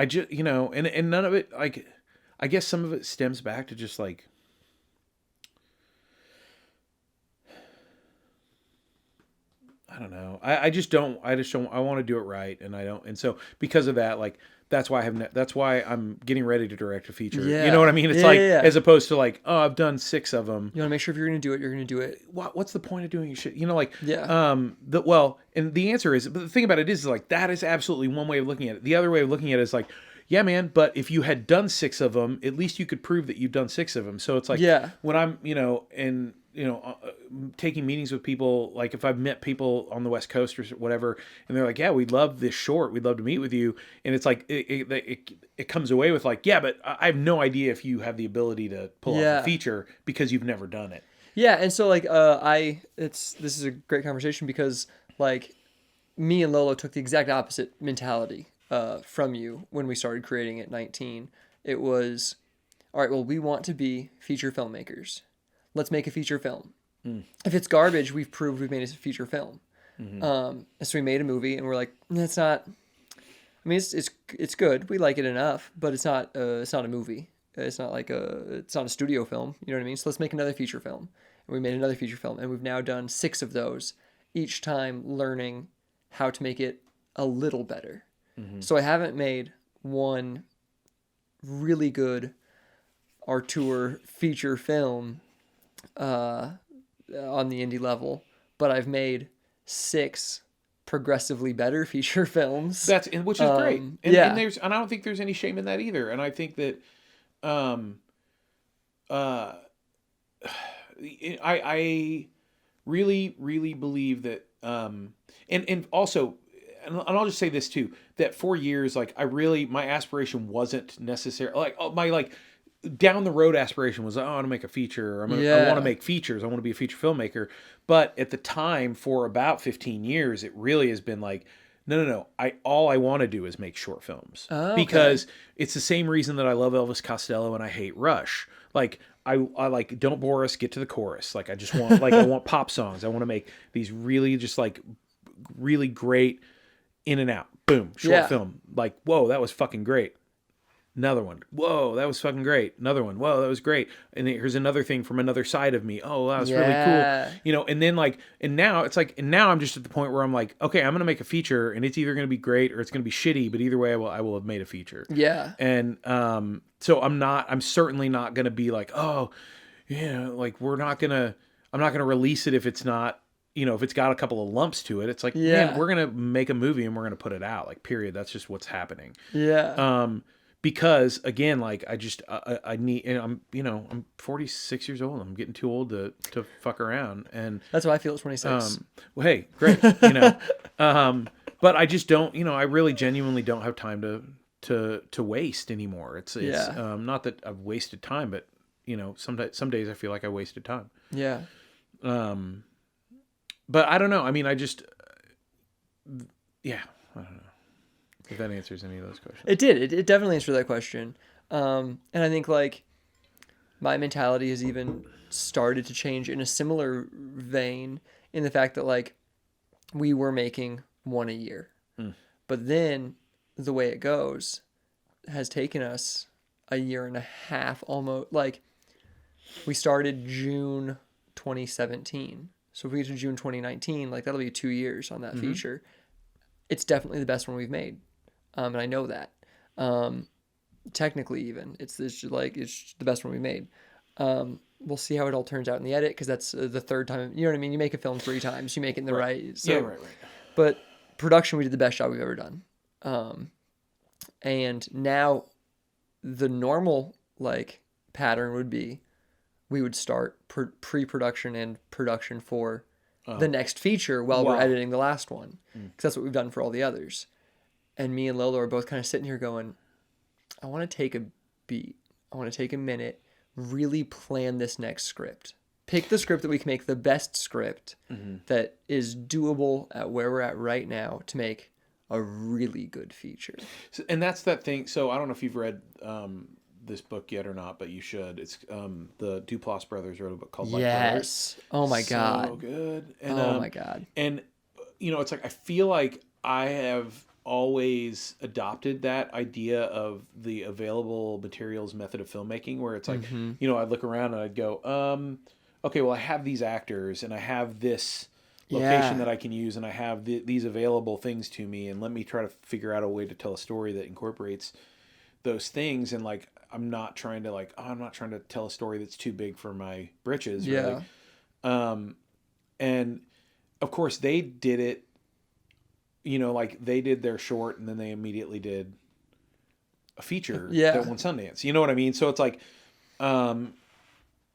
just and none of it, like, I guess some of it stems back to just like I don't know. I want to do it right, and I don't. And so because of that, like that's why I'm getting ready to direct a feature. Yeah. You know what I mean? It's as opposed to like, oh, I've done 6 of them. You want to make sure if you're going to do it, you're going to do it. What's the point of doing shit? And the answer is, but the thing about it is like that is absolutely one way of looking at it. The other way of looking at it is like, yeah, man, but if you had done 6 of them, at least you could prove that you've done 6 of them. So it's like when I'm, taking meetings with people, like if I've met people on the West Coast or whatever, and they're like, yeah, we'd love this short. We'd love to meet with you. And it's like, it comes away with like, yeah, but I have no idea if you have the ability to pull off a feature because you've never done it. Yeah. And so like, this is a great conversation because like me and Lolo took the exact opposite mentality from you when we started creating at 19. It was, all right, well, we want to be feature filmmakers. Let's make a feature film. If it's garbage, we've proved we've made a feature film. So we made a movie, and we're like, it's not. I mean, it's good. We like it enough, but it's not a movie. It's not a studio film. You know what I mean? So let's make another feature film. And we made another feature film, and we've now done 6 of those, each time learning how to make it a little better. So I haven't made one really good auteur feature film on the indie level, but I've made 6 progressively better feature films. Which is great. And, yeah. and I don't think there's any shame in that either. And I think that, I really, really believe that, and also, and I'll just say this too, that for years, like my aspiration wasn't necessarily my down the road aspiration was, I want to make a feature. I want to make features. I want to be a feature filmmaker. But at the time, for about 15 years, it really has been like, no. All I want to do is make short films. Because it's the same reason that I love Elvis Costello and I hate Rush. Like I like, don't bore us, get to the chorus. Like I just want I want pop songs. I want to make these really just like really great in and out. Boom, short film. Like, whoa, that was fucking great. Another one. Whoa, that was fucking great. Another one. Whoa, that was great. And here's another thing from another side of me. Oh, that was really cool. And then now I'm just at the point where I'm like, okay, I'm going to make a feature and it's either going to be great or it's going to be shitty, but either way I will have made a feature. Yeah. And so I'm certainly not going to be like, oh, yeah, like I'm not going to release it if it's not, if it's got a couple of lumps to it. It's like, man, we're going to make a movie and we're going to put it out, like, period. That's just what's happening. Yeah. Because again, like I need, and I'm 46 years old. I'm getting too old to fuck around, and that's why I feel at 26. Well, hey, great, but I just don't, I really genuinely don't have time to waste anymore. It's not that I've wasted time, but some days I feel like I wasted time. Yeah. But I don't know. I mean, I don't know. If that answers any of those questions. It did. It definitely answered that question. And I think like my mentality has even started to change in a similar vein, in the fact that like we were making one a year. But then the way it goes has taken us a year and a half almost. Like we started June 2017. So if we get to June 2019, like that'll be 2 years on that feature. It's definitely the best one we've made. And I know that. Technically, even it's the best one we made. We'll see how it all turns out in the edit, because that's the third time. You know what I mean? You make a film 3 times, you make it in the right. So, right. But production, we did the best job we've ever done. And now, the normal pattern would be, we would start pre-production and production for the next feature while we're editing the last one, because that's what we've done for all the others. And me and Lolo are both kind of sitting here going, I want to take a beat. I want to take a minute, really plan this next script. Pick the script that we can make the best script that is doable at where we're at right now to make a really good feature. So, and that's that thing. So I don't know if you've read this book yet or not, but you should. It's the Duplass brothers wrote a book called Like Brothers. Oh my God. So good. And, oh my God. And it's like, I feel like I have always adopted that idea of the available materials method of filmmaking, where it's like, I'd look around and I'd go, okay, well, I have these actors and I have this location that I can use, and I have these available things to me, and let me try to figure out a way to tell a story that incorporates those things. And like, I'm not trying to tell a story that's too big for my britches. Really. And of course they did it, they did their short and then they immediately did a feature that won Sundance. You know what I mean? So it's like,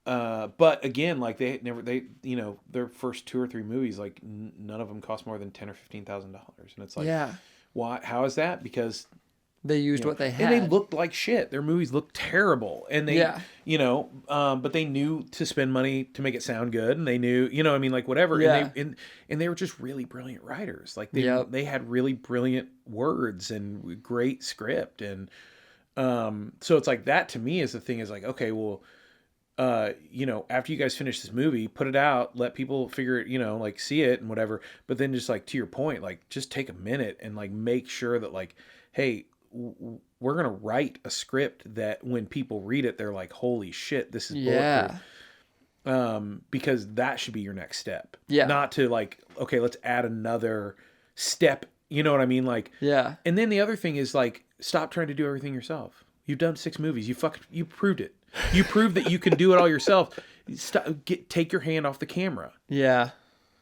but again, like their first 2 or 3 movies, like none of them cost more than $10,000 or $15,000. And it's like, why? How is that? Because they used what they had. And they looked like shit. Their movies looked terrible. And they, but they knew to spend money to make it sound good. And they knew, whatever. Yeah. And they were just really brilliant writers. Like they had really brilliant words and great script. And so it's like, that to me is the thing, is like, okay, well, after you guys finish this movie, put it out, let people figure it, see it and whatever. But then just like, to your point, like, just take a minute and like make sure that like, hey, we're going to write a script that when people read it, they're like, holy shit, this is bulletproof. Because that should be your next step. Yeah. Not to like, okay, let's add another step. You know what I mean? Like, And then the other thing is like, stop trying to do everything yourself. You've done 6 movies. You proved it. You proved that you can do it all yourself. Take your hand off the camera. Yeah.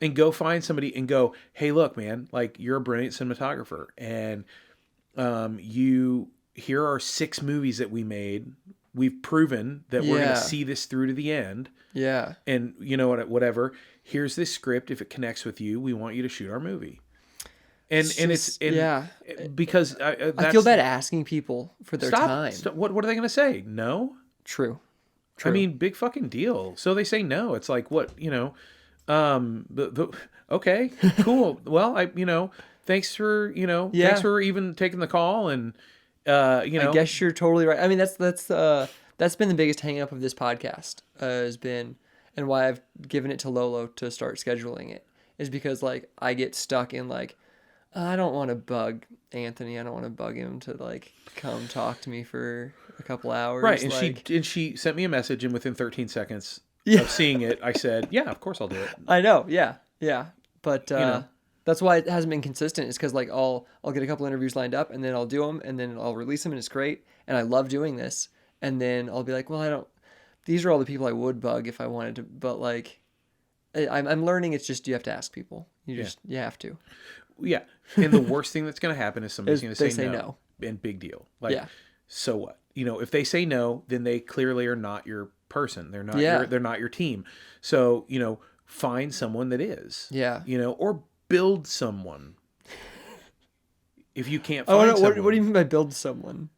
and go find somebody and go, hey, look, man, like you're a brilliant cinematographer, and here are 6 movies that we made. We've proven that we're going to see this through to the end. Yeah. And you know what, whatever, here's this script. If it connects with you, we want you to shoot our movie. And because I feel bad asking people for their time. What are they going to say? No? True. I mean, big fucking deal. So they say no. It's like, what, okay, cool. Well, thanks for, thanks for even taking the call. And, I guess you're totally right. I mean, that's been the biggest hang up of this podcast, has been, and why I've given it to Lolo to start scheduling it, is because like I get stuck in like, I don't want to bug Anthony. I don't want to bug him to like come talk to me for a couple hours. Right. And she sent me a message, and within 13 seconds of seeing it, I said, yeah, of course I'll do it. I know. Yeah. Yeah. But, that's why it hasn't been consistent. Is because like I'll get a couple interviews lined up, and then I'll do them, and then I'll release them, and it's great, and I love doing this. And then I'll be like, well, these are all the people I would bug if I wanted to, but like, I'm learning. It's just you have to ask people. You have to. Yeah, and the worst thing that's going to happen is somebody's going to say no, and big deal. Like, so what? If they say no, then they clearly are not your person. They're not. They're not your team. So find someone that is. Yeah. Or build someone. If you can't find someone. What do you mean by build someone?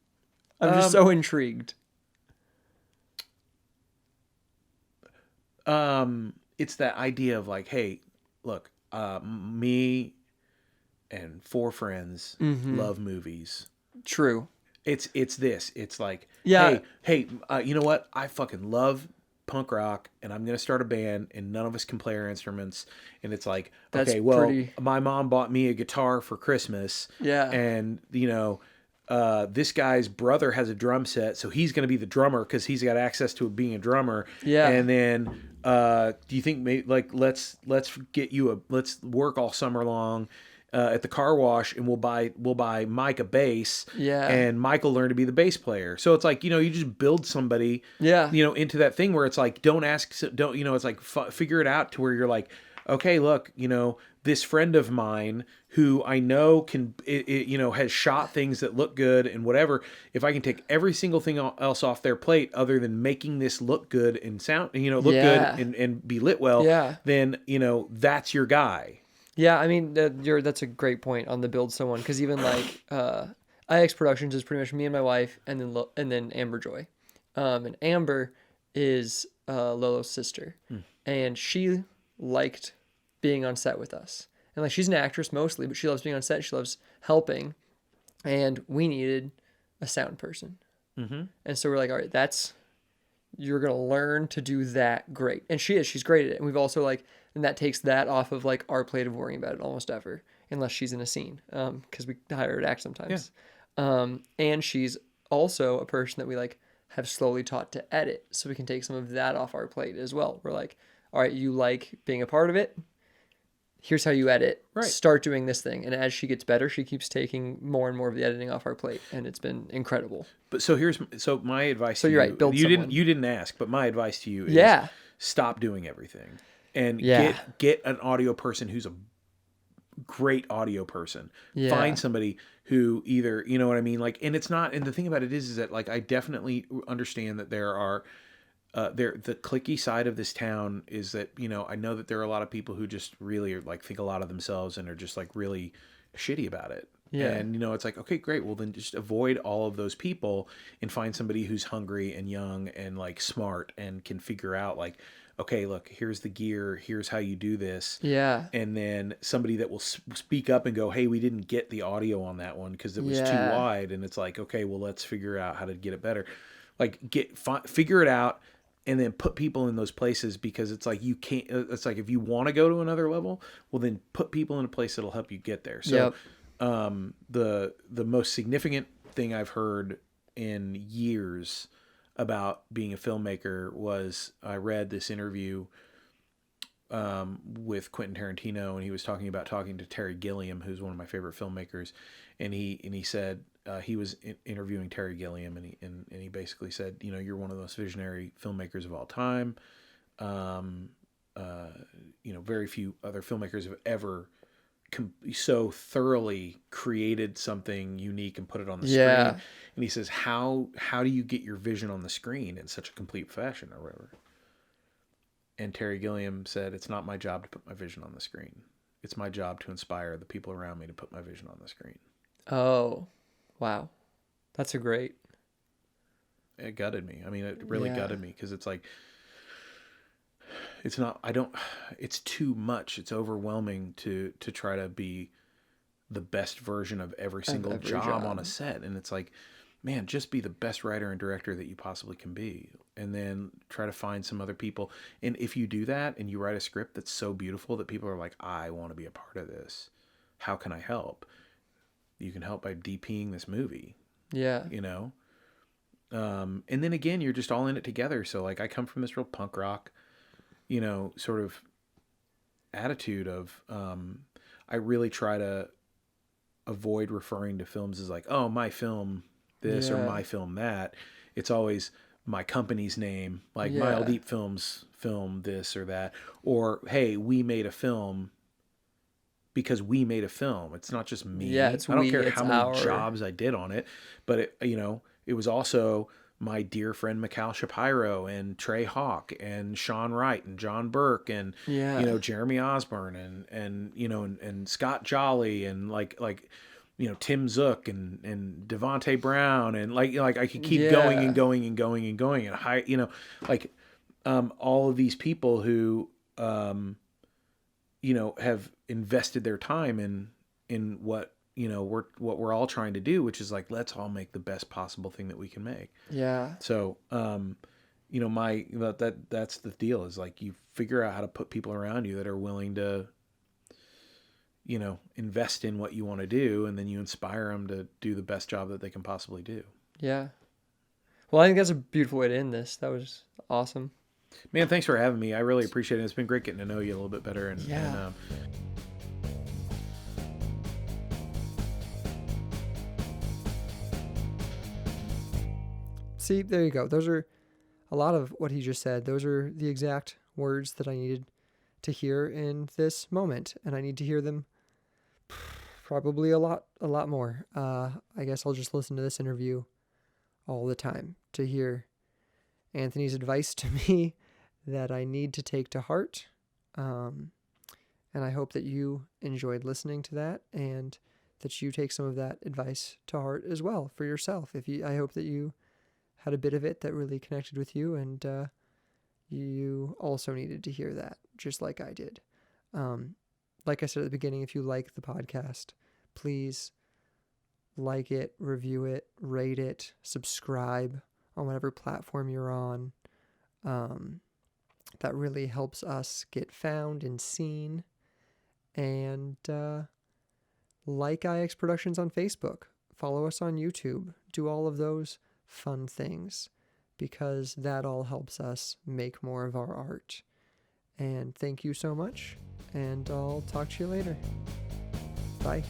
I'm just so intrigued. It's that idea of like, hey, look, me and 4 friends love movies. True. It's this. It's like, hey, you know what? I fucking love punk rock, and I'm going to start a band, and none of us can play our instruments. And it's like, my mom bought me a guitar for Christmas. Yeah. And, this guy's brother has a drum set, so he's going to be the drummer because he's got access to being a drummer. Yeah. And then, do you think maybe like let's work all summer long at the car wash, and we'll buy Mike a bass. Yeah. And Mike will learn to be the bass player. So it's like, you just build somebody. Yeah. Into that thing where it's like, it's like figure it out to where you're like, okay, look, this friend of mine who I know has shot things that look good and whatever. If I can take every single thing else off their plate other than making this look good and sound, good and be lit well, then, that's your guy. Yeah. I mean, that's a great point on the build someone. Cause even like, IX Productions is pretty much me and my wife, and then Amber Joy. And Amber is, Lolo's sister, and she liked being on set with us. And like, she's an actress mostly, but she loves being on set. She loves helping. And we needed a sound person. Mm-hmm. And so we're like, all right, you're going to learn to do that great. And she's great at it. And we've also and that takes that off of like our plate of worrying about it almost ever, unless she's in a scene. Cause we hire her to act sometimes. Yeah. And she's also a person that we have slowly taught to edit. So we can take some of that off our plate as well. We're like, all right, you like being a part of it. Here's how you edit. Right. Start doing this thing. And as she gets better, she keeps taking more and more of the editing off our plate. And it's been incredible. But so my advice to you. So you're right, build someone. You didn't ask, but my advice to you is stop doing everything. And get an audio person who's a great audio person. Yeah. Find somebody who either, you know what I mean? And it's not, and the thing about it is that I definitely understand that there are, the cliquey side of this town is that, I know that there are a lot of people who just really are think a lot of themselves and are just really shitty about it. Yeah. And, it's like, okay, great. Well, then just avoid all of those people and find somebody who's hungry and young and smart and can figure out okay, look, here's the gear. Here's how you do this. Yeah. And then somebody that will speak up and go, hey, we didn't get the audio on that one because it was too wide. And it's like, okay, well, let's figure out how to get it better. Figure it out. And then put people in those places, because it's like you can't. It's like if you want to go to another level, well, then put people in a place that'll help you get there. So, the most significant thing I've heard in years about being a filmmaker was I read this interview with Quentin Tarantino, and he was talking to Terry Gilliam, who's one of my favorite filmmakers, and he said. He was interviewing Terry Gilliam, and he basically said, you're one of the most visionary filmmakers of all time. very few other filmmakers have ever so thoroughly created something unique and put it on the Yeah. screen. And he says, how do you get your vision on the screen in such a complete fashion or whatever? And Terry Gilliam said, it's not my job to put my vision on the screen. It's my job to inspire the people around me to put my vision on the screen. Oh, wow. That's a great. It gutted me. I mean, it really Yeah. gutted me because it's like, it's too much. It's overwhelming to try to be the best version of every single job on a set. And it's like, man, just be the best writer and director that you possibly can be. And then try to find some other people. And if you do that and you write a script that's so beautiful that people are like, I want to be a part of this. How can I help? You can help by DPing this movie. Yeah. And then again, you're just all in it together. So like I come from this real punk rock, sort of attitude of, I really try to avoid referring to films as like, oh, my film this or my film that. It's always my company's name, like Mile Deep Films film this or that, or hey, we made a film because we made a film. It's not just me. Yeah, I don't care how many our jobs I did on it, but it was also my dear friend Mikhail Shapiro and Trey Hawk and Sean Wright and John Burke and Jeremy Osborne and Scott Jolly and like Tim Zook and Devontae Brown and like I could keep going and going and going and going and all of these people who have invested their time in what we're all trying to do, which is like, let's all make the best possible thing that we can make. Yeah. So, that's the deal is like, you figure out how to put people around you that are willing to, invest in what you want to do. And then you inspire them to do the best job that they can possibly do. Yeah. Well, I think that's a beautiful way to end this. That was awesome. Man, thanks for having me. I really appreciate it. It's been great getting to know you a little bit better. See, there you go. Those are a lot of what he just said. Those are the exact words that I needed to hear in this moment. And I need to hear them probably a lot more. I guess I'll just listen to this interview all the time to hear Anthony's advice to me that I need to take to heart. And I hope that you enjoyed listening to that and that you take some of that advice to heart as well for yourself. I hope that you had a bit of it that really connected with you, and you also needed to hear that, just like I did. Like I said at the beginning, if you like the podcast, please like it, review it, rate it, subscribe on whatever platform you're on. That really helps us get found and seen. And like IX Productions on Facebook, follow us on YouTube, do all of those fun things, because that all helps us make more of our art. And thank you so much, and I'll talk to you later. Bye.